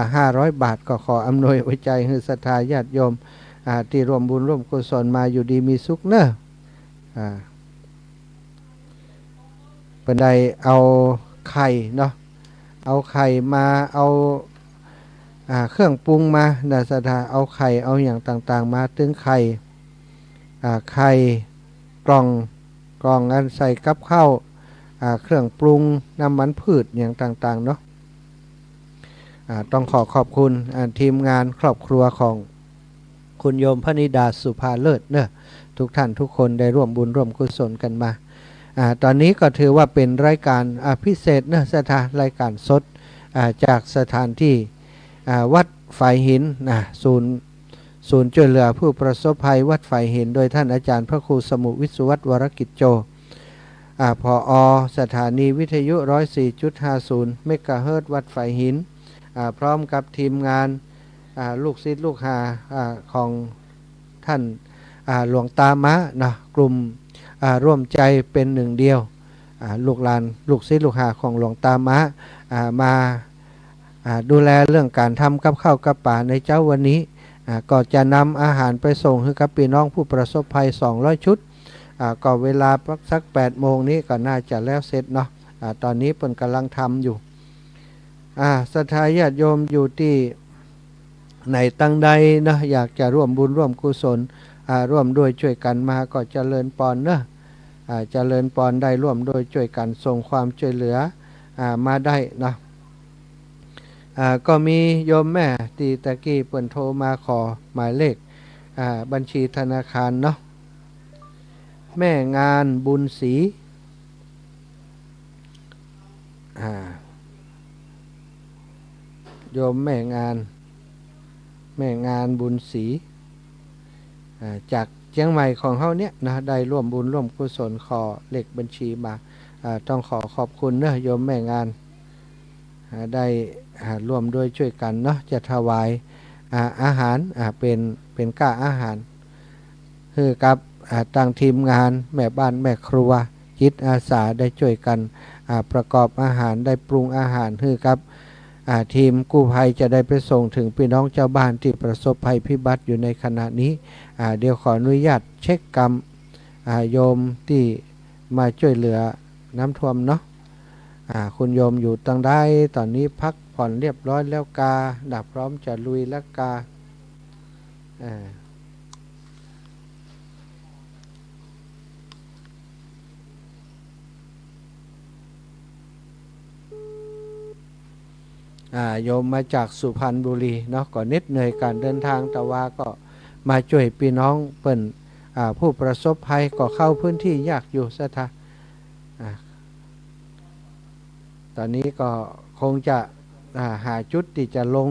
500 บาทก็ขออำนวยไว้ใจให้ศรัทธาญาติโยมที่ร่วมบุญร่วมกุศลมาอยู่ดีมีสุขเนอะเป็นใดเอาไข่เนาะเอาไข่มาเอาเครื่องปรุงมานะศรัทธาเอาไข่เอาอย่างต่างๆมาตึงไข่กล่องอันใส่กับข้าวเครื่องปรุงน้ำมันพืชอย่างต่างๆเนาะต้องขอบคุณทีมงานครอบครัวของคุณโยมพนิดาสุภาเลิศเนอะทุกท่านทุกคนได้ร่วมบุญร่วมกุศลกันมาตอนนี้ก็ถือว่าเป็นรายการพิเศษเนอะรายการสดจากสถานที่วัดฝ่ายหินศูนย์ช่วยเหลือผู้ประสบภัยวัดฝ่ายหินโดยท่านอาจารย์พระครูสมุวิศวัตวรกิจโจผอ.สถานีวิทยุ 104.50 เมกะเฮิรตซ์วัดฝ่ายหินพร้อมกับทีมงานลูกศิษย์ลูกหาของท่านหลวงตามะนะกลุ่มร่วมใจเป็นหนึ่งเดียวลูกหลานลูกศิษย์ลูกหาของหลวงตามะมาดูแลเรื่องการทำกับข้าวกับป่าในเจ้าวันนี้ก็จะนำอาหารไปส่งให้กับพี่น้องผู้ประสบภัย200 ชุดก็เวลาสัก8 โมงนี้ก็น่าจะแล้วเสร็จเนาะตอนนี้เพิ่นกำลังทำอยู่ศรัทธาญาติโยมอยู่ที่ไหนตั้งใดนะอยากจะร่วมบุญร่วมกุศลร่วมด้วยช่วยกันมาก็เจริญปอนเนอะเจริญปอนได้ร่วมโดยช่วยกันส่งความช่วยเหลือมาได้นะก็มีโยมแม่ตีตะกี้เปิ่นโทรมาขอหมายเลขบัญชีธนาคารเนาะแม่งานบุญศรีโยมแม่งานบุญศรีจากเชียงใหม่ของเฮาเนี่ยนะได้ร่วมบุญร่วมกุศลขอเลขบัญชีมาต้องขอบคุณเนอะโยมแม่งานได้ร่วมด้วยช่วยกันเนาะจะถวายอาหารเป็นก้าอาหารคือกับตั้งทีมงานแม่บ้านแม่ครัวจิตอาสาได้ช่วยกันประกอบอาหารได้ปรุงอาหารคือกับทีมกู้ภัยจะได้ไปส่งถึงพี่น้องเจ้าบ้านที่ประสบภัยพิบัติอยู่ในขณะนี้เดี๋ยวขออนุญาตเช็คกรรมโยมที่มาช่วยเหลือน้ำท่วมเนาะคุณโยมอยู่ตั้งได้ตอนนี้พักผ่อนเรียบร้อยแล้วกาดับพร้อมจะลุยแล้วกาโยมมาจากสุพรรณบุรีเนาะก็เหน็ดเหนื่อยการเดินทางแต่ว่าก็มาช่วยพี่น้องเปิ้นผู้ประสบภัยก็เข้าพื้นที่ยากอยู่ซะท่าตอนนี้ก็คงจะหาจุดที่จะลง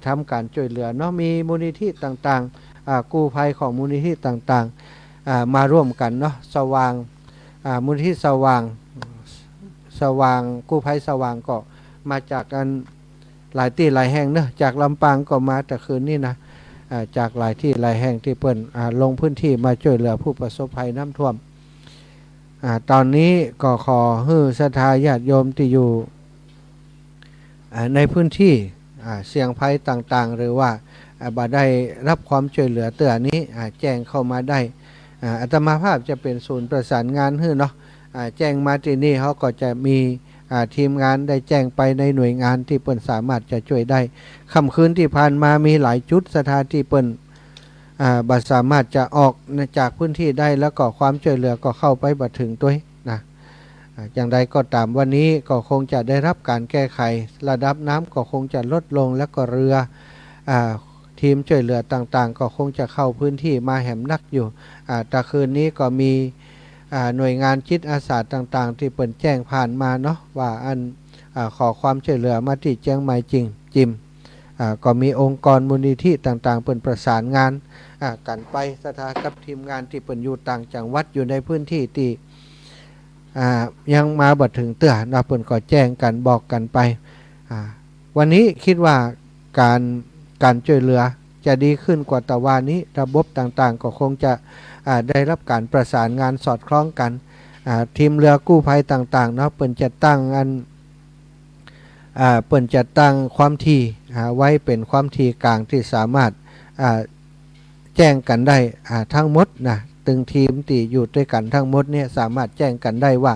ทำการช่วยเหลือเนาะมีมูลนิธิต่างๆกู้ภัยของมูลนิธิต่างๆมาร่วมกันเนาะสว่างมูลนิธิสว่างกู้ภัยสว่างก็มาจากกันหลายที่หลายแห่งเนอะจากลำปางก็มาแต่คืนนี้นะจากหลายที่หลายแห่งที่เปิ้นลงพื้นที่มาช่วยเหลือผู้ประสบภัยน้ำท่วมตอนนี้ก็ขอให้ศรัทธาญาติโยมที่อยู่ในพื้นที่เสี่ยงภัยต่างๆหรือว่าบ่ได้รับความช่วยเหลือเตือนนี้แจ้งเข้ามาได้อาตมาภาพจะเป็นศูนย์ประสานงานให้เนาะแจ้งมาที่นี่เขาก็จะมีทีมงานได้แจ้งไปในหน่วยงานที่เปิ้นสามารถจะช่วยได้ค่ำคืนที่ผ่านมามีหลายจุดสถานที่เปิ้นบัดสามารถจะออกจากพื้นที่ได้แล้วก็ความช่วยเหลือก็เข้าไปบัดถึงตัวนะอย่างใดก็ตามวันนี้ก็คงจะได้รับการแก้ไขระดับน้ำก็คงจะลดลงแล้วก็เรือทีมช่วยเหลือต่างๆก็คงจะเข้าพื้นที่มาแหมนักอยู่แต่คืนนี้ก็มีหน่วยงานจิตอาสาต่างๆที่เปิดแจ้งผ่านมาเนาะว่า ขอความช่วยเหลือมาที่เชียงใหม่จริงจิมก็มีองค์กรมูลนิธิต่างๆเปิ่นประสานงานกันไปสถากับทีมงานที่เปิ่นอยู่ต่างจังหวัดอยู่ในพื้นที่ที่ยังมาบัดถึงเตือนะเปิ่นก็แจ้งกันบอกกันไปวันนี้คิดว่าการช่วยเหลือจะดีขึ้นกว่าตะวันนี้ระบบต่างๆก็คงจะได้รับการประสานงานสอดคล้องกันทีมเรือกู้ภัยต่างๆเนาะเปิ่นจะตั้งเปิ่นจะตั้งความถี่ไว้เป็นความถี่กลางที่สามารถแจ้งกันได้ทั้งหมดนะตึงทีมที่อยู่ด้วยกันทั้งหมดเนี่ยสามารถแจ้งกันได้ว่า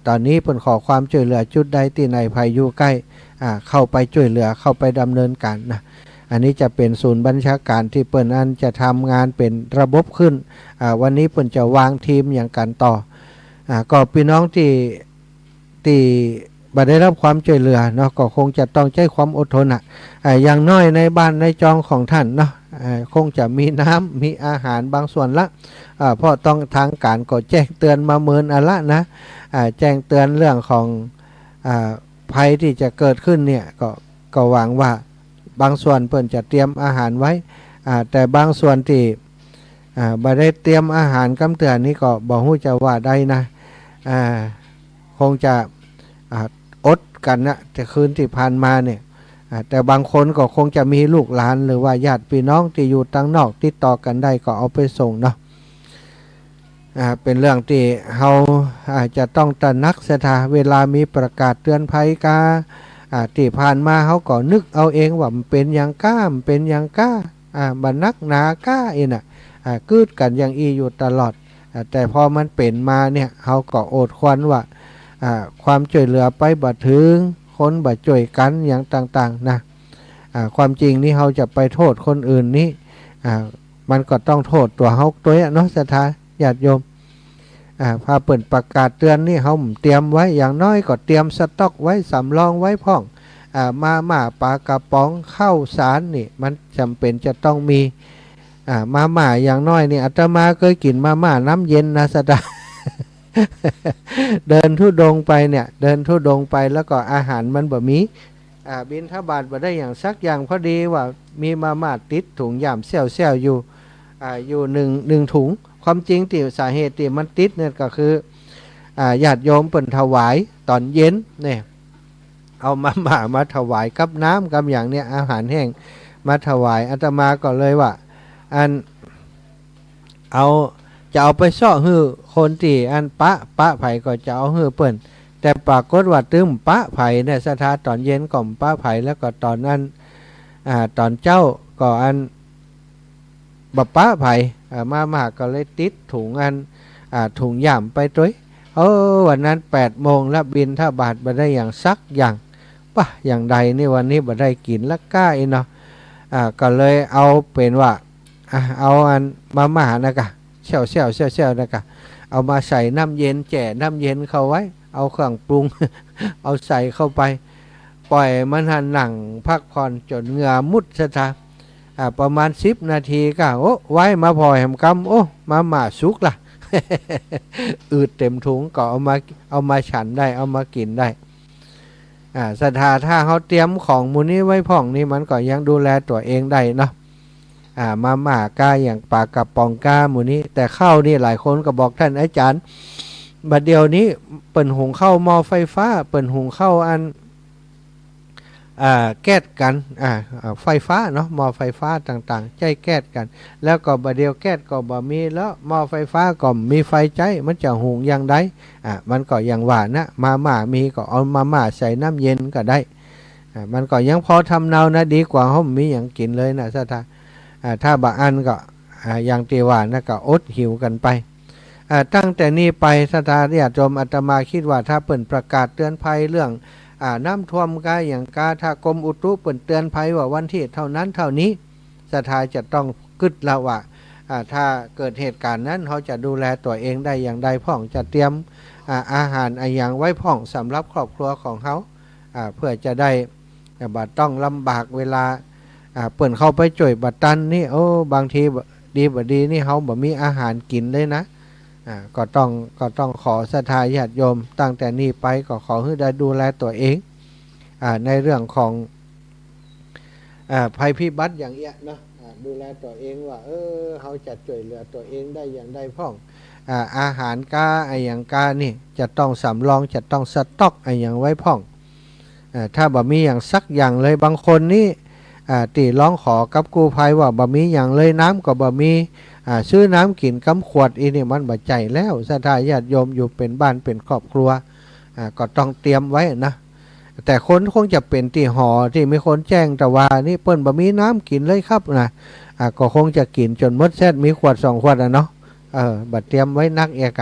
ตอนนี้เปิ่นขอความช่วยเหลือจุดใดที่ในภัยอยู่ใกล้เข้าไปช่วยเหลือเข้าไปดำเนินการนะอันนี้จะเป็นศูนย์บัญชาการที่เปิ่นอันจะทำงานเป็นระบบขึ้นวันนี้เปิ่นจะวางทีมอย่างกันต่อก็พี่น้องที่บัดได้รับความช่วยเหลือเนาะก็คงจะต้องใช้ความอดทนอย่างน้อยในบ้านในจองของท่านเนาะคงจะมีน้ำมีอาหารบางส่วนละเพราะต้องทางการก็แจ้งเตือนมาเมินละนะแจ้งเตือนเรื่องของภัยที่จะเกิดขึ้นเนี่ยก็หวังว่าบางส่วนเพิ่นจะเตรียมอาหารไว้แต่บางส่วนที่บ่ได้เตรียมอาหารกำเตือนนี้ก็บ่ฮู้จะว่าได้นะคงจะอดกันนะแต่คืนที่ผ่านมาเนี่ยแต่บางคนก็คงจะมีลูกหลานหรือว่าญาติพี่น้องที่อยู่ต่างนอกติดต่อกันได้ก็เอาไปส่งเนาะเป็นเรื่องที่เราจะต้องตระหนักเสียเวลามีประกาศเตือนภัยที่ผ่านมาเขาก็นึกเอาเองว่ามันเป็นอย่างก้ามเป็นอย่างก้าบันนักหนาก้าเองกึดกันอย่างอีอยู่ตลอดแต่พอมันเป็นมาเนี่ยเขาก็โอดควันว่าความช่วยเหลือไปบัดถึงคนบัดช่วยกันอย่างต่างๆนะความจริงนี่เขาจะไปโทษคนอื่นนี่มันก็ต้องโทษตัวเขาตัวเนาะศรัทธาญาติโยมพาเปิดประกาศเตือนนี่เขาเตรียมไว้อย่างน้อยก็เตรียมสต็อกไว้สำรองไว้พ่องม่าปลากระป๋องข้าวสารนี่มันจำเป็นจะต้องมีม่าอย่างน้อยนี่อาตมาเคยกินม่าน้ำเย็นนะศรัทธา เดินธุดงไปเนี่ยเดินธุดงไปแล้วก็อาหารมันบ่มีบิณฑบาตบ่ได้อย่างสักอย่างพอดีว่ามีม่าติดถุงย่ำเซี่ยวอยู่หนึ่งถุงความจริงที่สาเหตุที่มันติดเนี่ยก็คือญาติโยมเปิ่นถวายตอนเย็นเนี่ยเอามาถวายกับน้ำกับอย่างเนี้ยอาหารแห้งมาถวายอาตมาก็เลยว่าจะเอาไปซ่อฮื้อคนที่ปะไผ่ก็จะเอาฮื้อเปิ่นแต่ปรากฏว่าตึมปะไผ่เนี่ยสถาตอนเย็นก่อมปะไผ่แล้วก็ตอนนั้นตอนเจ้าก็บับปะไผ่มาก็เลยติดถุงถุงย่ำไปด้วยวันนั้น8 โมงแล้วบินถ้าบาทบ่ได้อย่างสักอย่างป่ะอย่างใดนี่วันนี้บ่ได้กินละก้าเนาะก็เลยเอาเป็นว่าเอามานะกะเชี่ยวนะกะเอามาใส่น้ำเย็นแจ่น้ำเย็นเข้าไว้เอาเครื่องปรุง เอาใส่เข้าไปปล่อยมันหันหนังพักผ่อนจนเหงื่อมุดซะทาประมาณ10 นาทีก็ไว้มาพอแหมกำมาสุกล่ะ อืดเต็มถุงก็เอามาฉันได้เอามากินได้ศรัทธาถ้าเขาเตรียมของมูนี้ไว้พ่องนี่มันก็ยังดูแลตัวเองได้เนาะม่ากาอย่างปลากระป๋องกาหมูนี้แต่ข้าวนี่หลายคนก็บอกท่านอาจารย์บัดเดียวนี้เปิ่นหุงข้าวหม้อไฟฟ้าเปิ่นหุงข้าวแก๊สกันไฟฟ้าเนาะหม้อไฟฟ้าต่างๆใจแก๊สกันแล้วก็บัดเดียวแก๊สก็บ่มีแล้วหม้อไฟฟ้าก็มีไฟใจมันจะหุงอย่างใดมันก็อย่างว่านะม่ามีก็เอาม่าใส่น้ำเย็นก็ได้มันก็ยังพอทำเนานะดีกว่าเขามีอย่างกินเลยนะสถาถ้าบางอันก็อย่างที่ว่านะก็อดหิวกันไปตั้งแต่นี้ไปสถาญาติโยมอาตมาคิดว่าถ้าเปิ่นประกาศเตือนภัยเรื่องน้ำท่วมกาอย่างกาถ้ากรมอุตุเปิ่นเตือนภัยว่าวันที่เท่านั้นเท่านี้สถาจะต้องกึดละว่าถ้าเกิดเหตุการณ์นั้นเขาจะดูแลตัวเองได้อย่างใดพ่องจะเตรียมอาหารอย่างไว้พ่องสำหรับครอบครัวของเขาเพื่อจะได้บัดต้องลำบากเวลาเปิ่นเข้าไปจ่วยบัดตันนี่บางทีดีบ่ดีนี่เขาบ่มีอาหารกินเลยนะก็ต้องขอศรัทธาญาติโยมตั้งแต่นี้ไปก็ขอให้ได้ดูแลตัวเอง ในเรื่องของภัยพิบัติอย่างเงี้ยเนาะดูแลตัวเองว่าเขาจะช่วยเหลือตัวเองได้อย่างใดพ้องอาหารกาไออย่างกานี่จะต้องสำรองจะต้องสต็อกไออย่างไว้พ้องถ้าบ่มีอย่างสักอย่างเลยบางคนนี่ตีร้องขอกับกู้ภัยว่าบ่มีอย่างเลยน้ำก็บ่มีซื้อน้ำกินกำขวดอีนี่มันบ่ใจแล้วศรัทธาญาติโยมอยู่เป็นบ้านเป็นครอบครัวก็ต้องเตรียมไว้นะแต่คนคงจะเป็นที่หอที่มีคนแจ้งแต่ว่านี่เปิ้นบ่มีน้ำกินเลยครับนะก็คงจะกินจนหมดแซดมีขวด2ขวดเนาะบัดเตรียมไว้นักเอก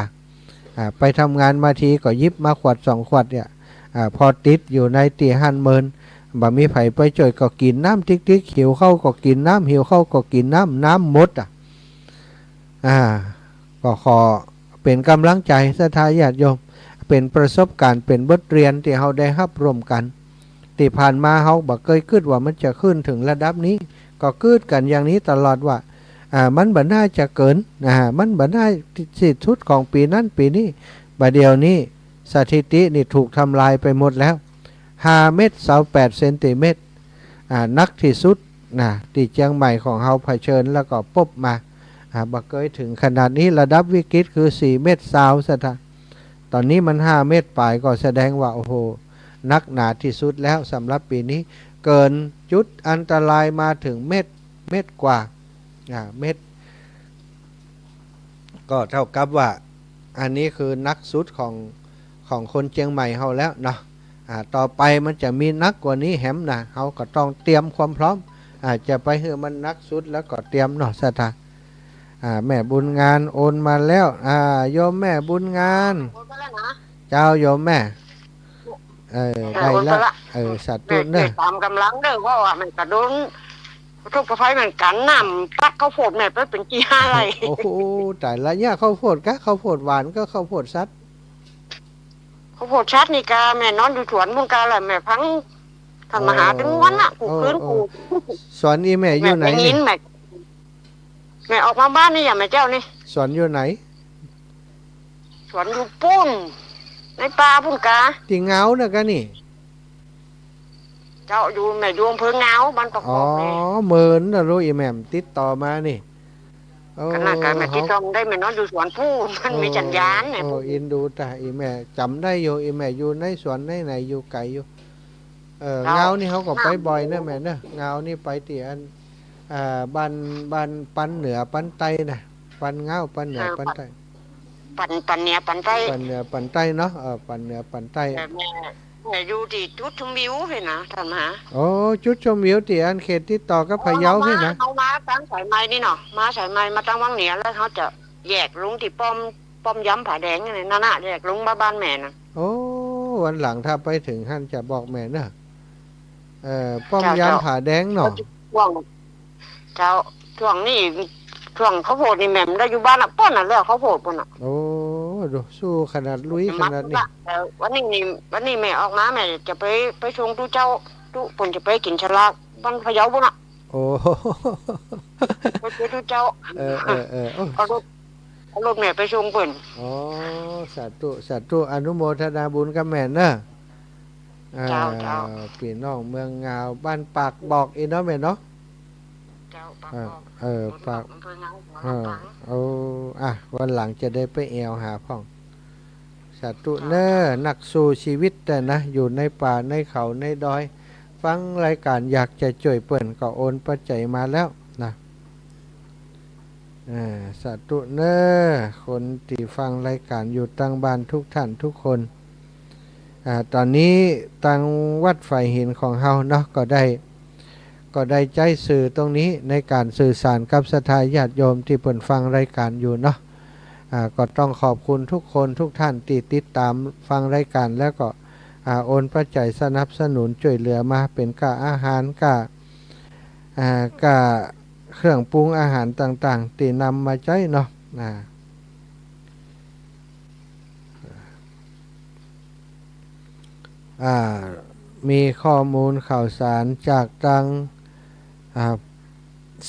ไปทำงานมาทีก็ยิบมาขวด2ขวดเนี่ยพอติดอยู่ในตีหันเมินบ่มีไผไปจ่อยก็กินน้ำติ๊กๆหิวเข้าก็กินน้ำหิวเข้าก็กินน้ำหมดก็ขอเป็นกำลังใจศรัทธาญาติโยมเป็นประสบการณ์เป็นบทเรียนที่เราได้รับร่วมกันที่ผ่านมาเราบ่เคยคิดว่ามันจะขึ้นถึงระดับนี้ก็คิดกันอย่างนี้ตลอดว่ามันบ่น่าจะเกินมันบ่น่าสิสุดของปีนั้นปีนี้บัดเดียวนี้สถิตินี่ถูกทำลายไปหมดแล้ว5 เมตร28 เซนติเมตรนักที่สุดที่เชียงใหม่ของเราเผชิญแล้วก็พบมาบ่เคยถึงขนาดนี้ระดับวิกฤตคือ4 เมตร20ซะตอนนี้มัน5 เมตรปลายก็แสดงว่าโอ้โหนักหนาที่สุดแล้วสำหรับปีนี้เกินจุดอันตรายมาถึงเมตรกว่าเมตรก็เท่ากับว่าอันนี้คือนักสุดของคนเชียงใหม่เฮาแล้วเนาะต่อไปมันจะมีนักกว่านี้แหมเฮาก็ต้องเตรียมความพร้อมจะไปให้มันนักสุดแล้วก็เตรียมเนาะศรัทธาแม่บุญงานโอนมาแล้วโยมแม่บุญงานเจ้าโยมแม่ได้แล้วสัตว์ตัวเนี่ยตามกำลังเด้อเพราะว่ามันกระโดนทุกประเภทเหมือนกันน้ำตักข้าวโพดแม่ไปเป็นกี่5 ไร่โอ้โหแต่ละเนี่ยข้าวโพดกะข้าวโพดหวานก็ข้าวโพดซัดข้าวโพดชัดนี่กาแม่นอนอยู่สวนบุญกาแหละแม่พังทำมาหาถึงวันน่ะปลูกพื้นปลูกสอนอีแม่อยู่ไหนนี่แม่ออกมาบ้านนี่อย่าแม่เจ้านี่สอนอยู่ไหนสวนอยู่ปุ้นในป่าปุ้นกาที่เงาน่ะกะนี่เจ้าอยู่แม่อยู่อำเภอเงาบ้านประกอบนี่เหมือนน่ะรู้อีแม่ติดต่อมานี่กันน่ะการแม่ติดต่อได้แม่นอนอยู่สวนปุ้นมันมีสัญญาณเนี่ยอินดูแต่อีแม่จำได้อยู่อีแม่อยู่ในสวนไหนอยู่ไกลอยู่เงานี่เขาก็ไปบ่อยนะแม่เนอะเงานี่ไปที่อันบ้านปันเหนือปันใต้นะปันเงาปันเหนือปันใต้ปันเหนือปันใต้ปันเหนือปันใต้เนาะปันเหนือปันใต้แม่อยู่ที่จุดชมวิวพี่นะท่านมหาโอ้จุดชมวิวที่อันเขตติดต่อกับพะเยาพี่นะเอามาตั้งสายไม้นี่เนาะมาสายไม้มาตั้งวังเหนือแล้วเขาจะแยกลงที่ป้อมย้ำผาแดงนี่นั่นน่ะแยกลงมาบ้านแม่นะโอ้วันหลังถ้าไปถึงท่านจะบอกแม่เนอะป้อมย้ำผาแดงเนาะเจ้าช่วงนี้ช่วงเขาโพดนี่แม่ได้อยู่บ้านป้อนน่ะแล้วเขาโพดป้อนน่ะโอ้ดูสู้ขนาดลุยขนาดนี้วันนี้แม่ออกมาแม่จะไปชงตู้เจ้าตู้ปนจะไปกินฉลากบ้านพะเยาปุ่นน่ะโอ้ไปตู้เจ้าเอารถแม่ไปชงปุ่นอ๋อสาธุอนุโมทนาบุญกับแม่เนอะพี่น้องเมืองงาวบ้านปากบอกอีเนาะแม่เนาะปากวันหลังจะได้ไปแอวหาพ่องสาธุเนอนักสู้ชีวิตแต่นะอยู่ในป่าในเขาในดอยฟังรายการอยากจะช่วยเปิ่นก็โอนปัจจัยมาแล้วนะสาธุเนอคนที่ฟังรายการอยู่ตั้งบ้านทุกท่านทุกคนตอนนี้ทางวัดไฟหินของเฮาเนาะก็ได้ใจสื่อตรงนี้ในการสื่อสารกับศรัทธาญาติโยมที่เปิ่นฟังรายการอยู่เนาะก็ต้องขอบคุณทุกคนทุกท่านที่ติดตามฟังรายการแล้วก็โอนปัจจัยสนับสนุนช่วยเหลือมาเป็นค่าอาหารค่าเครื่องปรุงอาหารต่างๆที่นำมาใช้เนาะมีข้อมูลข่าวสารจากทาง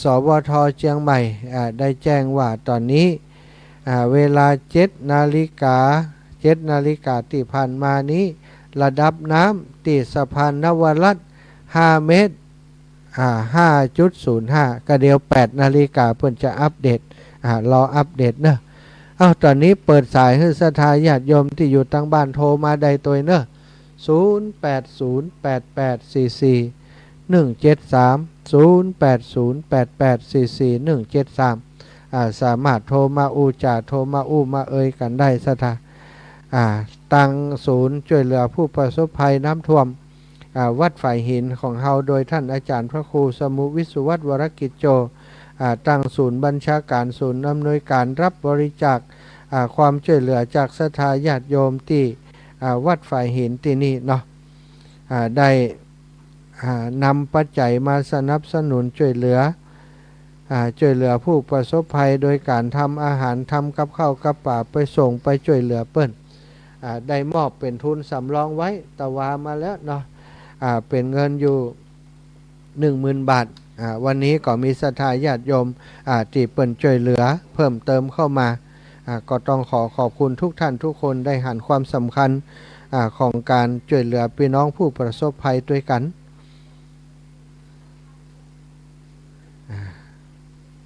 สวท.เชียงใหม่ได้แจ้งว่าตอนนี้เวลา7 นาฬิกาที่ผ่านมานี้ ระดับน้ำที่สะพานนวรัตน์5 เมตร5.05 ก็เดี๋ยว8 นาฬิกาเพิ่นจะอัปเดตรออัปเดตเนอะตอนนี้เปิดสายให้ศรัทธาญาติโยมที่อยู่ตั้งบ้านโทรมาได้ตัวเนอะ0808844173 0808844173 สามารถโทรมาอูจ่าโทรมาอู้มาเอ่ยกันได้ศรัทธาตั้งศูนย์ช่วยเหลือผู้ประสบภัยน้ำท่วมวัดฝ่ายหินของเฮาโดยท่านอาจารย์พระครูสมุวิสุวัฒน์วรกิจโจตั้งศูนย์บัญชาการศูนย์อำนวยการรับบริจาคความช่วยเหลือจากศรัทธาญาติโยมที่วัดฝ่ายหินที่นี่เนาะได้นำปัจจัยมาสนับสนุนช่วยเหลือผู้ประสบภัยโดยการทำอาหารทำกับข้าวกับป่าไปส่งไปช่วยเหลือเปิ้นได้มอบเป็นทุนสำรองไว้ตะวามาแล้วเนาะเป็นเงินอยู่ 10,000 บาทวันนี้ก็มีศรัทธาญาติโยมที่เปิ้นช่วยเหลือเพิ่มเติมเข้ามาก็ต้องขอบคุณทุกท่านทุกคนได้หันความสำคัญของการช่วยเหลือพี่น้องผู้ประสบภัยด้วยกัน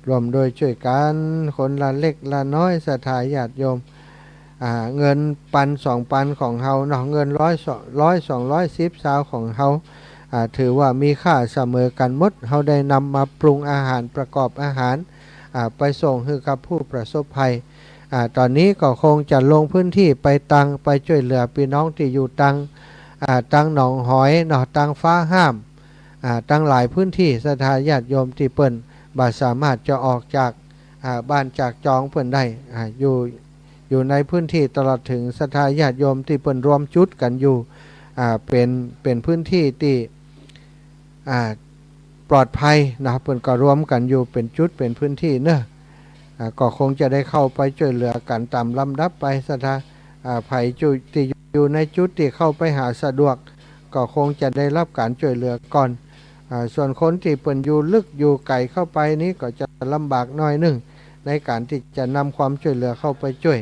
รวมโดยช่วยกันคนละเล็กละน้อยศรัทธาญาติโยมเงินปัน2 ปันของเฮาเนาะเงิน100 210 สาวของเฮาถือว่ามีค่าเสมอกันหมดเฮาได้นำมาปรุงอาหารประกอบอาหารไปส่งให้กับผู้ประสบภัยตอนนี้ก็คงจะลงพื้นที่ไปช่วยเหลือพี่น้องที่อยู่ตังหนองหอยเนาะตังฟ้าห้ามตังหลายพื้นที่ศรัทธาญาติโยมที่เปิ้นบ่สามารถจะออกจากบ้านจากจองเปิ้นได้อยู่ในพื้นที่ตลอดถึงศรัทธาญาติโยมที่เปิ้นรวมจุดกันอยู่เป็นพื้นที่ที่ปลอดภัยนะเปิ้นก็รวมกันอยู่เป็นจุดเป็นพื้นที่เนอะก็คงจะได้เข้าไปช่วยเหลือกันตามลำดับไปศรัทธาภัยจุดที่อยู่ในจุดที่เข้าไปหาสะดวกก็คงจะได้รับการช่วยเหลือก่อนส่วนคนที่เปิ้นอยู่ลึกอยู่ไกลเข้าไปนี้ก็จะลำบากน้อยนึงในการที่จะนำความช่วยเหลือเข้าไปช่วย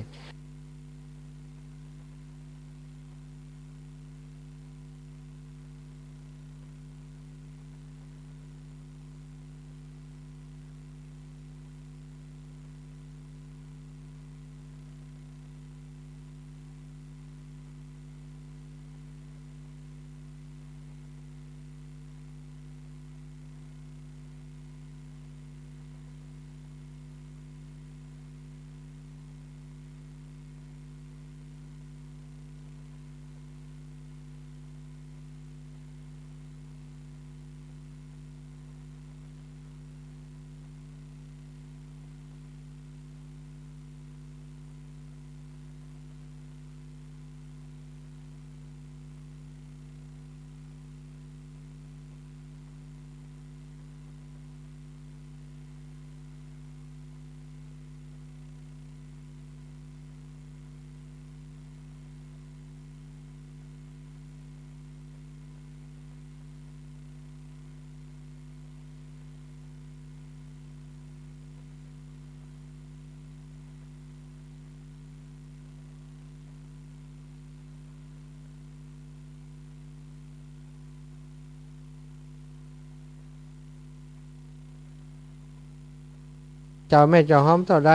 เจ้าแม่เจ้าหอมเท่าใด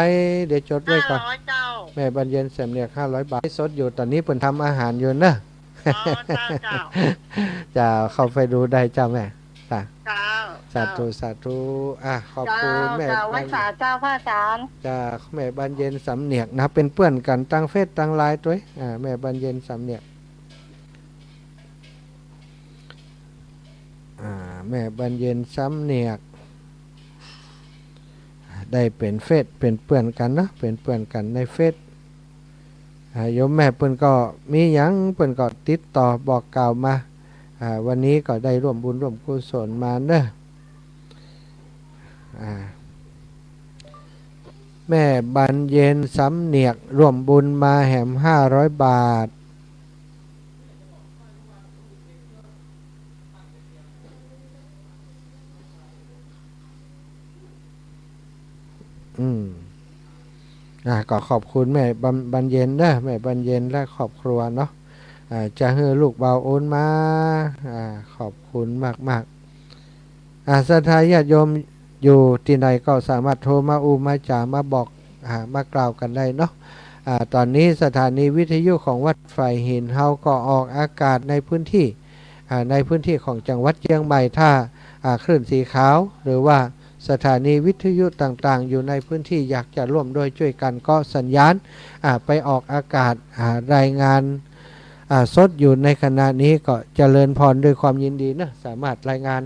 เดี๋ยวจดไว้ก่อน500เจ้าแม่บรรเย็นแสมเนียก500 บาทสดอยู่ตอนนี้เพิ่นทำอาหารอยู่นะจะเข้าไปดูได้เจ้าแม่สาธุขอบคุณแม่ไว้สาเจ้าพระอาจารย์แม่บรรเย็นสำเนียกนะเป็นเพื่อนกันตั้งเฟซตั้งไลน์ตัวแม่บรรเย็นสำเนียกแม่บรรเย็นสำเนียกได้เป็นเฟซเป็นเพื่อนกันนะเป็นเพื่อนกันในเฟซโยมแม่เพิ่นก็มีหยังเพิ่นก็ติดต่อบอกกล่าวมาวันนี้ก็ได้ร่วมบุญร่วมกุศลมาเนอะแม่บรรเย็นสำเนียกร่วมบุญมาแหม500 บาทก็ขอบคุณแม่บรรเย็นนะแม่บรรเย็นและครอบครัวเนาะ จะให้ลูกเบาโอนมาขอบคุณมากศรัทธาญาติโยมอยู่ที่ไหนก็สามารถโทรมามาจามาบอกมากล่าวกันได้เนาะตอนนี้สถานีวิทยุของวัดไฟหินเฮาก็ออกอากาศในพื้นที่ของจังหวัดเชียงใหม่ถ้าคลื่นสีขาวหรือว่าสถานีวิทยุต่างๆอยู่ในพื้นที่อยากจะร่วมด้วยช่วยกันก็สัญญาณไปออกอากาศรายงานสดอยู่ในขณะนี้ก็เจริญพรด้วยความยินดีนะสามารถรายงาน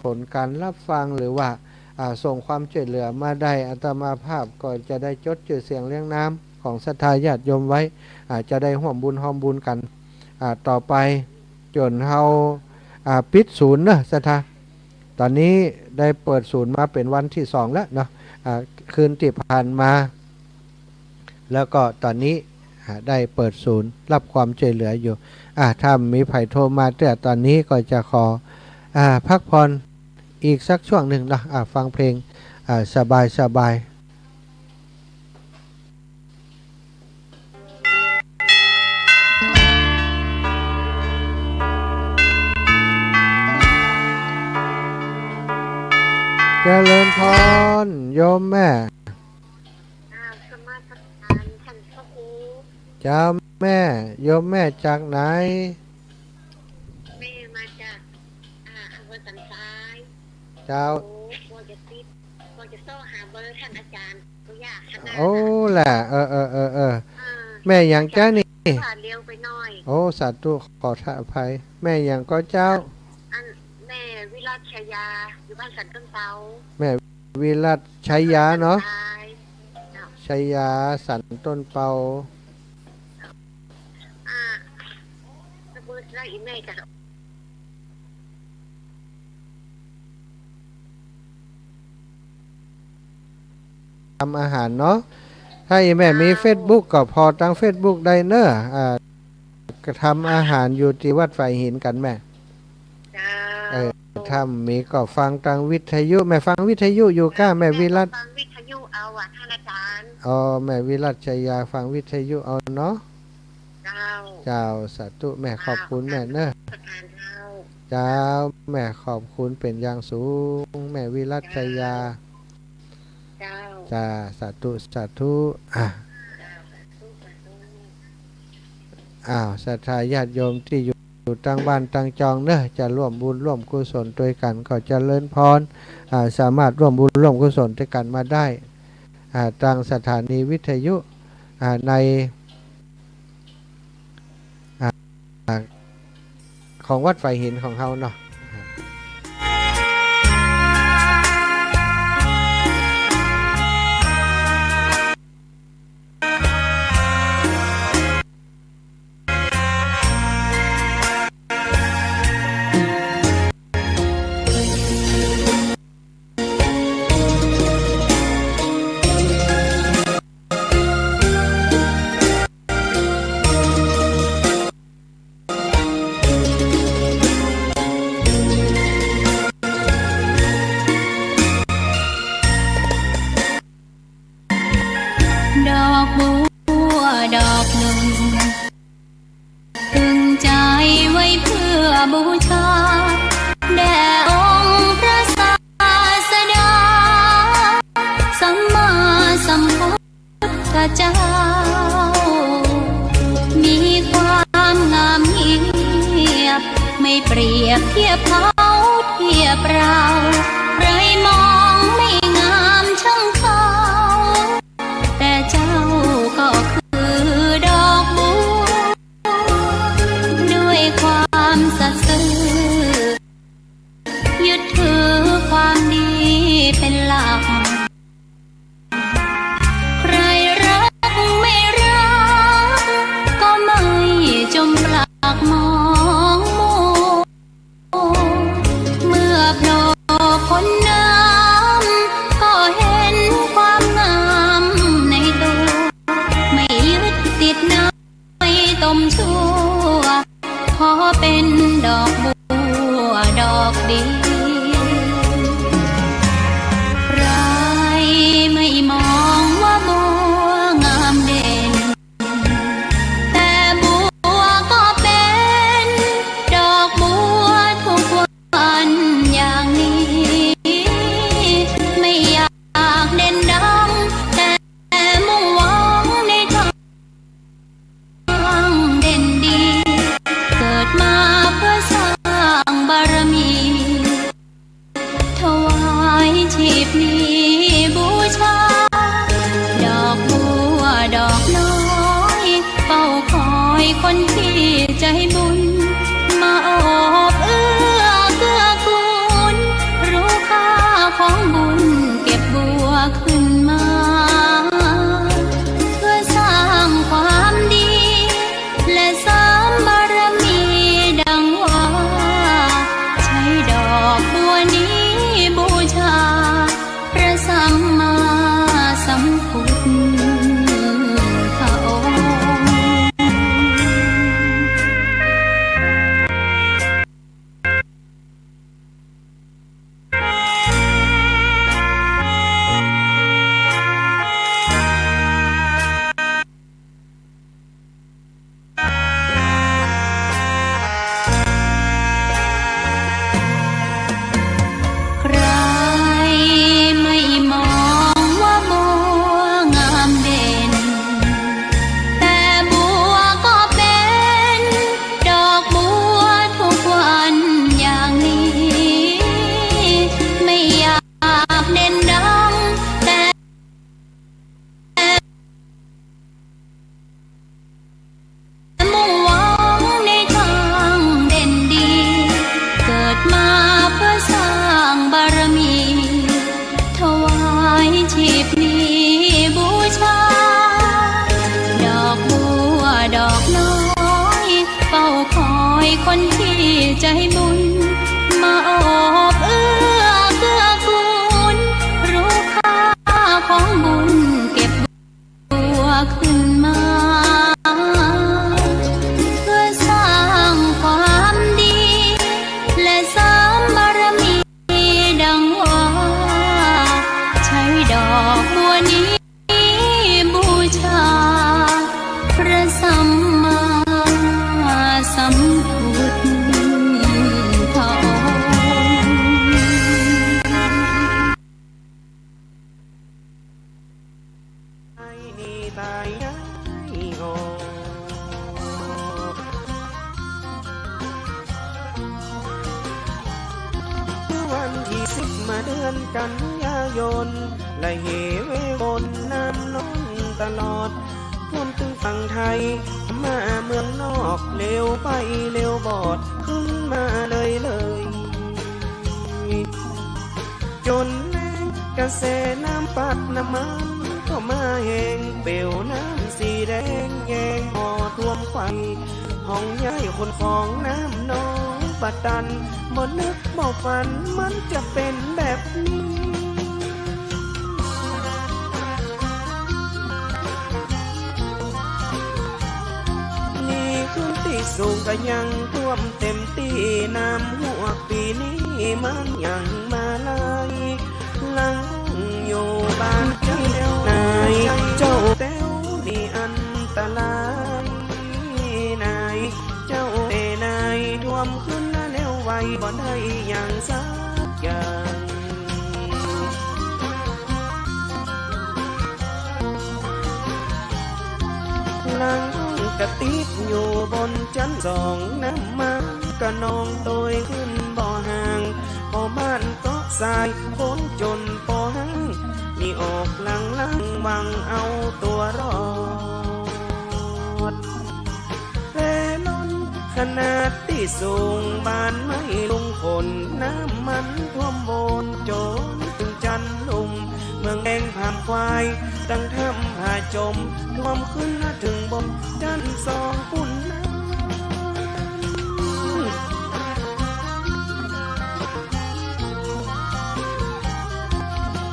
ผลการรับฟังหรือว่าส่งความช่วยเหลือมาได้อาตมาภาพก็จะได้จดชื่อเสียงเรียงน้ำของศรัทธาญาติโยมไว้จะได้ร่วมบุญหอมบุญกันต่อไปจนเฮาปิดศูนย์นะศรัทธาตอนนี้ได้เปิดศูนย์มาเป็นวันที่2แล้วเนาะคืนที่ผ่านมาแล้วก็ตอนนี้ได้เปิดศูนย์รับความช่วยเหลืออยู่ถ้ามีไผ่โทรมาแต่ตอนนี้ก็จะขอพักผ่อนอีกสักช่วงหนึ่งนะฟังเพลงสบายเจริญพรโยมแม่เจ้าแม่โยมแม่จากไหนแม่มาจากอำเภอสันทรายเจ้าว่าจะโซ่หาเบอร์ท่านอาจารย์ก็ยากขนาด โอ้แหละแม่อย่างเจ้านี่เลี้ยวไปหน่อยโอ้สาธุขออภัยแม่อย่างก็เจ้าแม่วิรัชชัยยาอยู่บ้านสันต้นเตาแม่วิรัชชัยยาเนาะชัยยาสันต้นเปาเบอร์ได้อีแม่จะทำอาหารเนาะถ้าแม่มี Facebook ก็พอตั้ง Facebook ได้เนอะก็ทำอาหารอยู่ที่วัดไฟหินกันแม่ถ้ามีก็ฟังทางวิทยุแม่ฟังวิทยุอยู่ก้าแม่วิรัชฟังวิทยุเอาท่านอาจารย์แม่วิรัชชัยยาฟังวิทยุเอาเนาะเจ้าสาธุแม่ขอบคุณแม่เนอะเจ้าแม่ขอบคุณเป็นอย่างสูงแม่วิรัชชัยยาจ้าสาธุศรัทธาญาติโยมที่อยู่ตั้งบ้านตั้งจองเนอะจะร่วมบุญร่วมกุศลด้วยกันก็เจริญพรสามารถร่วมบุญร่วมกุศลด้วยกันมาได้ตั้งสถานีวิทยุในของวัดไฟหินของเขาเนาะดอกหนึ่งตึงใจไว้เพื่อบูชาแด่องค์พระศาสดาสัมมาสัมพุทธเจ้ามีความงามเงียบไม่เปรียบเทียบเขาเทียบเราไรมองไม่งามช่างเขาแต่เจ้าก็คือดอกบัวด้วยความสัตย์ซื่อยึดถือความดีเป็นหลักใครรักไม่รักก็ไม่จมปลักมองมัวเมื่อโผล่พ้นน้ำก็เห็นความงามในตัวไม่ยึดติดในต้มชั่วขอเป็นดอกบัวดอกดีใครไม่มองว่าบัวงามเด่นแต่บัว คนที่ใจบุญมาโอบเอื้อเกื้อกูลรู้ค่าของบุญเก็บบัวขึ้นมาเพื่อสร้างความดีและเสริมบารมีดังว่าใช้ดอกบัวนี้บูชาพระสัมมาสัมพุทธคนที่ใจบุญมาโอบเอื้อเกื้อกูลรู้ค่าของบุญเก็บบัวขึ้นมาเพื่อสร้างความดีและเสริมบารมีดังว่าใช้ดอกบัวนี้บูชาพระสัมมาสัมพุทธมาเดือนกันยายนและเหเวบนน้ำล้นตลอดท่วมถึงฝั่งไทยมาเมืองนอกเร็วไปเร็วบอดขึ้นมาเลยจนแรงกระแสน้ำปัดน้ำมันก็มาแห้งเปลวน้ำสีแดงแยงห่อท่วมไฟห้องย้ายคนของน้ำน้องปัดดันบ่นึกบ่ฝันมันจะเป็นแบบนี้นี่ขึ้นที่สูงก็ยังท่วมเต็มตีน้ำหัวปีนี้มันยังมาลายหลังอยู่บ้านเจ้านายเจ้าแต้วนี่อันตรายนายเจ้าเอนายท่วมขึ้นแล้วไว้บ่ได้อย่างสักอย่างหลังกระติกอยู่บนชั้นสองน้ำมันก็นองโตยขึ้นบ่อห่างพอบ้านก็สายคนจนพอหังนี่ออกหลังหวังเอาตัวรอดแล่นนขนาดที่สูงบ้านไม่ลงคนน้ำมันท่วมโบนโจนถึงจันลุมเมืองแดงผ่านควายตั้งถ้ำหาจมท่วมขึ้นถึงบนจันสองปุ่น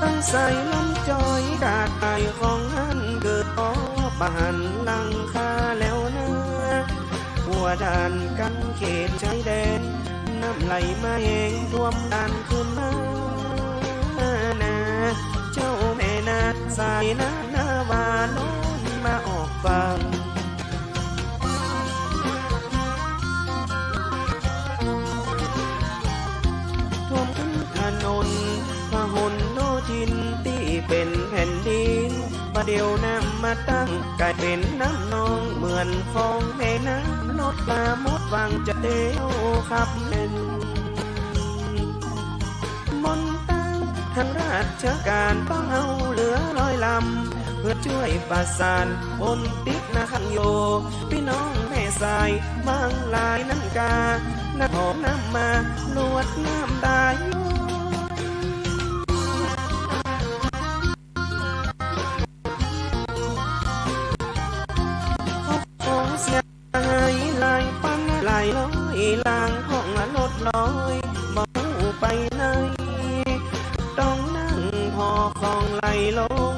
ตั้งใส่ลำจอยดาดไอของหันเกิดออกบ้านหลังคาแล้วนะหัวด่านกันเขตชายแดนน้ำไหลมาแห้งท่วมด่านขึ้นมานาเจ้าแม่นาสายนาวาโน้นมาออกฟังท่วมขึ้นถนนพหลโยธินที่เป็นแผ่นดินประเดี๋ยวน้ำมาตั้งกลายเป็นน้ำนองเหมือนฟองแม่น้ำลดปลาหมดวังจะเดียวขับเล่นมนตั้งทางราชการต้องเอาเหลือ100 ลำเพื่อช่วยประสานคนติดนะขังโยพี่น้องแม่ สายบางลายน้ำกาน้ำหอมน้ำมาลวดน้ำตาย้ของเสียหายลายปันลายลอยลางห้องลดลอยบ่ไปไหนต้องนั่งพอของไหลลง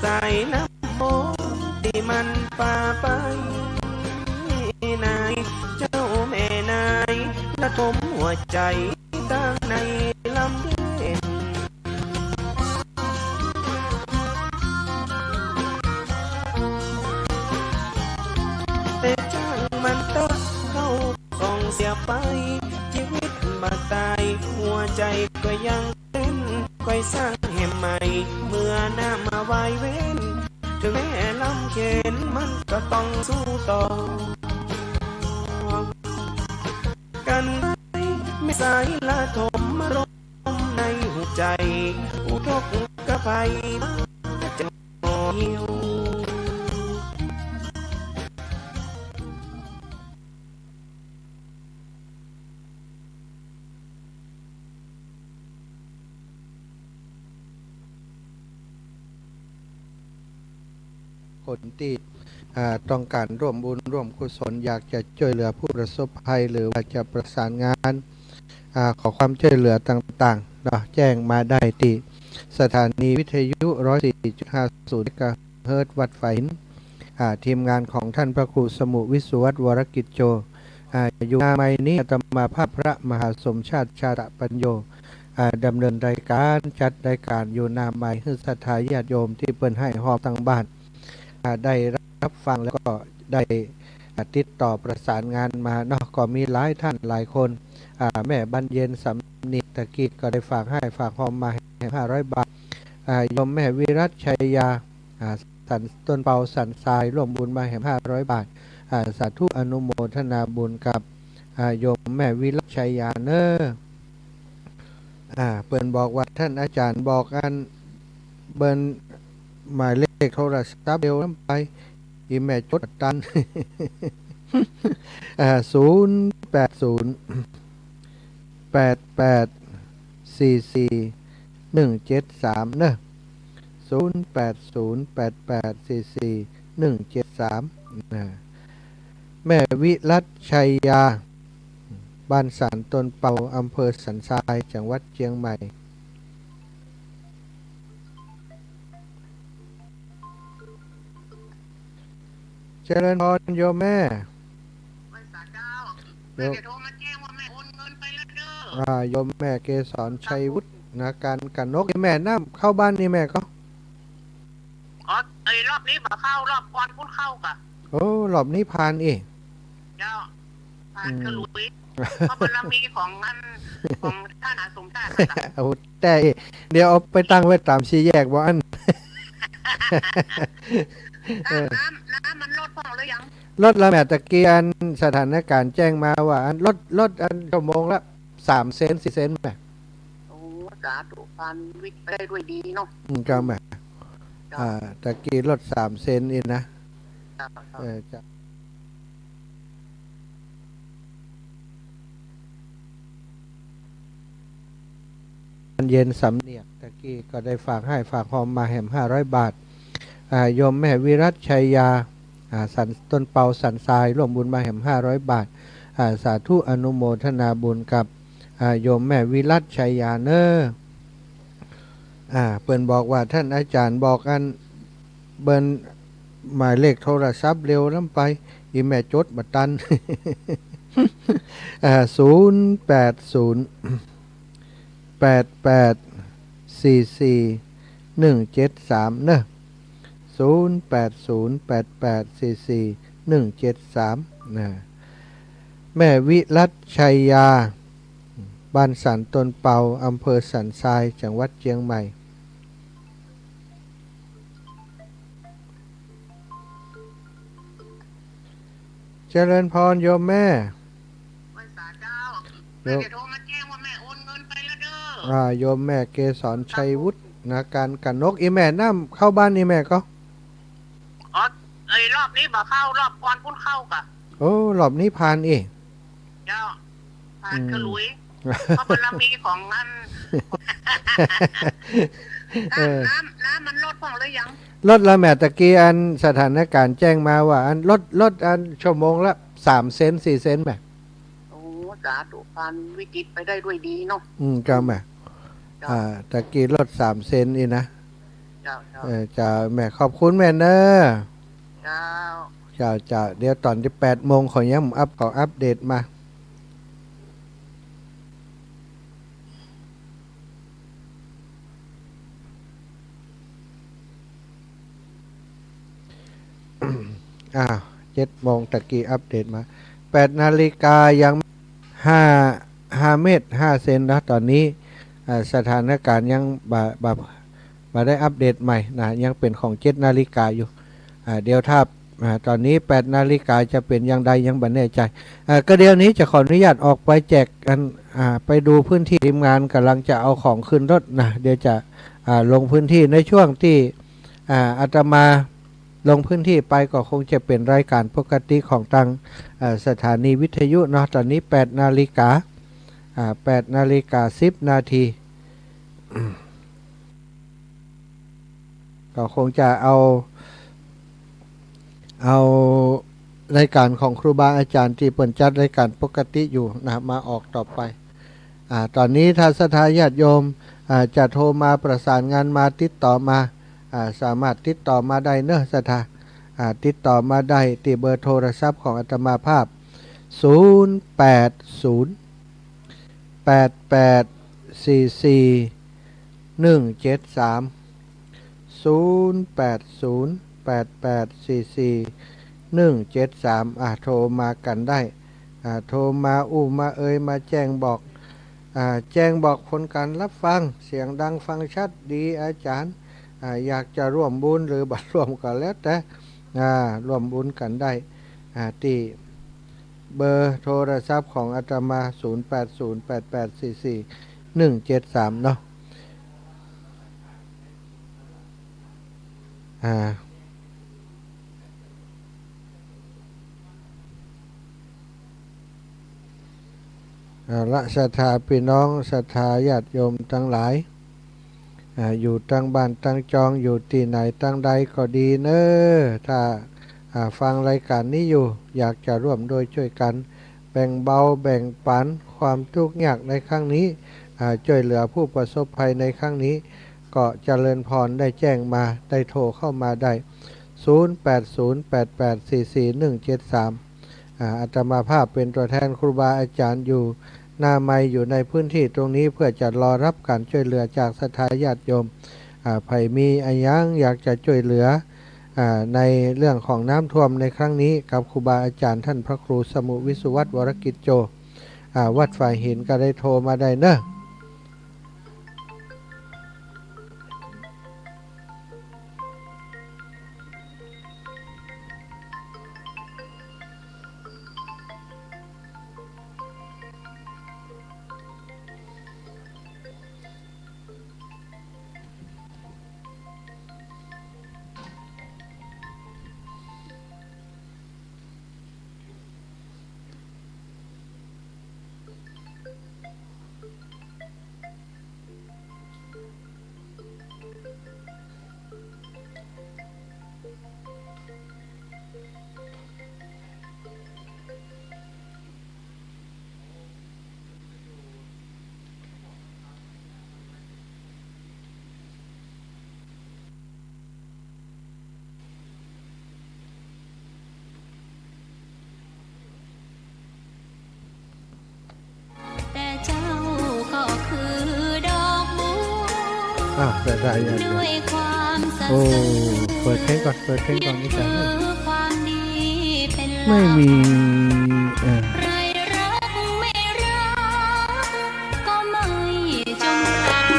ใส่น้ำมนต์ที่มันป่าไปนายเจ้าแม่นายระทมหัวใจตั้งในลำเล่นแต่ช่างมันเถอะเข้าของเสียไปชีวิตมาตายหัวใจก็ยังเต้นคอยสร้างแห่งใหม่เมื่อหน้ามาไว้เว้นถึงแม่ลำเข็นมันก็ต้องสู้ต่อกันไม่สายละทมมารมในหัวใจอุทกกะไฟจะหิว คนที่ต้องการร่วมบุญร่วมกุศลอยากจะช่วยเหลือผู้ประสบภัยหรือว่าจะประสานงานขอความช่วยเหลือต่างๆเนาะแจ้งมาได้ที่สถานีวิทยุ 104.50 เมกะเฮิรตซ์วัดฝายหินทีมงานของท่านพระครูสมุวิสุวัตรวรกิจโจอยู่ในนี้อาตมาภาพพระมหาสมชาติชาตปัญโยดำเนินรายการจัดรายการอยู่นาไม้ให้ศรัทธาญาติโยมที่เปิ้นให้หอบทางบ้านได้รับฟังแล้วก็ได้ติดต่อประสานงานมาเนาะก็มีหลายท่านหลายคนแม่บรรเย็นสำนิตะกิจก็ได้ฝากให้ฝากหอมมา500 บาทโยมแม่วิรัตชัยยาสันต้นเปาสันทรายร่วมบุญมา500 บาทสาธุอนุโมทนาบุญกับโยมแม่วิรัตชัยยาเนอเปิ้นบอกว่าท่านอาจารย์บอกอันเบิ้นหมายเลขโทรศัพท์เดียวน้ำไปอีแม่จดตัน0808844 173เนอะ0808844 173แม่วิรัตชัยยาบ้านสันต้นเปาอำเภอสันทรายจังหวัดเชียงใหม่เจริญพรโยมแม่โยมแม่เกษรชัยวุฒินาการกันนกแม่น้ำเข้าบ้านนี่แม่ก็รอบนี้มาเข้ารอบก่อนพุ่งเข้าก่ะโอ้รอบนี้ผ่านอีกเจ้าผ่านก็ลุยเพราะมันมีของนั่นของท่านอาสมชาติเอาแต่เดี๋ยวเอาไปตั้งไว้ตามชี้แยกว่าอันน้ำมันลดพอหรือยังลดแล้วแม่ตะเกียนสถานการณ์แจ้งมาว่าอันลดอันชั่วโมงละ3 เซน4 เซนแม่โอ้สาธุพันวิทย์ได้ด้วยดีเนาะก็แม่ตะกี้ลด3 เซนนี่นะจะเย็นสำเนียกตะกี้ก็ได้ฝากให้ฝากหอมมาแหม500 บาทโยมแม่วิรัตชัยยาสันต้นเปาสันทรายร่วมบุญมาแหม500 บาทสาธุอนุโมทนาบุญกับโยมแม่วิรัตชัยยาเนอเปิ้นบอกว่าท่านอาจารย์บอกอันเบิ้นหมายเลขโทรศัพท์เร็วน้ำไปอีแม่จดบัตัน0808844 173เนอะ0808844 173นะแม่วิรัตชัยยาบ้านสันต้นเปาอำเภอสันทรายจังหวัดเชียงใหม่เจริญพรโยมแม่โยมแม่เกษรชัยวุฒินาการกันนกอีแม่น้ำเข้าบ้านนี่แม่ก็รอบนี้มาเข้ารอบก่อนพุ่งเข้าก่ะ โอ้รอบนี้ผ่านเอง เจ้าผ่านก็ลุยเพราะมันเรามีของนั่น น้ำมันลดบ้างหรือยัง ลดแล้วแม่ตะกี้อันสถานการณ์แจ้งมาว่าอันลดอันชั่วโมงละ3 เซนต์4 เซนต์แม่ โอ้สาธุผ่านวิกฤตไปได้ด้วยดีเนาะ ก็แม่ตะกี้ลด3 เซนต์อีนะ เจ้า จะแม่ขอบคุณแม่เนอะ เจ้า จะเดี๋ยวตอนที่8 โมงขอย้ำอัปเดตมา 7 โมงตะกี้อัปเดตมา8 นาฬิกายัง5 เมตร 5 เซนนะตอนนี้สถานการณ์ยังบ่ได้อัปเดตใหม่นะยังเป็นของ7 นาฬิกาอยู่เดี๋ยวถ้าตอนนี้8 นาฬิกาจะเป็นอย่างใดยังบ่แน่ใจก็เดี๋ยวนี้จะขออนุญาตออกไปแจกกันไปดูพื้นที่ทีมงานกำลังจะเอาของขึ้นรถนะเดี๋ยวจะลงพื้นที่ในช่วงที่อาตมาลงพื้นที่ไปก็คงจะเป็นรายการปกติของทางสถานีวิทยุเนาะตอนนี้8 นาฬิกา8 นาฬิกา 10 นาที ก็คงจะเอารายการของครูบาอาจารย์ที่เปิดจัดรายการปกติอยู่นะมาออกต่อไปตอนนี้ถ้าศรัทธาญาติโยมจะโทรมาประสานงานมาติดต่อมาสามารถติดต่อมาได้เนอะศรัทธาติดต่อมาได้ที่เบอร์โทรศัพท์ของอาตมาภาพ080844 โทรมากันได้โทรมามามาแจ้งบอกผลการรับฟังเสียงดังฟังชัดดีอาจารย์อยากจะร่วมบุญหรือบัตรร่วมก็แล้วแต่ร่วมบุญกันได้ที่เบอร์โทรศัพท์ของอาตมา0808844173เนาะละศรัทธาพี่น้องศรัทธาญาติโยมทั้งหลายอยู่ตั้งบ้านตั้งจองอยู่ที่ไหนตั้งใดก็ดีเนอะถ้าฟังรายการนี้อยู่อยากจะร่วมโดยช่วยกันแบ่งเบาแบ่งปันความทุกข์ยากในครั้งนี้ช่วยเหลือผู้ประสบภัยในครั้งนี้ก็เจริญพรได้แจ้งมาได้โทรเข้ามาได้0808844173อาตมาภาพเป็นตัวแทนครูบาอาจารย์อยู่หน้าไมค์อยู่ในพื้นที่ตรงนี้เพื่อจะรอรับการช่วยเหลือจากศรัทธาญาติโยมไผมีอันยังอยากจะช่วยเหลือในเรื่องของน้ำท่วมในครั้งนี้กับครูบาอาจารย์ท่านพระครูสมุวิสุวัตรวรกิจโจวัดฝ่ายหินก็ได้โทรมาได้เนอะแต่เจ้าก็คือดอกบัว จะได้ยังไง ด้วยความสัต โอ้ ย์ เปิดเพลงก่อนนี่จ้ะ คือความดีเป็นหลัก ไม่มีใครรักไม่รักก็ไม่จงรัก อ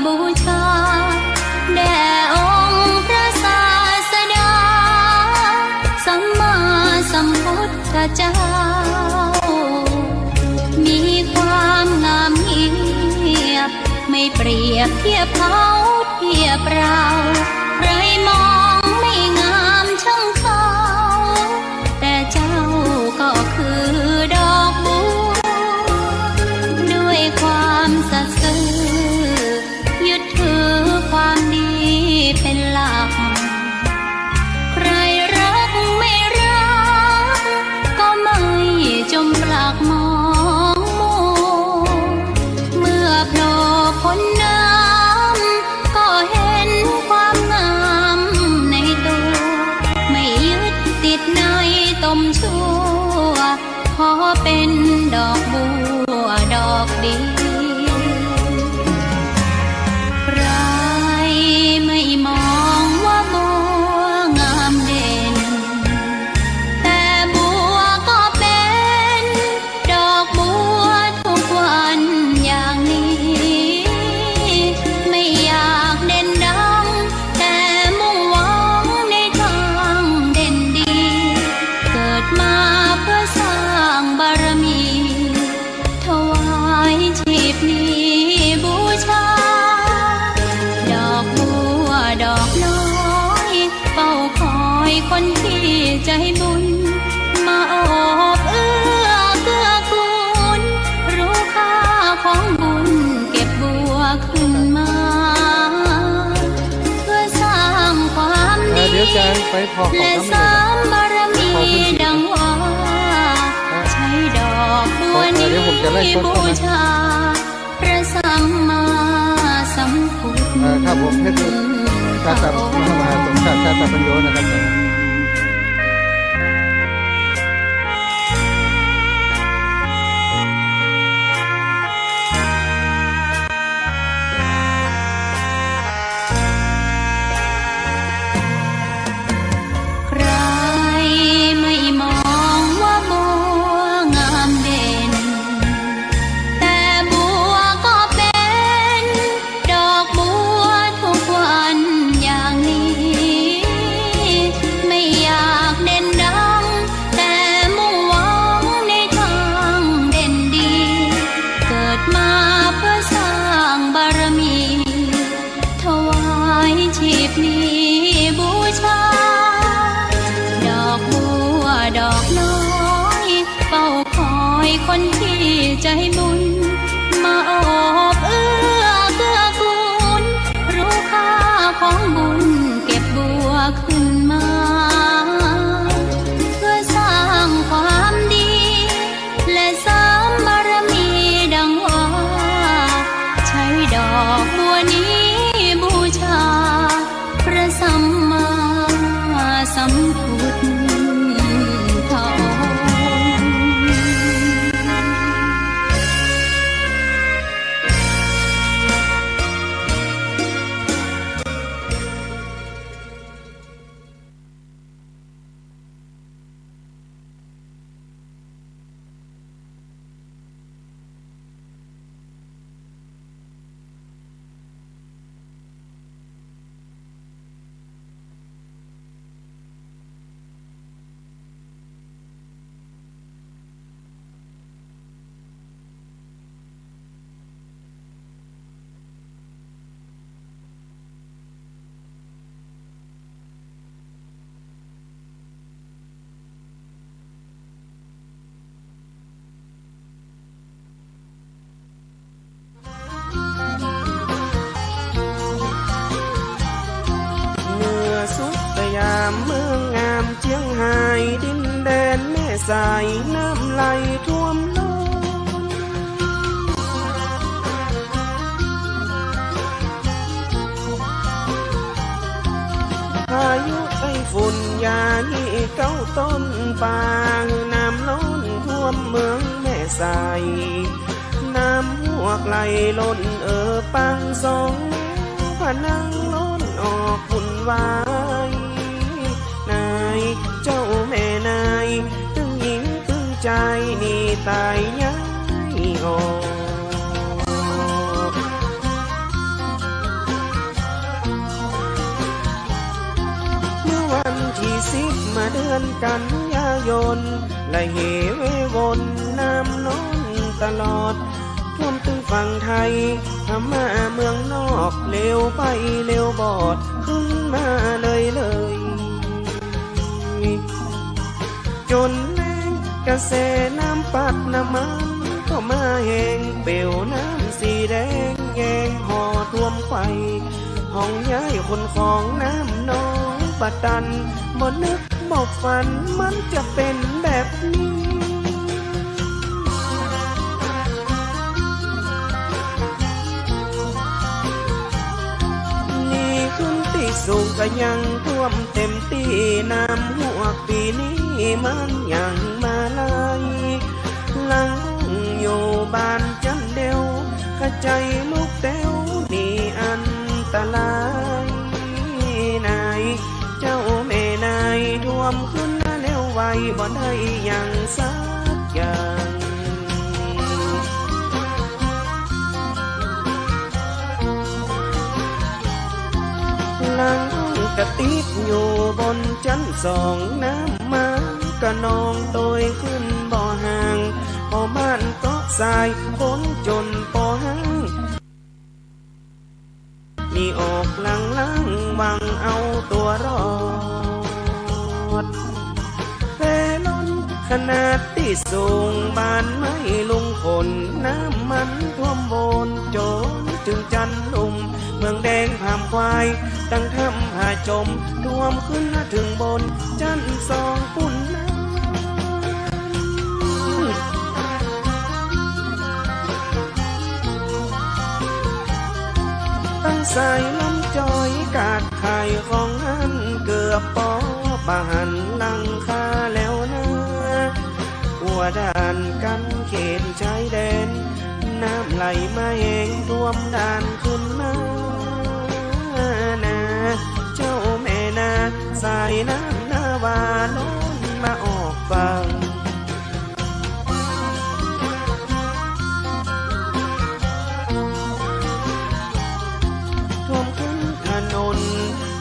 บูชาแด่องค์พระศาสดาสัมมาสัมพุทธเจ้ามีความงามเงียบไม่เปรียบเทียบเขาเทียบเราใครมองไม่งามช่างเขาแต่เจ้าก็คือดอกบัวด้วยความสัตย์ซื่อยึดถือความดีเป็นหลักใครรักไม่รักก็ไม่จมปลักมองมัวเมื่อโผล่พ้นน้ำก็เห็นความงามในตัวไม่ยึดติดในตมชั่วขอเป็นดอกบัวดอกดีใครไม่มองว่าบัวงามเด่นแต่บัวก็เป็นดอกบัวทุกวันอย่างนี้ไม่อยากเด่นดังแต่มุ่งหวังในทางเด่นดีเกิดมาเพื่อสร้างบารมีถวายชีพนี้บูชาดอกบัวดอกน้อยเฝ้าคอยคนที่ใจบุญมาโอบเอื้อเกื้อกูลรู้ค่าของบุญเก็บบัวขึ้นมาเพื่อสร้างความดี เดี๋ยวจะไปพอของ และ น้ำ สามบารมีดังว่าใช้ดอกบัวนี้บูชาพระสัมมาสัมพุทธ ครับผมเพชรชาติมหาสมชาติชาติปัญโยนะครับใครไม่มองว่าบัวงามเด่นแต่บัวก็เป็นดอกบัวทุกวันอย่างนี้ไม่อยากเด่นดังแต่มุ่งหวังในทางเด่นดีเกิดมาเพื่อสร้างบารมีถวายชีพนี้บูชาดอกบัวดอกน้อยเฝ้าคอยคนที่ใจบุญมาโอบเอื้อเกื้อกูลรู้ค่าของบุญเก็บบัวขึ้นมาเพื่อสร้างความดีและสามบารมีดังว่าใช้ดอกบัวนี้บูชาพระสัมมาสัมพุทธเจ้า สายน้ำไหลท่วมล้นพายุไต้ฝุ่นยานี่เก้าต้นปางน้ำล้นท่วมเมืองแม่สายน้ำหัวไหลล้นปังสองผนังล้นออกฝุ่นวายนายเจ้าแม่นายตึงหญิงตึงใจนี่ตายย้ายออก กันยายนและเหเววนน้ำนองตลอดท่วมถึงฝั่งไทยพม่าเมืองนอกเร็วไปเร็วบอดขึ้นมาเลยจนแรงกระแสน้ำปัดน้ำมันก็มาแห้งเปลวน้ำสีแดงแยงห่อท่วมไฟห้องย้ายคนของน้ำน้องปัดตันบ่นึกบ่ฝันมันจะเป็นแบบนี้นี่ขึ้นที่สูงก็ยังท่วมเต็มที่น้ำหัวปีนี้มันยังมาลายหลังอยู่บ้านจันเดียวข้าใจลูกแต้วนี่อันตรายนายเจ้าแม่นายท่วมขึ้นแล้วไวบ่ได้อย่างสักอย่างหลังกระติกอยู่บนชั้นสองน้ำมันกระนองโดยขึ้นบ่อห่างพอบ้านก็สายคนจนพอห่างมีออกหลังหวังเอาตัวรอดแผ่ล้นขนาดที่สูงบ้านไม่ลุงคนน้ำมันท่วมบนโจนจึงจันลุ่มเมืองแดงผ่ามควายตั้งทำหาจมท่วมขึ้นถึงบนจันสองปุ่นน้ำตั้งสายลำจอยกาดไข่ของอันเกือบปอบาหันลังคาแล้วนะหัวด่านกันเขตชายแดนน้ำไหลมาเองท่วมด่านขึ้นมานาเจ้าแม่นาสายน้ำนาวาล้นมาออกฟังท่วมขึ้นถนน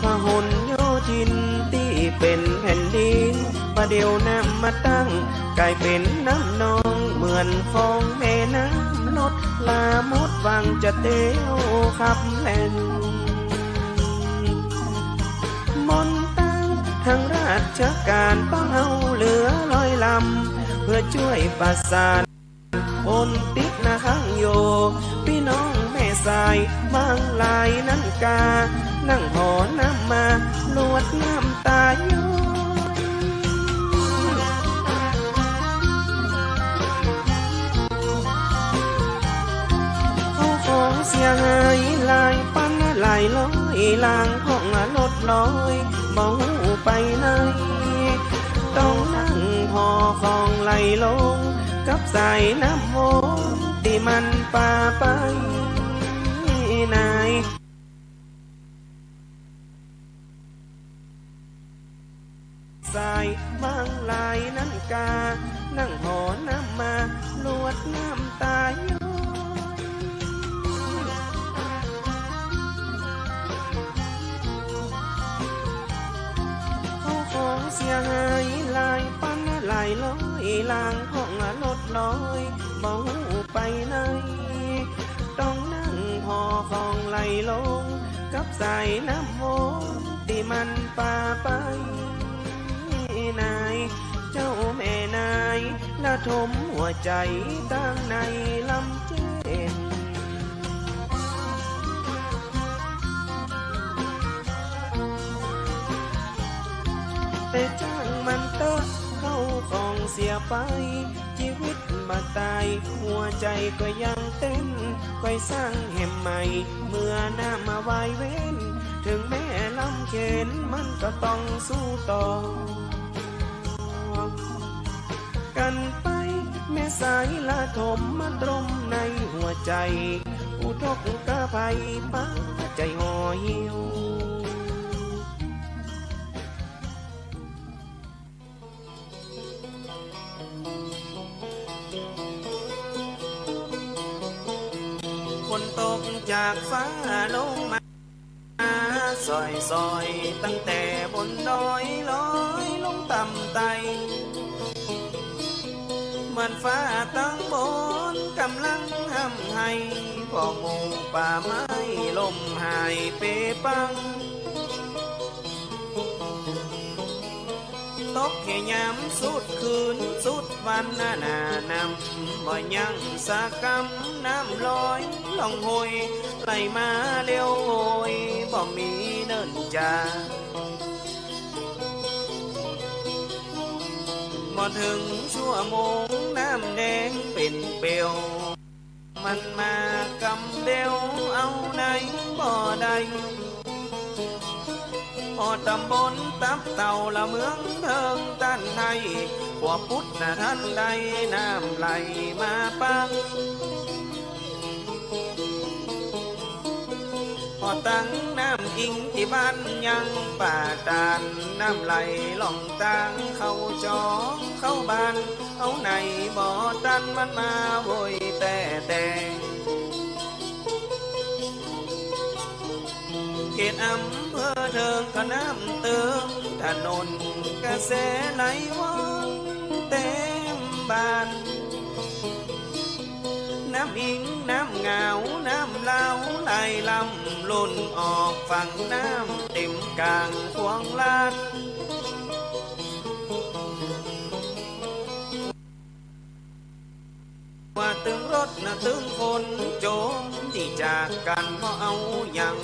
พหลโยธินที่เป็นแผ่นดินประเดี๋ยวน้ำมาตั้งกลายเป็นน้ำนองเหมือนฟองแม่น้ำลดลาหมดวังจะเตี้ยวขับแล่นมนตั้งทางราชการต้องเอาเหลือลอยลำเพื่อช่วยประสานคนติดนะข้างโยพี่น้องแม่สายบางลายนั่งกานั่งหอน้ำมาลวดน้ำตาโยของเสียหายลายปันลายลอยลางของรถลอยเบาไปไหนต้องนั่งพอของไหลลงกับสายน้ำวนที่มันป่าไปไหนสายบางลายนั่งกานั่งหอน้ำมาลวดน้ำตาโยของเสียหายลายปันลายลอยลางของรถลอยเบาไปไหนต้องนั่งพอของไหลลงกับสายน้ำวนที่มันป่าไปนายเจ้าแม่นายละทมหัวใจตั้งในลำเจนแต่จ้างมันเตอะเข้าของเสียไปชีวิตมาตายหัวใจก็ยังเต้นค่อยสร้างแห่มใหม่เมื่อหน้ามาวายเว้นถึงแม่ลำเข็นมันก็ต้องสู้ต่อกันไปแม่สายละถมมาตรมในหัวใจอุทกกะภัยป้าใจห่อเหี่ยวฝนตกจากฟ้าลงมาซอยตั้งแต่บนดอยลอยลง ต่ำไตเหมือนฟ้าตั้งบนกำลังห้ำให้พอหมู่ป่าไม้ลมหายเปปังตกแค่ยามสุดคืนสุดวันหน้านำบ่ยังสากำน้ำลอยล่องหอยไหลมาเลี้ยวโอยบ่มีเนินจาบ่ถึงชั่วโมงน้ำแดงเป็นเปลวมันมากำเดียวเอาไหนบ่ได้พอตำบลตับเต่าละเมืองเทิงตันไทยขวบพุทธนะท่านใดน้ำไหลมาปังพอตั้งน้ำอิงที่บ้านยังป่าตานน้ำไหลล่องตังเข้าจองเข้าบ้านเอาไหนบ่อตันมันมาโวยแต่เขตอำเภอเทิงก็น้ำเติมถนนกระแสไหลว่อนเต็มบ้านน้ำอิงน้ำเหงาน้ำเล่าไหลลำลุ่นออกฝั่งน้ำเต็มกลางควงลาดว่าตึงรถนะตึงคนโจมที่จากกันเพราะเอาอย่าง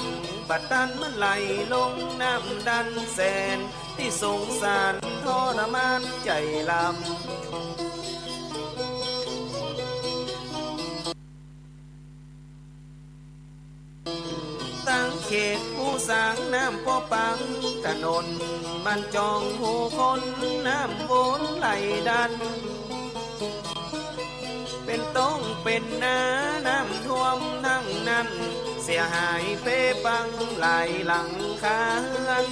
บัดดันมันไหลลงน้ำดันแสนที่สงสารทรมานใจลำตั้งเขตผู้สร้างน้ำพ่อปังถนนมันจองหูคนน้ำวนไหลดันเป็นต้องเป็นนาน้ำท่วมทั้งนั้นเสียหายเปปังหลายหลังคาเฮือน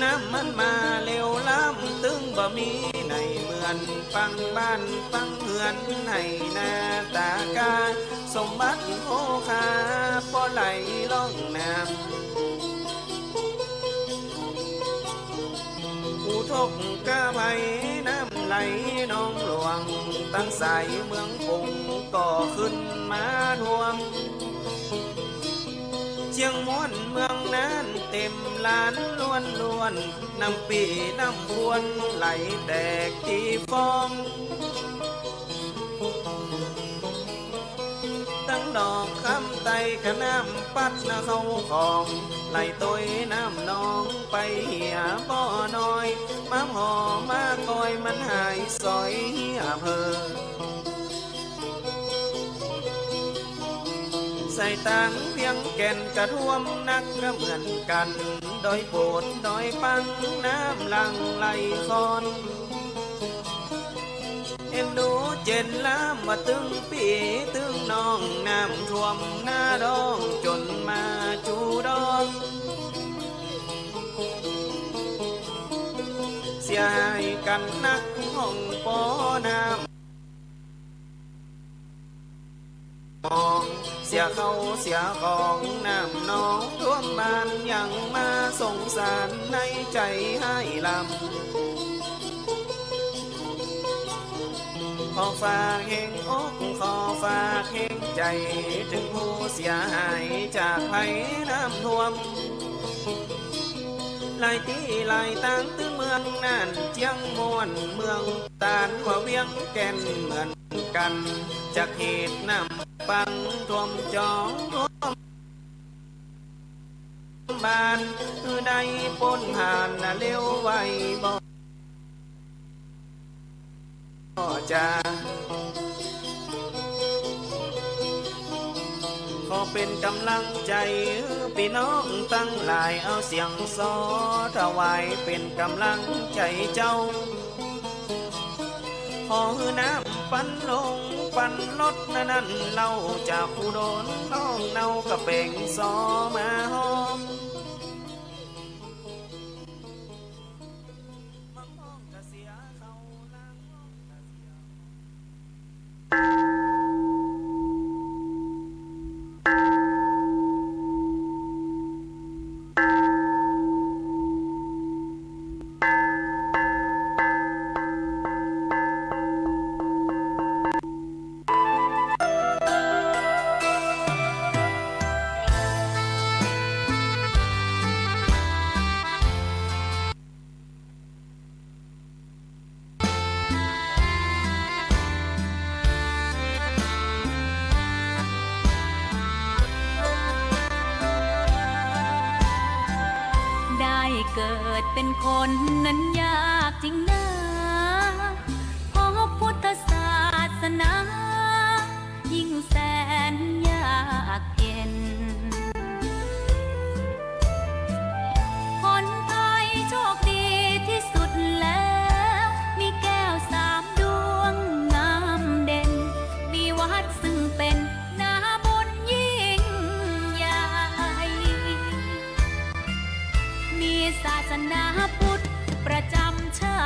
น้ำมันมาเร็วล้ำตึงบ่มีในเหมือนปังบ้านปังเฮือนให้นาตากาสมบัติโอคาพอไหลล่องน้ำผู้ทกกะไพน้ำไหลนองหลวงตั้งสายเมืองปุงก่อขึ้นมาท่วมเชียงม้วนเมืองนั้นเต็มลานล้วนน้ำปีน้ำพวนไหลแตกที่ฟองตั้งดอกคำไตกะน้ำปัดนะเข้าของไหลตัวน้ำนองไปเหี่ยบ่อน้อยมาห่อมาคอยมันหายซอยเหี่ยเพอใส่ตังเพียงแก่นกระท่วมนักก็เหมือนกันดอยโปดดอยปังน้ำหลังไหลคอนเอ็นดูเจนล้ำมาตึงปีตึงน้องน้ำท่วมหน้าดองจนมาจูดอนเสียหายกันนักห้องปอน้ำมองเสียเขาเสียของน้ำน้องร่วมบ้านยังมาสงสารในใจให้ลำขอฝากแห่งอกขอฝากแห่งใจถึงผู้เสียหายจากภัยน้ำท่วมหลายที่หลายต่างตึงเมืองนั่นเจียงมวนเมืองตานว่าเวียงแก่นเหมือนกันจากเหตุน้ำปังท่วมจองท่วมบ้านได้ปนผ่านเร็วไวบ่จะขอเป็นกำลังใจพี่น้องตั้งหลายเอาเสียงซอถวายเป็นกำลังใจเจ้าขอน้ำปันลงปันลดนั่นเราจากผู้โดนน้องเนากระเป่งซอมาหอม คนนั้นยากจริงนะเพราะพุทธศาสนายิ่งแสนยากเย็นคนไทยโชคดีที่สุดแล้วมีแก้วสามดวงงามเด่นมีวัดซึ่งเป็นนาบุญยิ่งใหญ่มีศาสนาพุทธประจำชา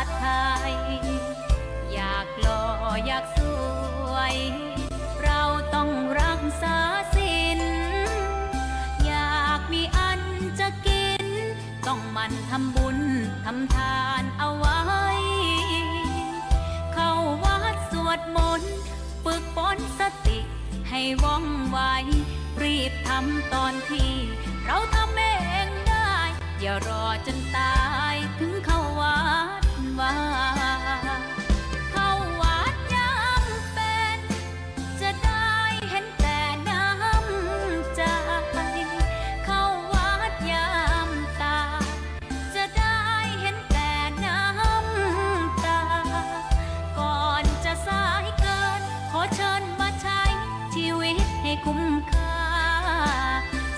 ติไทยอยากหล่ออยากสวยเราต้องรักษาศีลอยากมีอันจะกินต้องหมั่นทำบุญทำทานเอาไว้เข้าวัดสวดมนต์ฝึกฝนสติให้ว่องไวรีบทำตอนที่เราทำเองได้อย่ารอจนตายถึงเข้าวัดว่าเข้าวัดยามเป็นจะได้เห็นแต่น้ำใจเข้าวัดยามตาจะได้เห็นแต่น้ำตาก่อนจะสายเกินขอเชิญมาใช้ชีวิตให้คุ้มค่า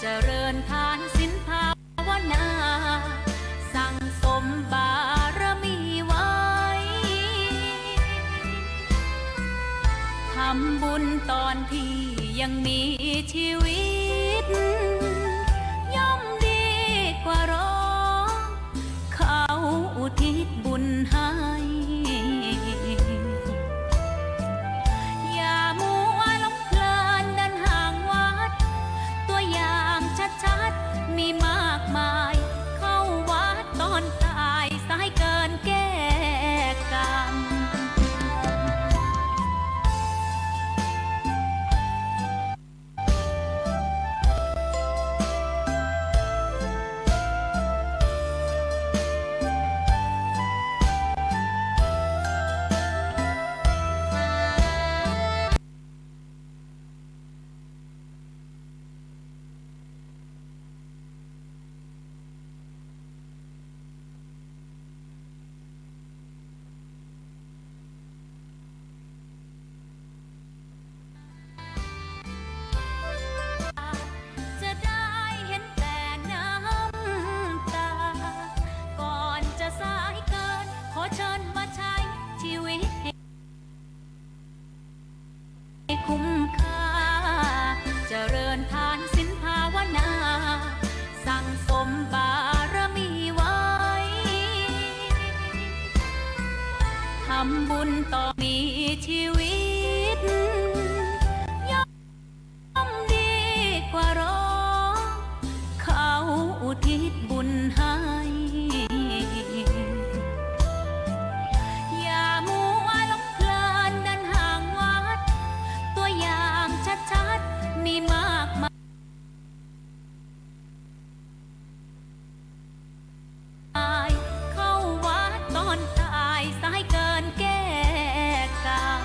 เจริญทานศีลภาวนาสั่งสมบารมีไว้ทำบุญตอนที่ยังมีชีวิตย่อมดีกว่ารอเขาอุทิศบุญให้อย่ามัวหลงเพลินเดินห่างวัดตัวอย่างชัดๆมีมากมายเข้าวัดตอนตายสายเกินแก้กรรมจะได้เห็นแต่น้ำตาก่อนจะสายเกินขอเชิญมาใช้ชีวิตให้คุ้มค่าเจริญทานศีลภาวนาสั่งสมบารมีไว้ทำบุญต่อมีชีวิตย่อมดีกว่ารอเขาอุทิศบุญให้อย่ามัวหลงเพลินเดินห่างวัดตัวอย่างชัดๆมีมากมายเข้าวัดตอนตายสายเกินแก้กรรม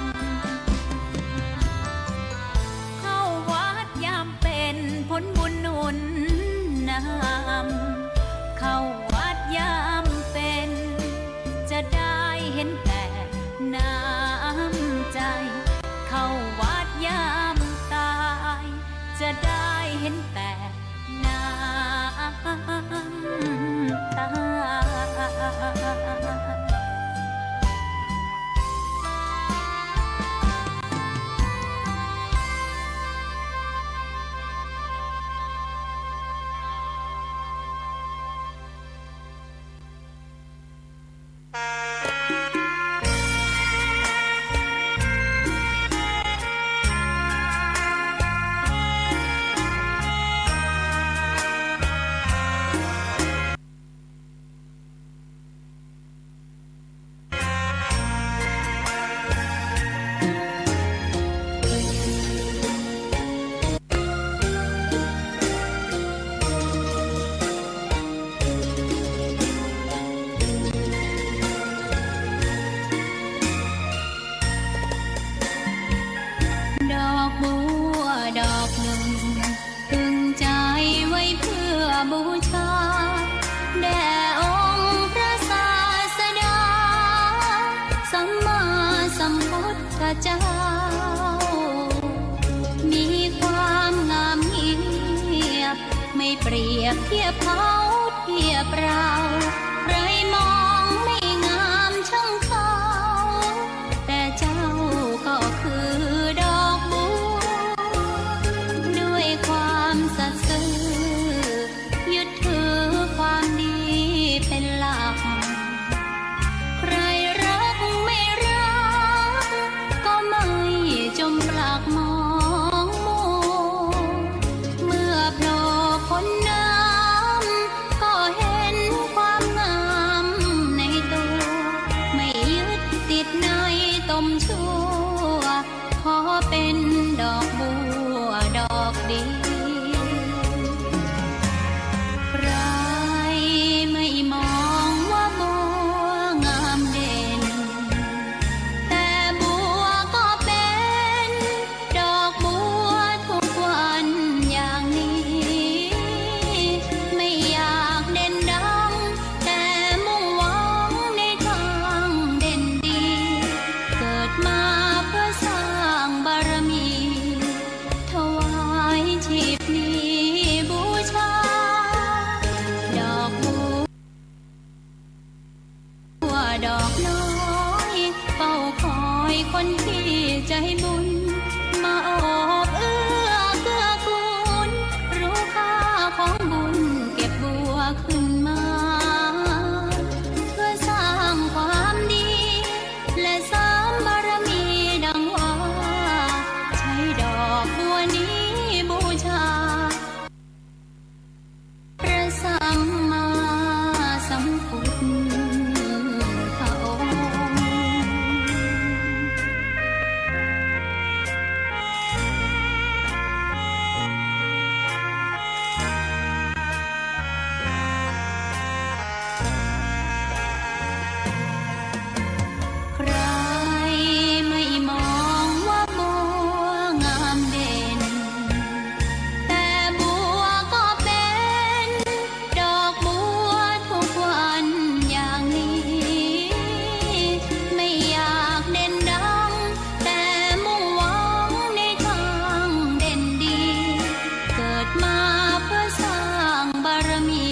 เจ้ามีความงามเงียบไม่เปรียบเทียบเขาเทียบเราไรมองไม่งามช่างเขาแต่เจ้าก็คือดอกบัวด้วยความสัตย์ซื่อยึดถือความดีเป็นหลักใครรักไม่รักก็ไม่จมปลักมองมัวเมื่อโผล่พ้นน้ำก็เห็นความงามในตัวไม่ยึดติดในตมชั่วขอเป็นดอกบัวดอกดีใครไม่มองว่าบัวงามเด่นแต่บัวก็เป็นดอกบัวทุกวันอย่างนี้ไม่อยากเด่นดังแต่มุ่งหวังในทางเด่นดีเกิดมาเพื่อสร้างบารมีถวายชีพนี้บูชาดอกบัวดอกน้อยเฝ้าคอยคนที่ใจบุญมาโอบเอื้อเกื้อกูลรู้ค่าของบุญเก็บบัวขึ้นมาเพื่อสร้างความดีและเสริมบารมีดังว่าใช้ดอกบัวนี้บูชาพระสัมมาสัมพุทธองค์ใครไม่มองว่าบัวงามเด่นแต่บัวก็เป็นดอกบัวทุกวันอย่างนี้ไม่อยากเด่นดังแต่มุ่งหวังในทางเด่นดีเกิดมาเพื่อสร้างบารมี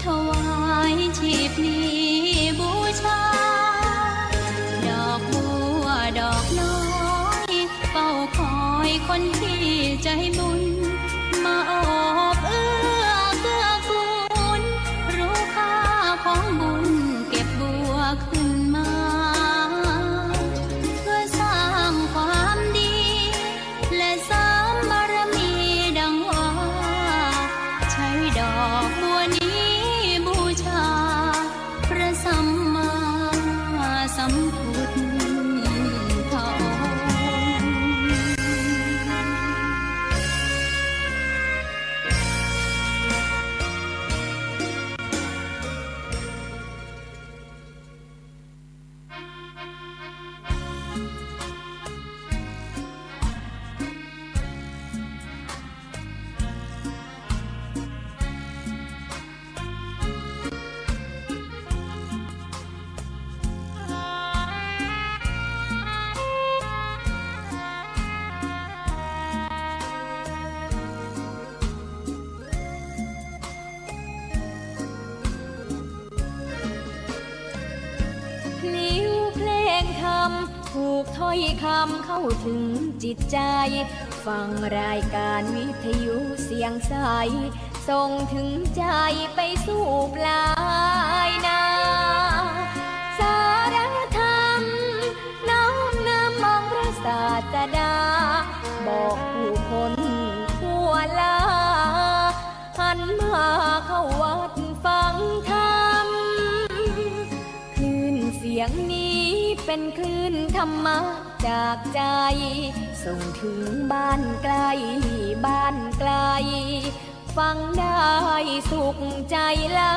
ถวายชีพนี้บูชาดอกบัวดอกน้อยเฝ้าคอยคนที่ใจบุญมาโอบเอื้อเกื้อกูลรู้ค่าของบุญเก็บบัวขึ้นมาเพื่อสร้างความดีและเสริมบารมีดังว่าใช้ดอกบัวนี้บูชาพระสัมมาสัมพุทธองค์ ถูกถ้อยคำเข้าถึงจิตใจฟังรายการวิทยุเสียงใสส่งถึงใจไปสู่ปลายนาสารธรรมน้อมนำมองพระศาสดาบอกผู้คนทั่วลาหันมาเข้าวัดฟังธรรมคลื่นเสียงนี้เป็นคลื่นธรรมะจากใจส่งถึงบ้านไกลบ้านไกลฟังได้สุขใจล้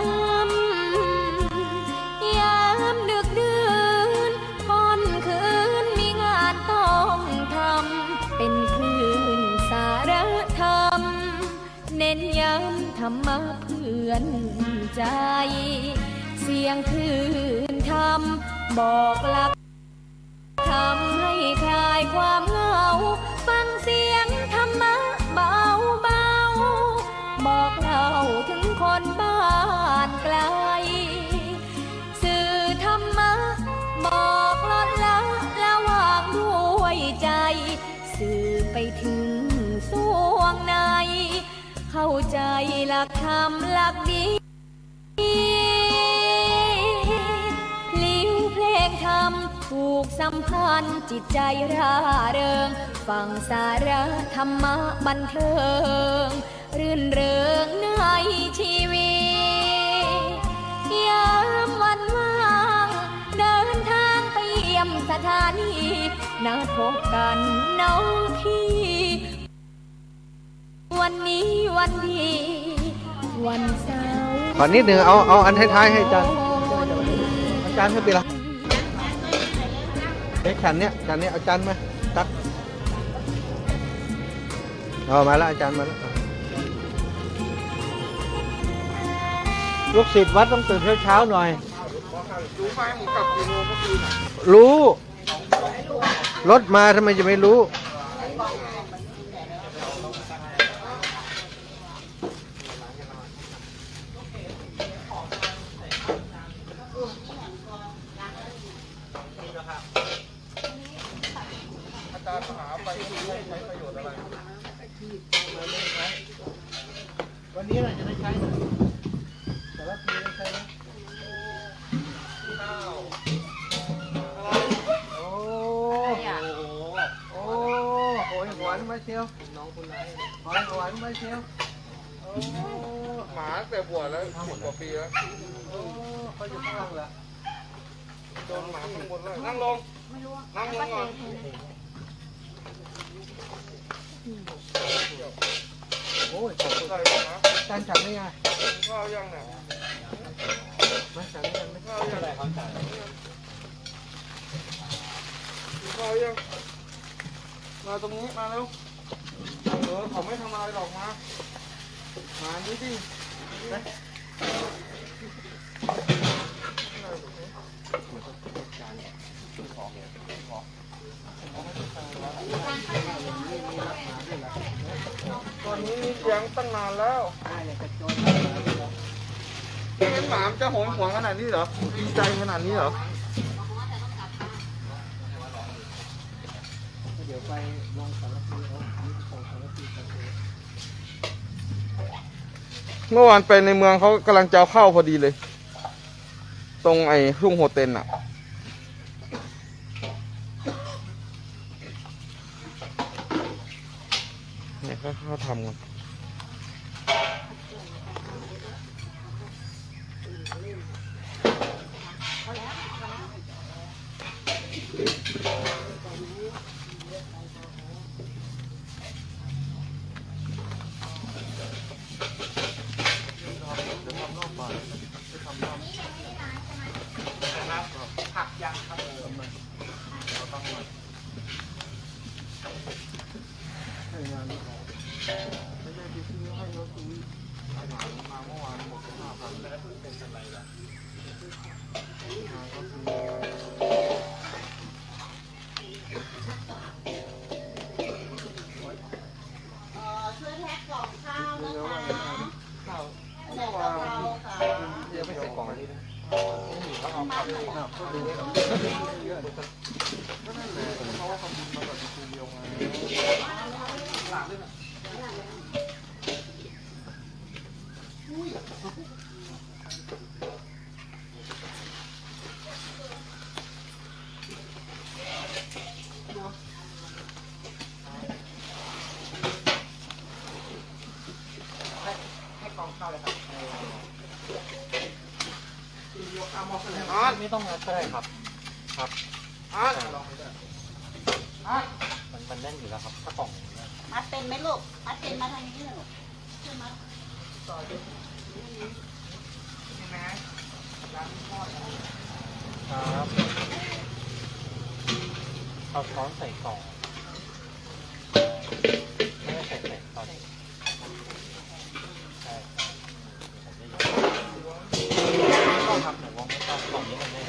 ำยามดึกดื่นค่ำคืนมีงานต้องทำเป็นคลื่นสารธรรมเน้นย้ำธรรมะเพื่อนใจเสียงคลื่นธรรมบอกหลักทำให้ ไปถึงสวงในเข้าใจหลักธรรมหลักดีลิ้วเพลงธรรมผูกสัมพันธ์จิตใจร่าเริงฟังสาระธรรมะบันเทิงรื่นเริงในชีวิตยามวันว่างเดินทางไปเยี่ยมสถานีนัดพบกันน้องพี่วันนี้วันดีวันเสาร์ ขอนิดหนึ่งเอาอันท้ายๆให้อาจารย์ให้ไปละฉันเนี้ยอาจารย์มาตักมาแล้วอาจารย์มาแล้วลูกศิษย์วัดต้องตื่นเช้าๆหน่อยรู้ไหมหมูกลับกี่โมงเมื่อคืนรู้รถมาทำไมจะไม่รู้วันนี้เราจะได้ใช้แต่ละทีได้ใช้ไหมโอ้ยหวานมาเชียวน้องคนไหนหวานมาเชียวหมาแต่บวชแล้ว10 กว่าปีแล้วเขาอยู่ข้างล่างเหรอโดนหมาข้างบนแล้วนั่งลงก่อนโอ้ยขอบคุณครับจานฉันไม่ไงข้าวยังเนี่ยไม่ฉันยังไม่ข้าวยังข้าวยังมาตรงนี้มาเร็วเขาไม่ทำอะไรหรอกมานี่ดิตอนนี้มีเสียงตั้งนานแล้วเป็นหมาจะโหยหวงขนาดนี้เหรอดีใจขนาดนี้เหรอเดี๋ยวไปลงสารพีเมื่อวานไปในเมืองเขากำลังจะเข้าพอดีเลยตรงไอ้ทุ่งโฮเทลน่ะเนี่ยเขาทำกันผักยังครับเราต้องมาให้งานไม่ได้ไปซื้อให้เขาซื้อมาเมื่อวานหมด5,000แล้วเป็นอะไรล่ะก็คือช่วยแพ็คกล่องข้าวนะคะข้าว ใส่กะเพราค่ะ เดี๋ยวไม่ใส่กล่องอันนี้นะเขาเอาผักให้ข้าวก็ดูเยอะก็นั่นแหละเพราะว่าเขาบินมาแบบทีเดียวไงหลังด้วยนะให้กองข้าวเลยครับไม่ต้องงัดก็ได้ครับครับมันแน่นอยู่แล้วครับถ้ากล่องมัดเป็นไหมลูกมัดเป็นมาทางนี้ลูกช่วยมัด ครับเอาช้อนใส่กล่องไม่ได้ใส่ตอนนี้ใช่ไม่ต้องทำแต่วงไม่ต้องกล่องนี้มันไม่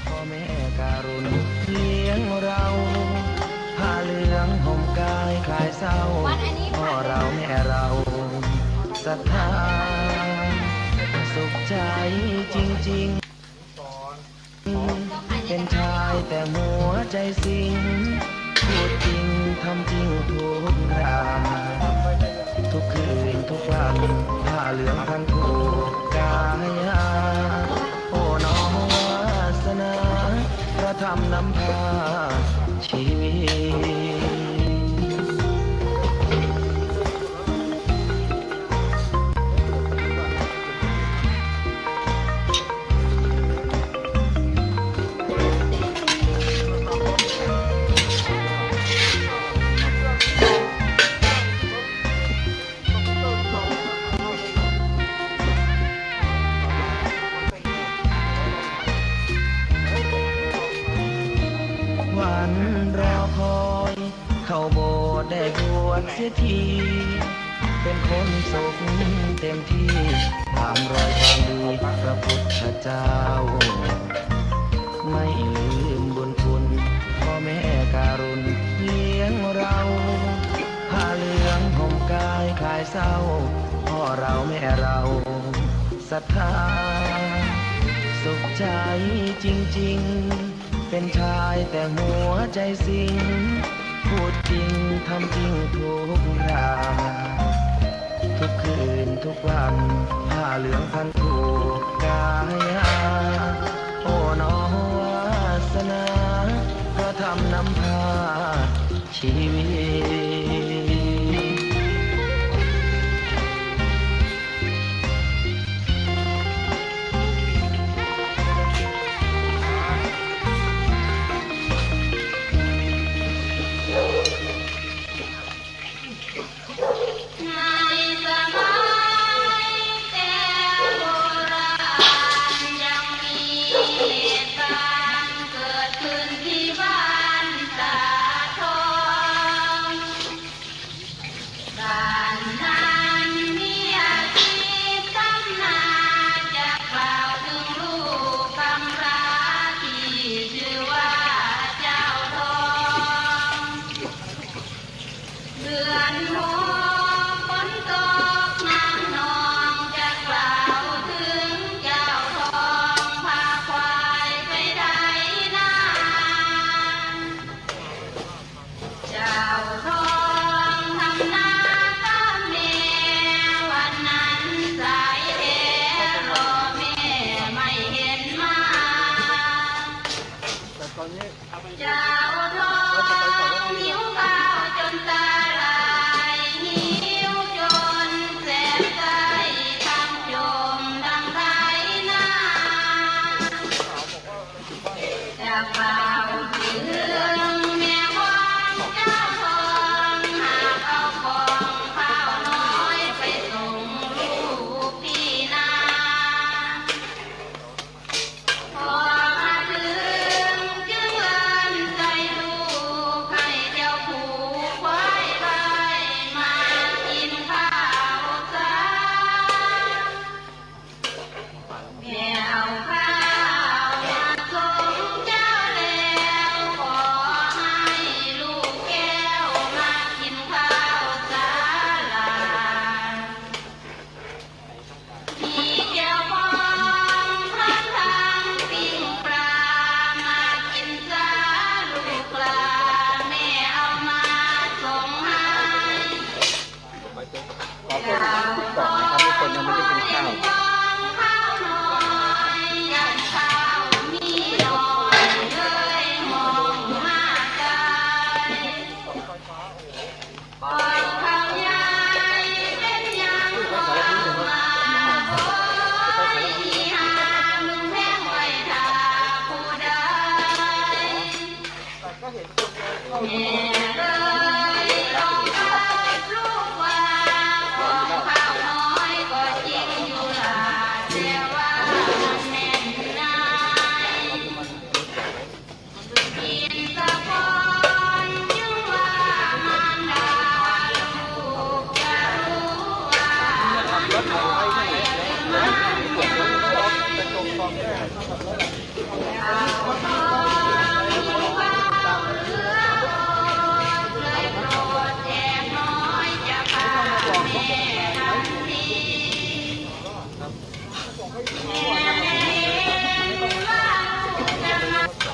พ่อแม่การุณเลี้ยงเราผ้าเหลืองห่มกายคลายเศร้าพ่อเราแม่เราศรัทธาสุขใจจริงๆ เป็นชายแต่หัวใจสิงพูดจริงทำจริงทุกรามทุกคืนทุกวันผ้าเหลืองพันผูกกายาโอ้น้องวาสนาพระธรรมนำพาชีวิต วันรอคอยเข้าโบสถ์ได้บวชเสียทีเป็นคนสุขเต็มที่ตามรอยความดีพระพุทธเจ้าไม่ลืมบุญคุณพ่อแม่การุณเลี้ยงเราผ้าเหลืองห่มกายคลายเศร้าพ่อเราแม่เราศรัทธาสุขใจจริงๆเป็นชายแต่หัวใจสิงพูดจริงทำจริงทุกอย่างทุกคืนทุกวันผ้าเหลืองพันผูกกายาโอ้น้องวาสนาพระธรรมนำพาชีวิต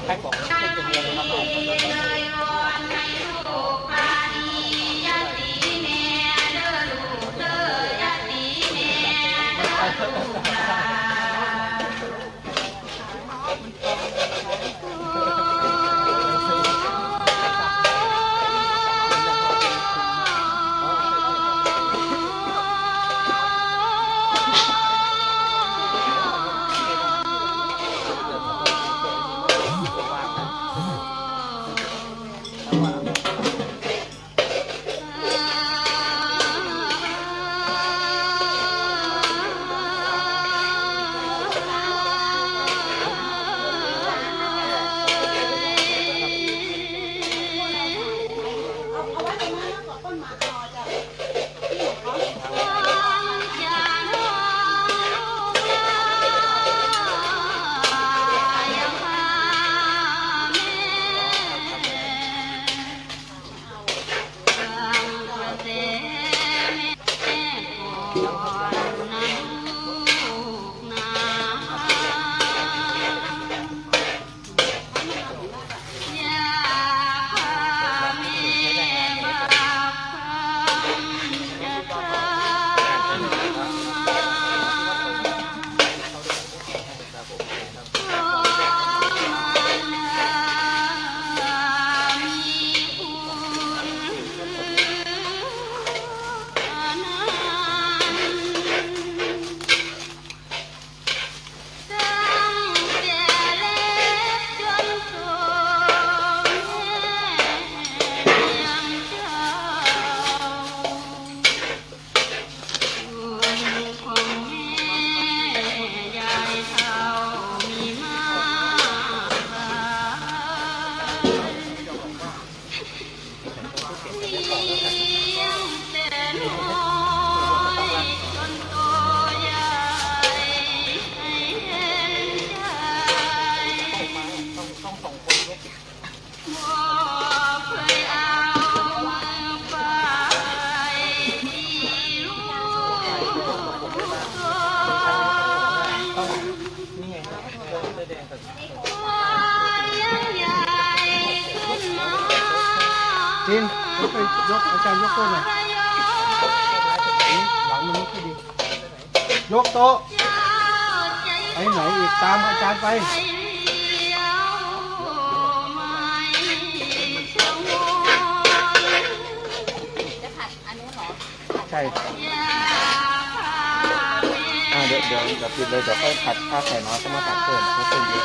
ให้ จินไปยกอาจารย์ยกโต๊ะหน่อยหลังมันไม่ดียกโต๊ะไปไหนอีกตามอาจารย์ไปใช่เดี๋ยวปิดเลยเดี๋ยวค่อยผัดข้าวไข่น้อยก็มาผัดเพิ่มเพราะเป็นเยอะ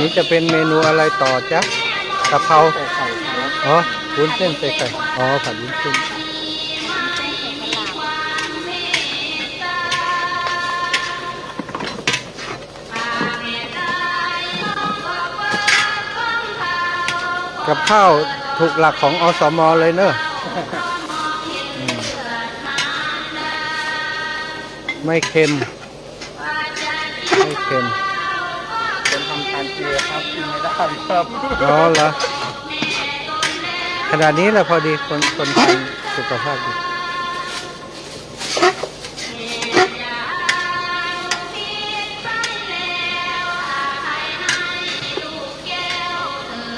นี้จะเป็นเมนูอะไรต่อจ๊ะกะเพราใส่ไข่อ๋อวุ้นเส้นใส่ไข่อ๋อผัดวุ้นเส้นกับข้าวถูกหลักของอสม.เลยเนอะไม่เค็มไม่เค็มคนทำทานเจครับกินไม่ได้ครับอ๋อเหรอขนาดนี้แหละพอดีคนทำสุขภาพดี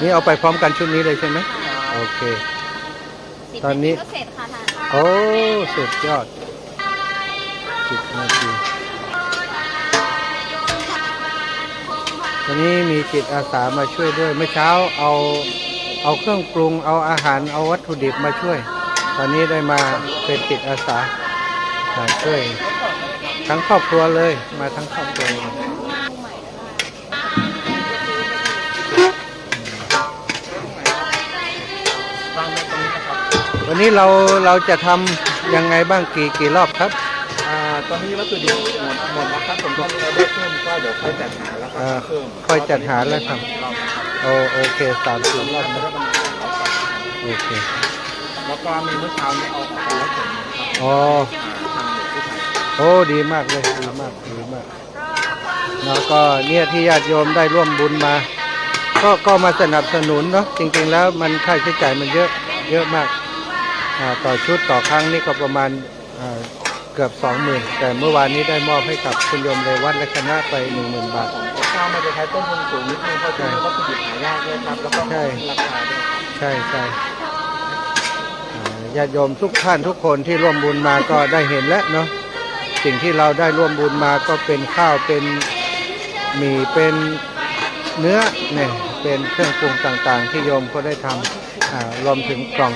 นี่เอาไปพร้อมกันชุดนี้เลยใช่ไหมโอเคตอนนี้โอ้สุดยอด10 นาทีวันนี้มีจิตอาสามาช่วยด้วยเมื่อเช้าเอาเครื่องปรุงเอาอาหารเอาวัตถุดิบมาช่วยตอนนี้ได้มาเป็นจิตอาสาช่วย ทั้งครอบครัวเลยมาทั้งครอบครัวเลยวันนี้เราจะทำยังไงบ้างกี่รอบครับตอนนี้วัตถุดิบหมดแล้วครับผมก็เราได้เพิ่มก็เดี๋ยวค่อยจัดหาแล้วครับเพิ่มค่อยจัดหาแล้วครับโอเค30 รอบนะโอเคแล้วก็มีเมื่อเช้านี้เอาออกไปแล้วผมโอ้ดีมากเลยดีมากแล้วก็เนี่ยที่ญาติโยมได้ร่วมบุญมาก็มาสนับสนุนเนาะจริงๆแล้วมันค่าใช้จ่ายมันเยอะมากต่อชุดต่อครั้งนี่ก็ประมาณเกือบ 20,000 แต่เมื่อวานนี้ได้มอบให้กับคุณโยมเรวัตและคณะไป 10,000 บาทข้าวมันจะใช้ต้นทุนสูงนิดนึงเพราะว่าวัตถุดิบหายากเลยครับแล้วก็ราคาด้วยใช่ญาติโยมทุกท่านทุกคนที่ร่วมบุญมาก็ได้เห็นแล้วเนาะสิ่งที่เราได้ร่วมบุญมาก็เป็นข้าวเป็นหมี่เป็นเนื้อเนี่ยเป็นเครื่องปรุงต่างๆที่โยมก็ได้ทำรวมถึงกล่อง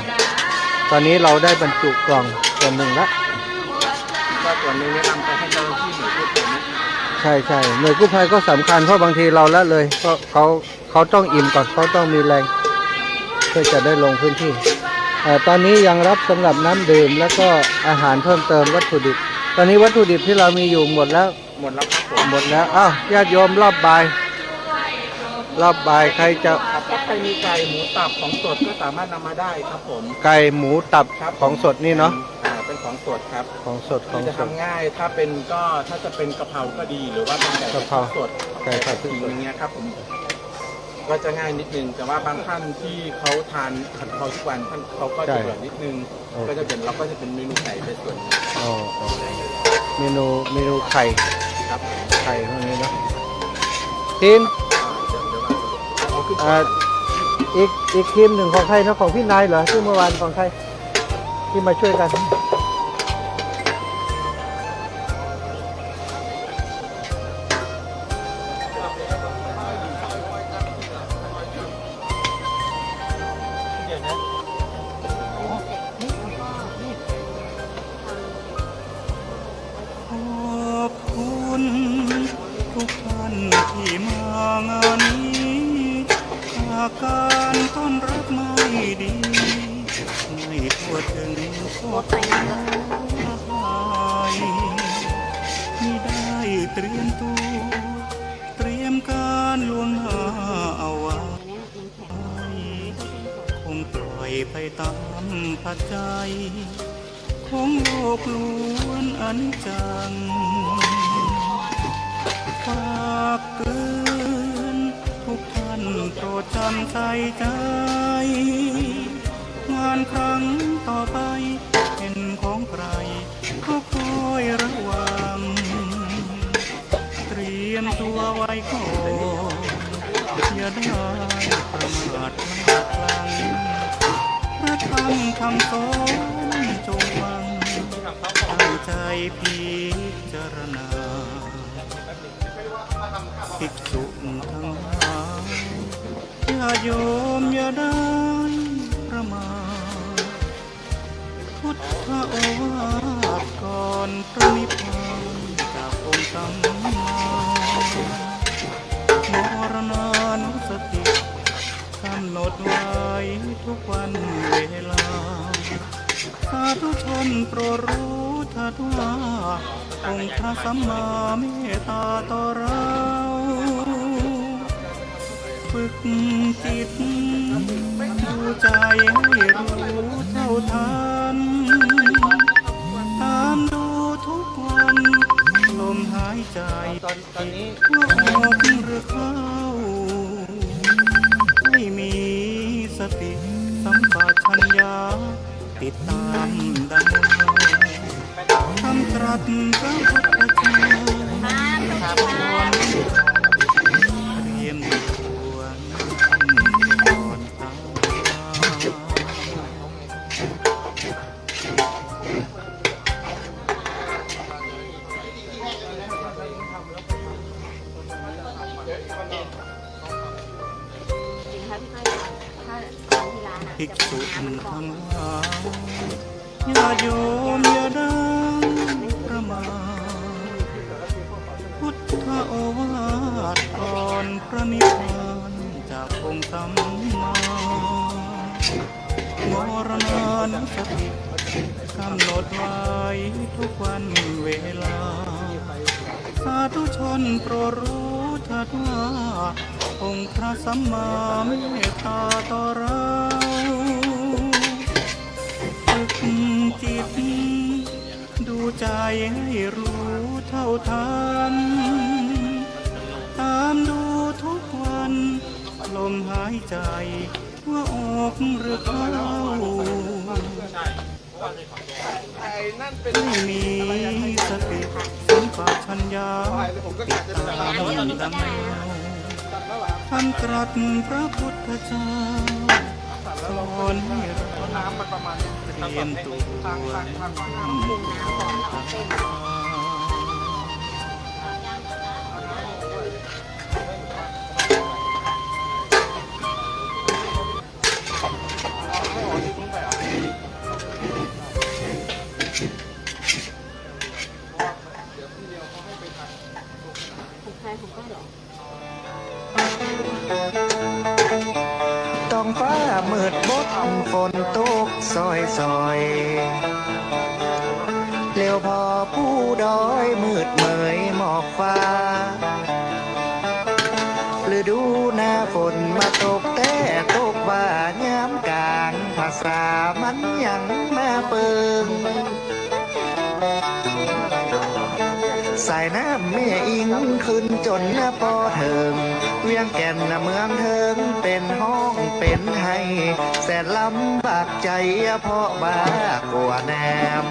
ตอนนี้เราได้บรรจุกล่องตัวหนึ่งละก็ส่วนนึงแนะนำไปให้เจ้าหน้าที่หน่วยกู้ภัยใช่หน่วยกู้ภัยก็สำคัญเพราะบางทีเราละเลยเพราะเขาต้องอิ่มก่อนเขาต้องมีแรงเพื่อจะได้ลงพื้นที่ตอนนี้ยังรับสำหรับน้ำดื่มแล้วก็อาหารเพิ่มเติมวัตถุดิบตอนนี้วัตถุดิบที่เรามีอยู่หมดแล้วครับผมหมดแล้วอ้าวญาติโยมรอบบ่ายใครจะถ้าใครมีไก่หมูตับของสดก็สามารถนำมาได้ครับผมไก่หมูตับของสดนี่เนาะเป็นของสดครับของสดจะทำง่ายถ้าจะเป็นกะเพราก็ดีหรือว่าเป็นไก่กะเพราสดไก่ผัดพริกอย่างเงี้ยครับผมก็จะง่ายนิดนึงแต่ว่าบางท่านที่เขาทานผัดกะเพราทุกวันท่านเขาก็จะเบื่อนิดนึงก็จะเป็นเราก็จะเป็นเมนูไก่เป็นส่วนเมนูไข่ครับไข่พวกนี้เนาะทีมอีกทีมหนึ่งของใครนะของพี่นายเหรอที่เมื่อวานของใครที่มาช่วยกันขอบคุณทุกท่านที่มางานนี้อาการต้อนรับไม่ดีไม่ทั่วถึงขอไปไม่ได้เตรียมตัวเตรียมการล่วงหน้าเอาไว้คงปล่อยไปตามปัจจัยของโลกล้วนอนิจจังฝากเตือนทุกท่านโปรดจำใส่ใจงานครั้งต่อไปเป็นของใครก็คอยระวังเตรียมตัวไว้ก่อนอย่าได้ประมาทพลาดพลั้งพระธรรมคำสอนจงฟังตั้งใจพิจารณาภิกษุทั้งหลายญาติโยมอย่าได้ประมาทพุทธโอวาทก่อนพระนิพพานจากองค์สัมมามรณานุสติกำหนดไว้ทุกวันเวลาสาธุชนโปรดรู้เถิดว่าองค์พระสัมมาเมตตาต่อเราฝึกจิตดูใจให้รู้เท่าทันตามดูทุกวันลมหายใจตอนนี้ว่าออกหรือเข้าให้มีสติสัมปชัญญะติดตามดังคำตรัสพระพุทธเจ้าเตรียมตัวก่อนตายภิกษุทั้งหลายญาติโยมอย่าได้ประมาท วันเวลาสาธุชนโปรดรู้เถิดว่าองค์พระสัมมาเมตตาต่อเราฝึกจิตดูใจให้รู้เท่าทันตามดูทุกวันลมหายใจว่าออกหรือเข้าไม่มีสติสัมปชัญญะติดตามดังคำตรัสพระพุทธเจ้าสอนให้เราเตรียมตัวต้องฟ้ามืดบดฝนตกซอยเร็วพอผู้ดอยมืดเมยหมอกฟ้าฤดูหน้าฝนมาตกแต่ตกบ่ายามกลางภาษามันยังมาเปิงสายน้ำแม่อิงขึ้นจนหน้าปอเถิงเวียงแก่นเมืองเถิงเป็นห้องเป็นไห้แสนลำบากใจเพราะบ้ากลัวแนม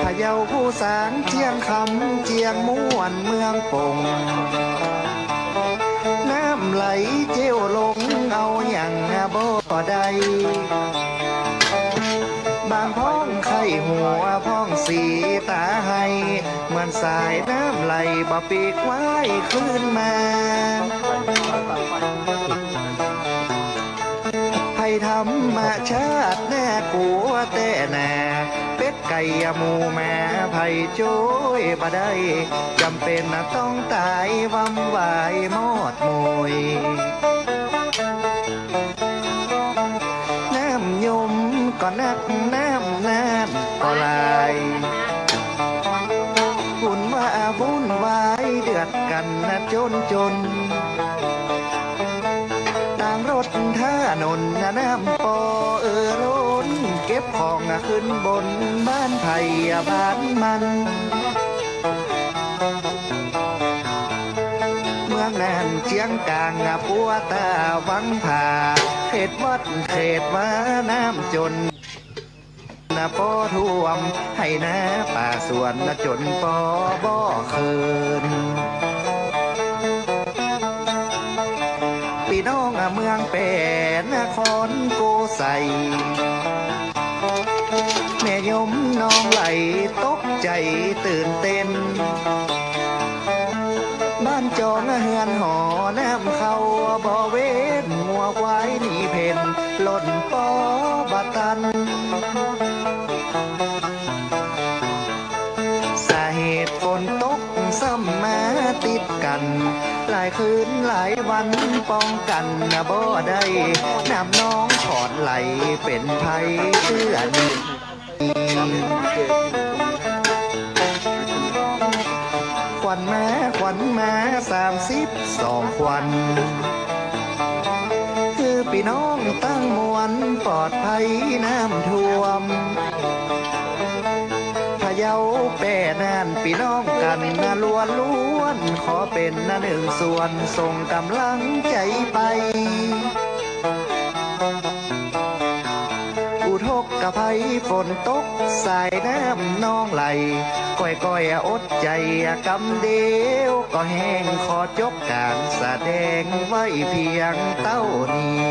พะเยาผู้สางเจียงคำเจียงม่วนเมืองปงน้ำไหลเจียวลงเอาอย่างบ่ได้บางพ้องไข่หัวพ้องสีตาให้เหมือนสายน้ำไหลบ่ปีกไว้ขึ้นมาให้ธรรมชาติแน่กลัวแต่แน่เป็ดไก่หมูแม่ไผ่โจ้ยบ่ได้จำเป็นต้องตายวำวายมอดมวยน้ำยมก็นักน้ำนานก็ลายวุ่นว่าวุ่นวายเดือดกันจนต่างรถท่านนน้ำปอร้นเก็บของขึ้นบนบ้านไผ่บ้านมันเมืองแน่นเชียงกลางปัวตาวังผ่าเขตวัดเขตว่าน้ำจนปอท่วมให้นาป่าสวนจนปอบ่เคินพี่น้องเมืองเป็นนครโกไสแม่ยมน้องไหลตกใจตื่นเต้นบ้านจองเฮือนหอน้ำเข้าบ่เว้นงัวควายหนีเพ่นหล่นปอบะตันสาเหตุฝนตกซ้ำมาติดกันหลายคืนหลายวันป้องกันบ่ได้น้ำน้องขอดไหลเป็นภัยเชื่อนี้ควันมา32 ควันคือพี่น้องตั้งมวลปลอดภัยน้ำท่วมพะเยาแป่นานพี่น้องกันล้วนขอเป็นหนึ่งส่วนส่งกำลังใจไปอุทกกะไพฝนตกสายน้ำน้องไหลก้อยอดใจกำเดียวก็แห้งขอจบการแสดงไว้เพียงเต้านี้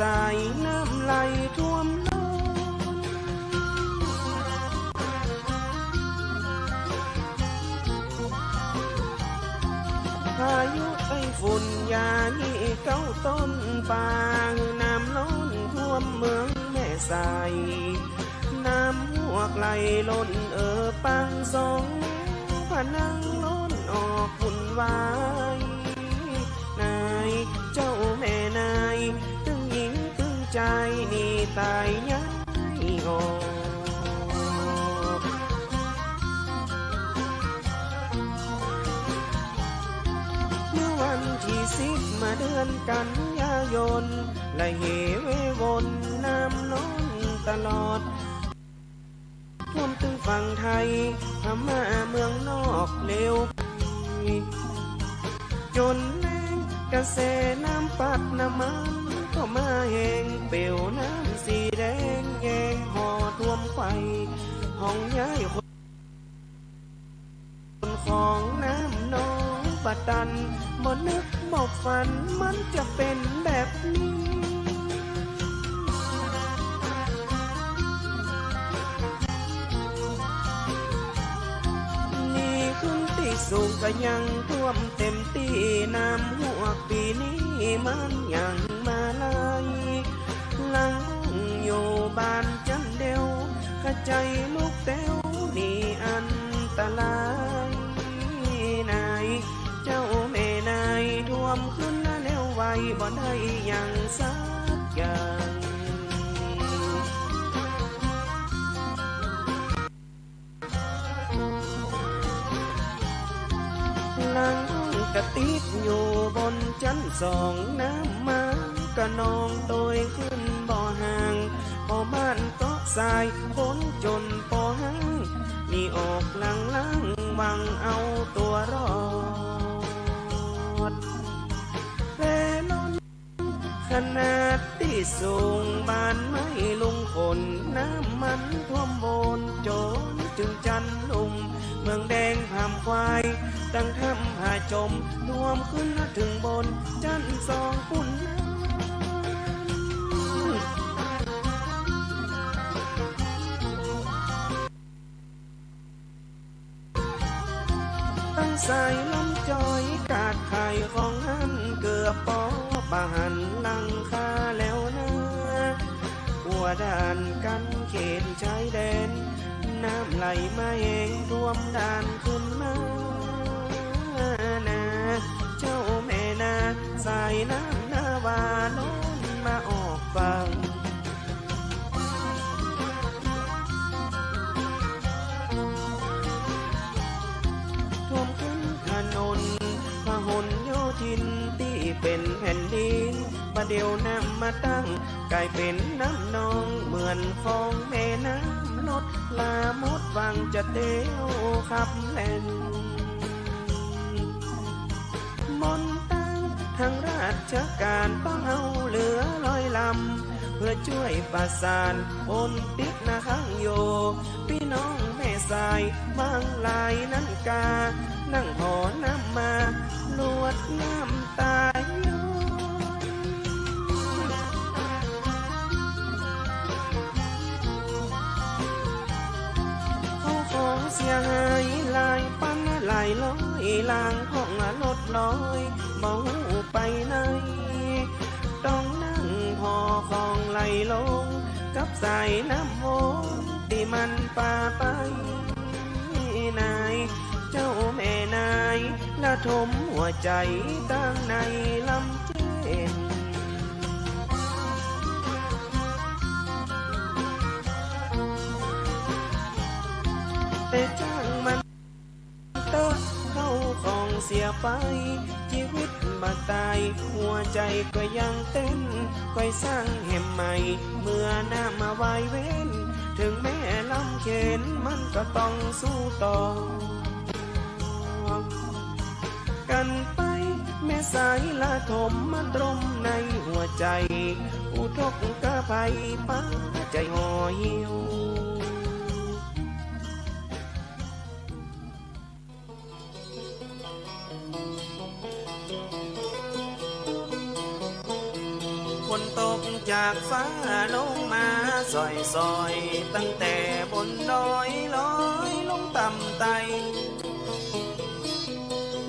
สายน้ำไหลท่วมโลกพายุไต้ฝุ่นยายี่เก้าต้นป่าน้ำล้น ใสน้ำหัวกไหลล้นปังสองผนังล้นออกหุ่นวายนายเจ้าแม่นายตึงหญิงตึงใจนี่ตายย้ายออกเมื่อวันที่10มาเดือนกันยายนและเหเววนน้ำล้นตลอดท่วมถึงฝั่งไทยพม่าเมืองนอกเลวจนแรงกระแสน้ำปัดน้ำมันก็มาแห้งเปลวน้ำสีแดงแยงห่อท่วมไฟห้องย้ายคนของน้ำน้องปัดตันบ่นึกบ่ฝันมันจะเป็นแบบนี้ขึ้นที่สูงก็ยังท่วมเต็มที่น้ำหัวปีนี้มันยังมาลายหลังอยู่บ้านจันเดียวกระใจลูกแต้วนี่อันตรายนายเจ้าแม่นายท่วมขึ้นแล้วไวบ่ได้ยังสักอย่างหลังกระติดอยู่บนชั้น2น้ำมันก็นองโดยขึ้นบ่อห่างพอบ้านก็สายพ้นจนพอห่างนี่ออกหลังหวังเอาตัวรอดแลล้นขนาดที่สูงบ้านไม่ลุงคนน้ำมันท่วมบนโจนจึงจันลุ่มเมืองแดงผ่ามควายตั้งทำหาจมรวมขึ้นถึงบนจัน2ปุ่นตั้งสายลำจอยกาดไข่ของหันเกือบปอบาหันหลังคาแล้วนะหัวด่านกันเขตชายแดนน้ำไหลมาเองรวมด่านขึ้นมานาเจ้าแม่นาสายน้ำนาวาล้นมาออกฟังท่วมขึ้นถนนพหลโยธินที่เป็นแผ่นดินประเดี๋ยวน้ำมาตั้งกลายเป็นน้ำนองเหมือนฟองแม่น้ำลดลาหมดวังจะเตี้ยวขับแล่นมนตั้งทางราชการต้องเอาเรือลอยลำเพื่อช่วยประสานคนติดนาข้างโยพี่น้องแม่สายบางลายนั่งกานั่งหอน้ำมาลวดน้ำตายของเสียหายลายปั้นลายลอยลางของรถลอยเมาไปไหนต้องนั่งพอของไหลลงกับสายน้ำวนที่มันป่าไปนายเจ้าแม่นายละทมหัวใจตั้งในลำเจนแต่จ้างมันเตอะเข้าของเสียไปชีวิตมาตายหัวใจก็ยังเต้นค่อยสร้างแห่มใหม่เมื่อหน้ามาวายเว้นถึงแม่ลำเข็นมันก็ต้องสู้ต่อกันไปแม่สายละทมมันตรมในหัวใจอุทกกะภัยป้าใจห่อเหี่ยวฝนตกจากฟ้าลงมาซอยๆตั้งแต่บนดอยลอยลงต่ำไต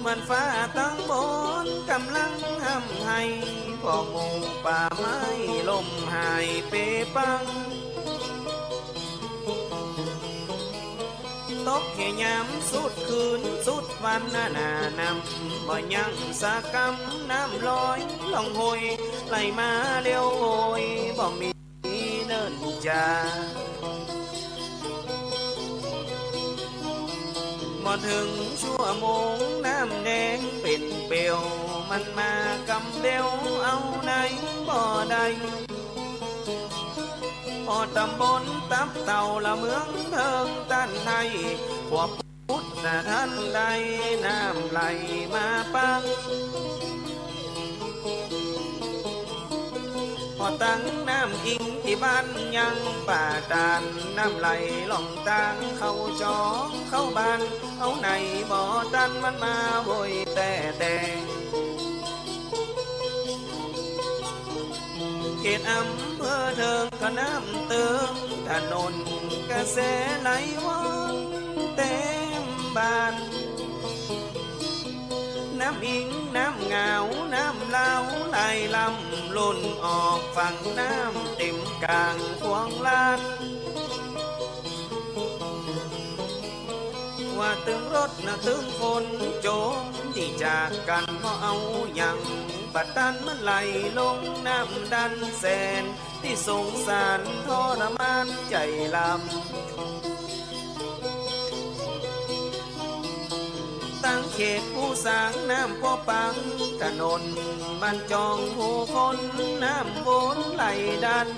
เหมือนฟ้าตั้งบนกำลังห้ำให้พอหมู่ป่าไม้ลมหายเปปังตกแค่ยามสุดคืนสุดวันหน้านำบ่ยังสากำน้ำลอยล่องหอยไหลมาเลี้ยวโอยบ่มีเนินจาบ่ถึงชั่วโมงน้ำแดงเป็นเปลวมันมากำเบลเอาไหนบ่ได้พอตำบลตับเต่าละเมืองเทิงตันไทยขวบพุทธท่านใดน้ำไหลมาปังพอตั้งน้ำอิงที่บ้านยังป่าตานน้ำไหลล่องตางเข้าจอเข้าบ้านเอาไหนบ่อตันมันมาโวยแต่เขตอำเภอเทิงก็น้ำเติมถนนกระแสไหลวนเต็มบ้านน้ำอิงน้ำเหงาน้ำเล่าไหลลำล้นออกฝั่งน้ำเต็มกลางควงลานว่าตึงรถนะตึงคนโจมที่จากกันเพราะเอาอย่างบัดดันมันไหลลงน้ำดันแสนที่สงสารทรมานใจลำตั้งเขตผู้สร้างน้ำพ่อปังถนนบ้านจองหูคนน้ำวนไหลดัน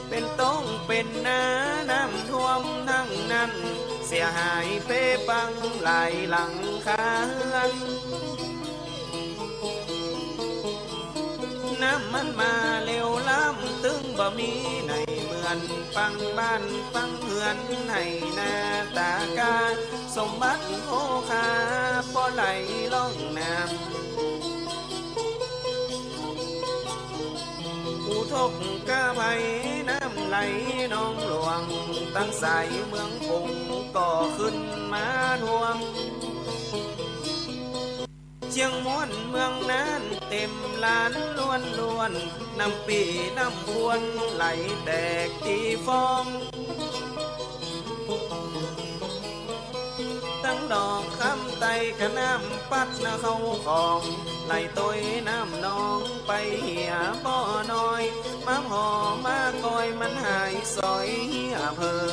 เป็นต้องเป็นนาน้ำท่วมทั้งนั้นเสียหายเปปังหลายหลังคาเรือนน้ำมันมาเร็วล้ำตึงบ่มีในเหมือนปังบ้านปังเหือนให้นาตากาสมบัติโอคาพอไหลล่องน้ำอุทกกะไพน้ำไหลนองหลวงตั้งสายเมืองกรุงก่อขึ้นมาท่วมเชียงม้วนเมืองนั้นเต็มลานล้วนน้ำปีน้ำพวนไหลแตกตีฟองตั้งดอกคำไตกะน้ำปัดนะเข้าของไหลตยน้ำนองไปเหี่ยบ่อน้อยมาหอมาคอยมันหายซอยเหี่ยเพอ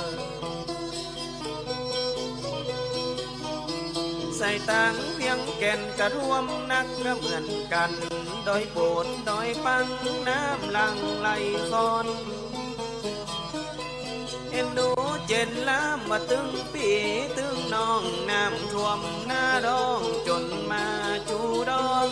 ใส่ตังเพียงแก่นกระท่วมนักก็เหมือนกันดอยโบดดอยปังน้ำหลังไหลคอนเอ็นดูเจนล้ำมาตึงปีตึงน้องน้ำท่วมหน้าดองจนมาจูดอง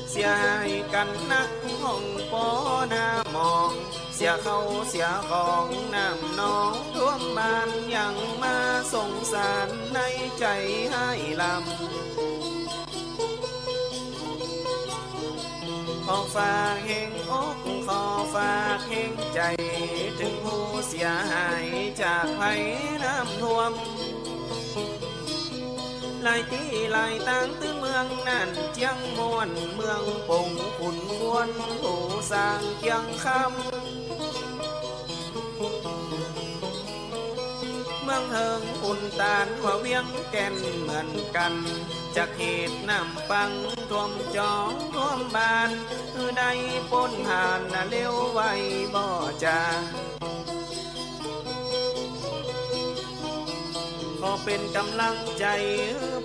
เสียหายกันนักห้องปอหน้ามองเสียเขาเสียของน้ำน้องท่วมบ้านยังมาสงสารในใจให้ลำขอฝากแห่งอกขอฝากแห่งใจถึงผู้เสียหายจากภัยน้ำท่วมหลายที่หลายตั้งตึงเมืองนั่นเจียงมวนเมืองปงขุนควรผู้สร้างเกียงคำเมืองเฮิงอุ่นตานว่าเวียงแก่นเหมือนกันจากเหตุน้ำปังท่วมจองท่วมบ้านได้ปนผ่านน่ะเร็วไวบ่จาขอเป็นกำลังใจ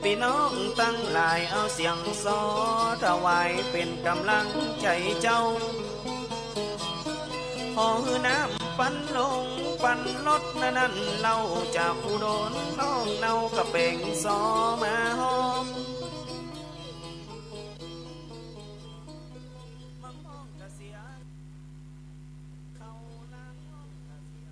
พี่น้องตั้งหลายเอาเสียงซอถวายเป็นกำลังใจเจ้าขอน้ำปันลงปันลดนั่นเราจากผู้โดนน้องเนากระเป่งซอมาหอมมังมองกระเสียเขาล้างมองกระเสีย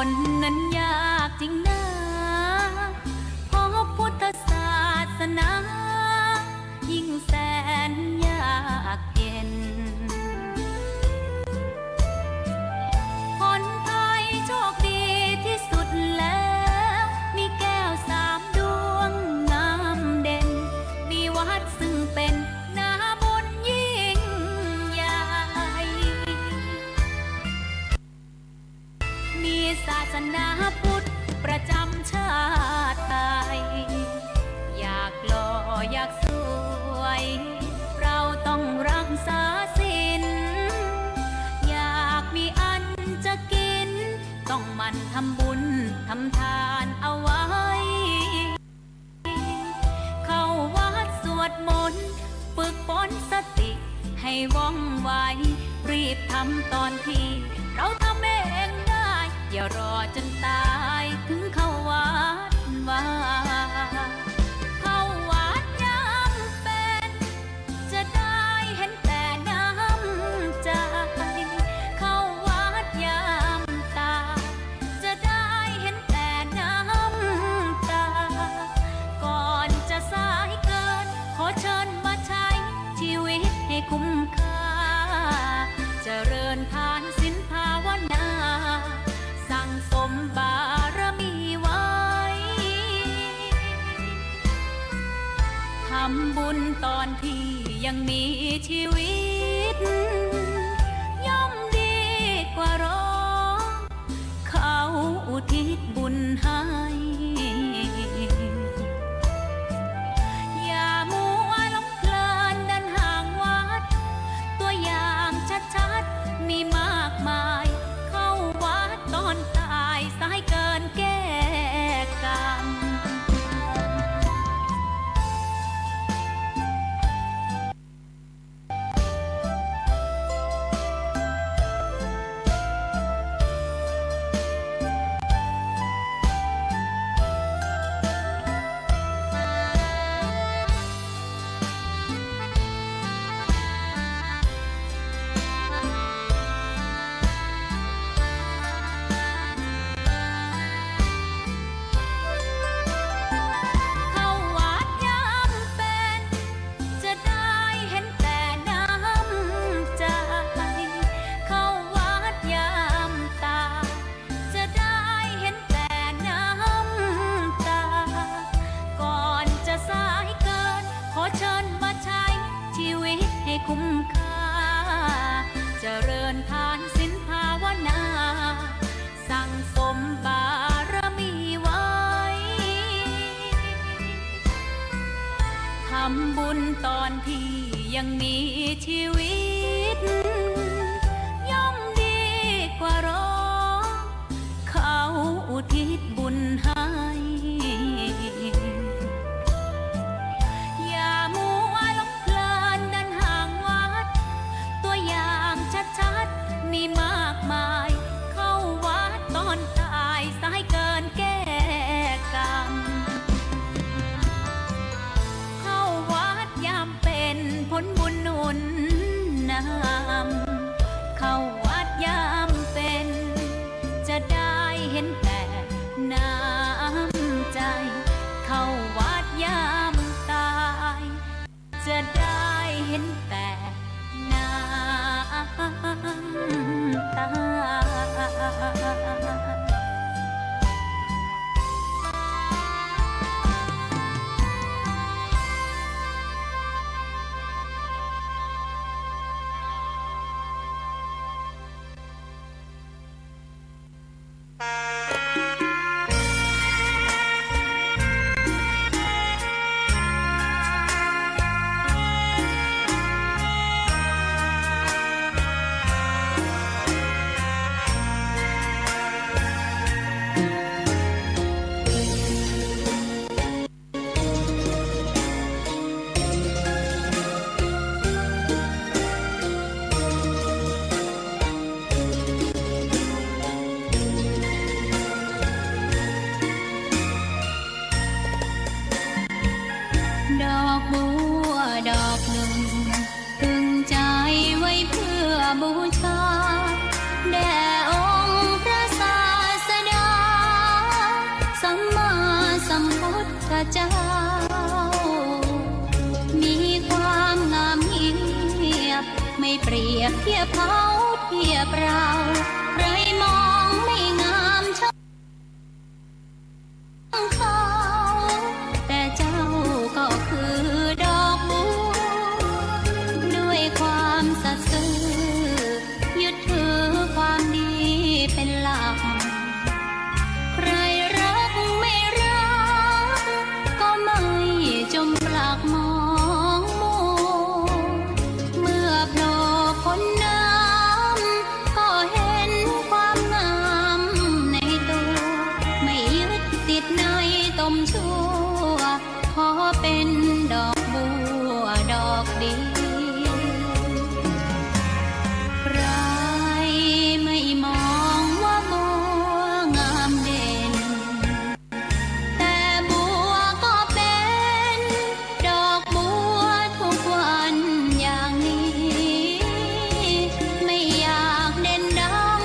นนั้นยากจริงนะเพราะพุทธศาสนายิ่งแสนยากเย็นคนไทยโชคดีที่สุดแล้วมีแก้ว3 ดวงงามเด่นมีวัดซึ่งเป็นนาบุญยิ่งใหญ่มีศาสนาพุทธประจำชาติไทยอยากหล่ออยากสวยเราต้องรักษาศีลอยากมีอันจะกินต้องหมั่นทำบุญทำทานเอาไว้เข้าวัดสวดมนต์ฝึกฝนสติให้ว่องไวรีบทำตอนที่เราทำเองได้อย่ารอจนตายถึงเข้าวัดว่าเข้าวัดยามเป็นจะได้เห็นแต่น้ำใจเข้าวัดยามตายจะได้เห็นแต่น้ำตาก่อนจะสายเกินขอเชิญมาใช้ชีวิตให้คุ้มค่าเจริญทานศีลภาวนาสั่งสมบารมีไว้ทำบุญตอนที่ยังมีชีวิตย่อมดีกว่ารอเขาอุทิศบุญให้อย่ามัวหลงเพลินเดินห่างวัดตัวอย่างชัดๆมีมากมายเข้าวัดตอนตายสายเกินแก้กรรมคุ้มค่าเจริญทานศีลภาวนาสั่งสมบารมีไว้ทำบุญตอนที่ยังมีชีวิตย่อมดีกว่ารอเขาอุทิศบุญให้อย่ามัวหลงเพลินเดินห่างวัดตัวอย่างชัดๆมีมากมายเข้าวัดตอนตายสายเกินแก้กรรมเข้าวัดยามเป็นผลบุญหนุนนำเข้าวัดยามเป็นจะได้เห็นแต่น้ำใจเข้าวัดยามตายจะได้เห็นแต่น้ำตา เ เจ้ามีความงามเงียบไม่เปรียบเทียบเขาเทียบเราใครมองไม่งามช่างเขาแต่เจ้าก็คือดอกบัวด้วยความสัตย์ซื่อยึดถือความดีเป็นหลักใครรักไม่รักก็ไม่จมปลักมองมัวเมื่อโผล่พ้นน้ำก็เห็นความงามในตัวไม่ยึดติดในตมชั่วขอเป็นดอกบัวดอกดีใครไม่มองว่าบัวงามเด่นแต่บัวก็เป็นดอกบัวทุกวันอย่างนี้ไม่อยากเด่นดัง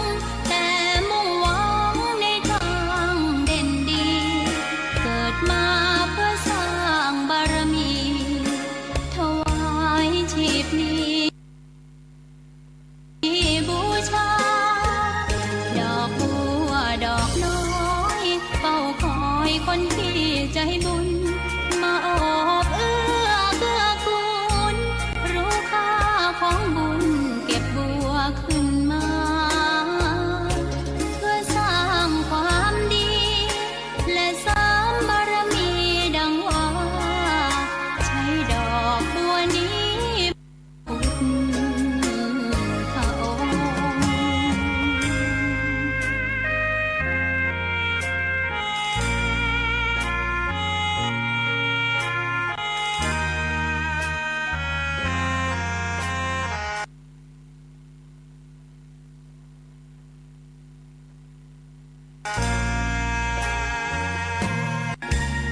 แต่มุ่งหวังในทางเด่นดีเกิดมาเพื่อสร้างบารมีถวายชีพนี้บูชาดอกบัวดอกน้อยเฝ้าคอยคนที่ใจบุญมาโอบเอื้อเกื้อกูลรู้ค่าของบุญเก็บบัวขึ้นมาเพื่อสร้างความดีและเสริมบารมีดังว่าใช้ดอกบัวนี้อุดพระองค์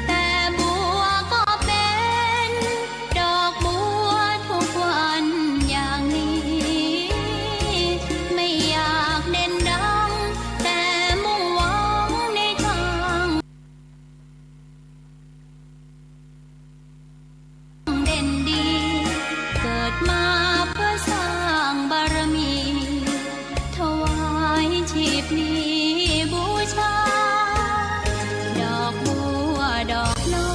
แต่บัวก็เป็นดอกบัวทุกวันอย่างนี้ไม่อยากเด่นดังแต่มุ่งหวังในทางเด่นดีเกิดมาเพื่อสร้างบารมีถวายชีพนี้บูชาดอกบัวดอกน้อ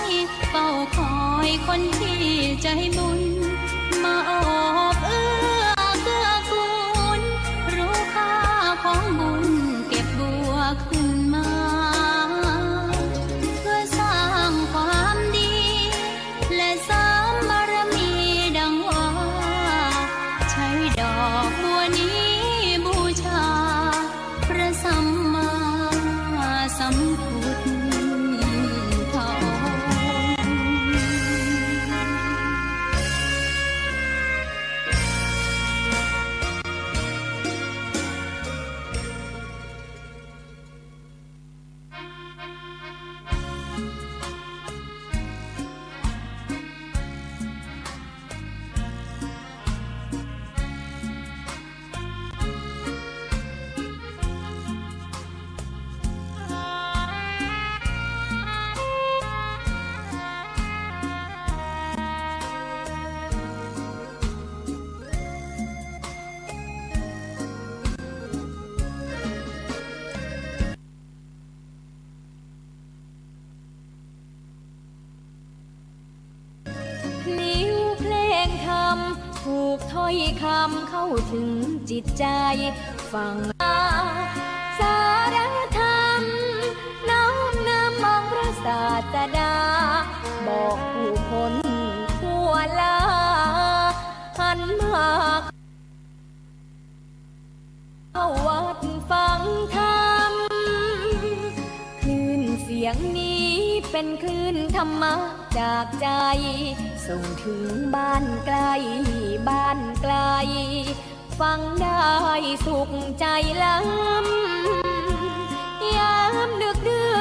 ยเฝ้าคอยคนที่ใจบุญมาโอบเอื้อเกื้อกูลรู้ค่าของบุญเก็บบัวขึ้นมาเพื่อสร้างความดีและเสริมบารมีดังว่าใช้ดอกบัวนี้บูชาพระสัมมาสัมพุทธองค์ นิ้วเพลงธรรมถูกถ้อยคำเข้าถึงจิตใจฟังสารธรรมน้อมนำมองพระศาสดาบอกผู้คนทั่วลาหันมาเข้าวัดฟังธรรมคลื่นเสียงนี้เป็นคลื่นธรรมะจากใจส่งถึงบ้านไกลบ้านไกลฟังได้สุขใจล้ำยามดึกดื่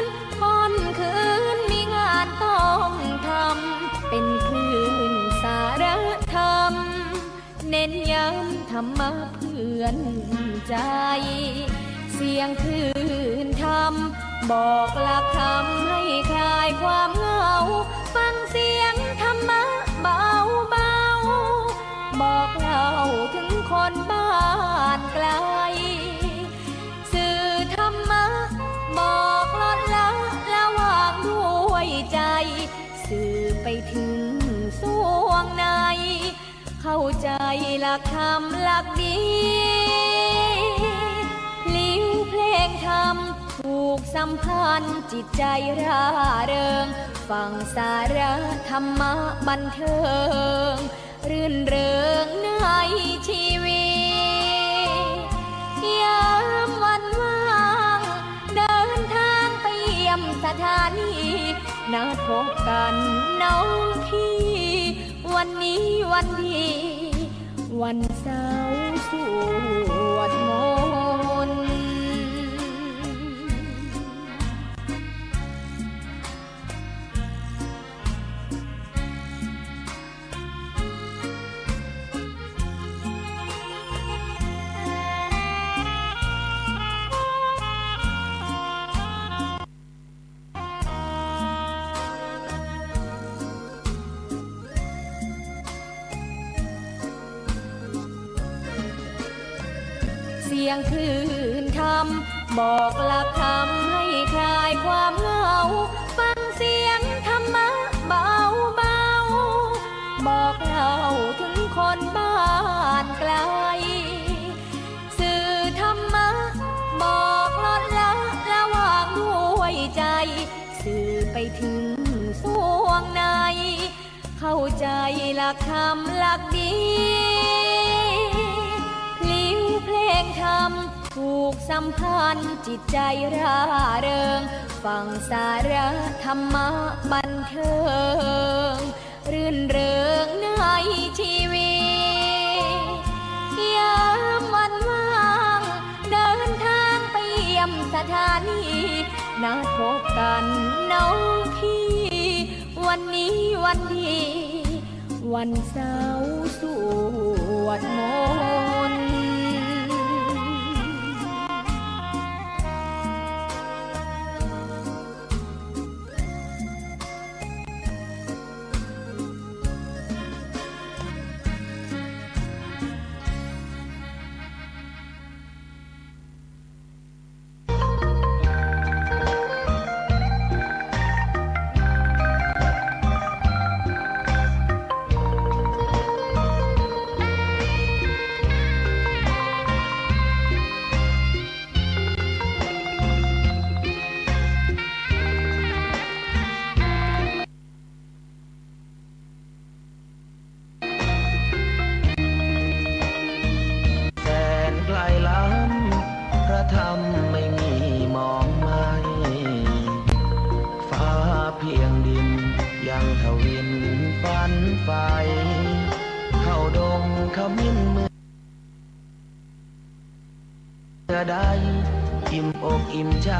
นค่ำคืนมีงานต้องทำเป็นคลื่นสารธรรมเน้นย้ำธรรมะเพื่อนใจเสียงคลื่นธรรมบอกหลักธรรมให้ใคร ายความเหงาฟังเสียงธรรมะเบาเบาบอกเล่าถึงคนบ้านไกลสื่อธรรมะบอกลดละละวางด้วยใจสื่อไปถึงสวงในเข้าใจหลักธรรมหลักดีลิ้วเพลงธรรมผูกสัมพันธ์จิตใจร่าเริงฟังสาระธรรมะบันเทิงรื่นเริงในชีวิตยามวันว่างเดินทางไปเยี่ยมสถานีนัดพบกันน้องพี่วันนี้วันดีวันเสาร์สวดมนต์ เสียงคลื่นธรรมบอกหลักธรรมให้คลายความเหงาฟังเสียงธรรมะเบาเบาบอกเล่าถึงคนบ้านไกลสื่อธรรมะบอกลดละละวางด้วยใจสื่อไปถึงสวงในเข้าใจหลักธรรมหลักดีลิ้วเพลงธรรมผูกสัมพันธ์จิตใจร่าเริงฟังสาระธรรมะบันเทิงรื่นเริงในชีวิตยามวันว่างเดินทางไปเยี่ยมสถานีนัดพบกันน้องพี่วันนี้วันดีวันเสาร์สวดมนต์ ใดอิ่มอกอิ่มใจ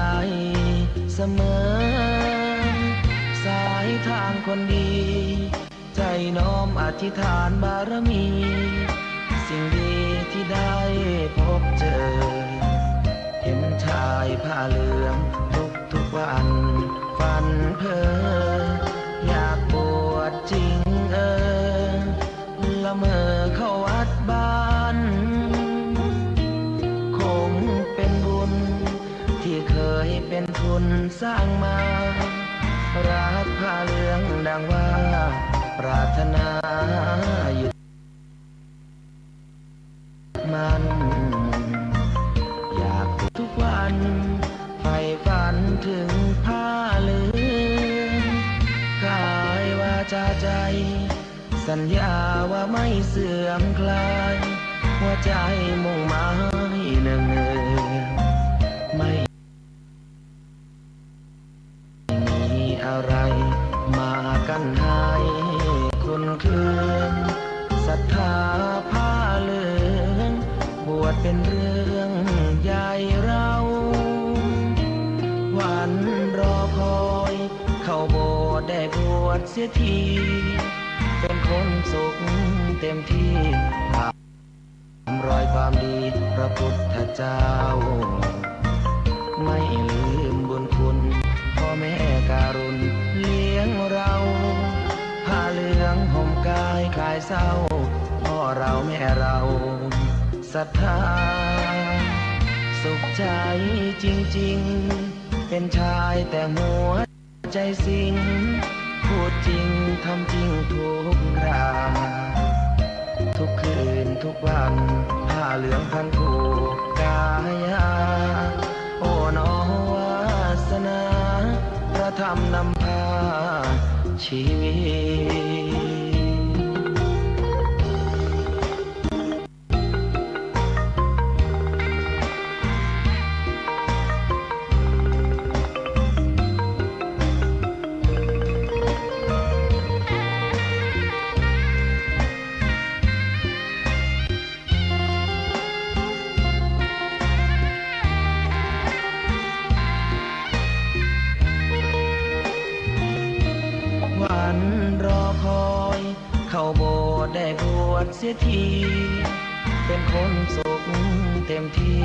เสมอสายทางคนดีใจน้อมอธิษฐานบารมีสิ่งดีที่ได้พบเจอเห็นชายผ้าเหลืองทุกวันฝันเพ้ออยากบวชจริงละเมอเข้าวัดบ้านคงเป็นบุญที่เคยเป็นทุนสร้างมารักผ้าเหลืองดังว่าปรารถนายึดมันอยากทุกวันใฝ่ฝันถึงผ้าเหลืองกายวาจาใจสัญญาว่าไม่เสื่อมคลายหัวใจมุ่งหมายเนืองไม่มีอะไรมากั้นให้คุณคืนศรัทธาผ้าเหลืองบวชเป็นเรื่องใหญ่เราวันรอคอยเข้าโบสถ์ได้บวชเสียทีเป็นคนสุขเต็มที่ทำรอยความดีพระพุทธเจ้าไม่ลืมบุญคุณพ่อแม่การุณ เศร้าพ่อเราแม่เราศรัทธาสุขใจจริงๆเป็นชายแต่หัวใจสิงพูดจริงทำจริงทุกคราทุกคืนทุกวันผ้าเหลืองพันผูกกายาโอ้น้อวาสนาพระธรรมนำพาชีวิต ดเสียทีเป็นคนสุขเต็มที่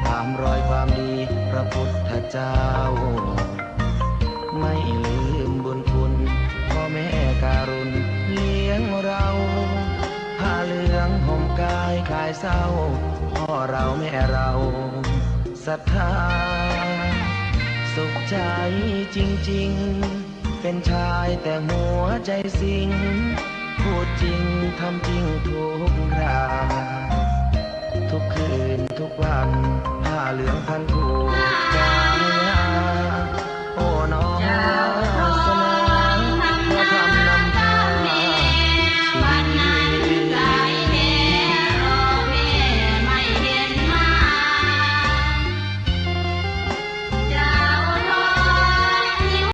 ตามรอยความดีพระพุทธเจ้าไม่ลืมบุญคุณพ่อแม่การุณเลี้ยงเราผ้าเหลืองห่มกายคลายเศร้าพ่อเราแม่เราศรัทธาสุขใจจริงๆเป็นชายแต่หัวใจสิงพูดจริงทำจริงทุกคราทุกคืนทุกวันผ้าเหลืองพันผูกกายาโอ้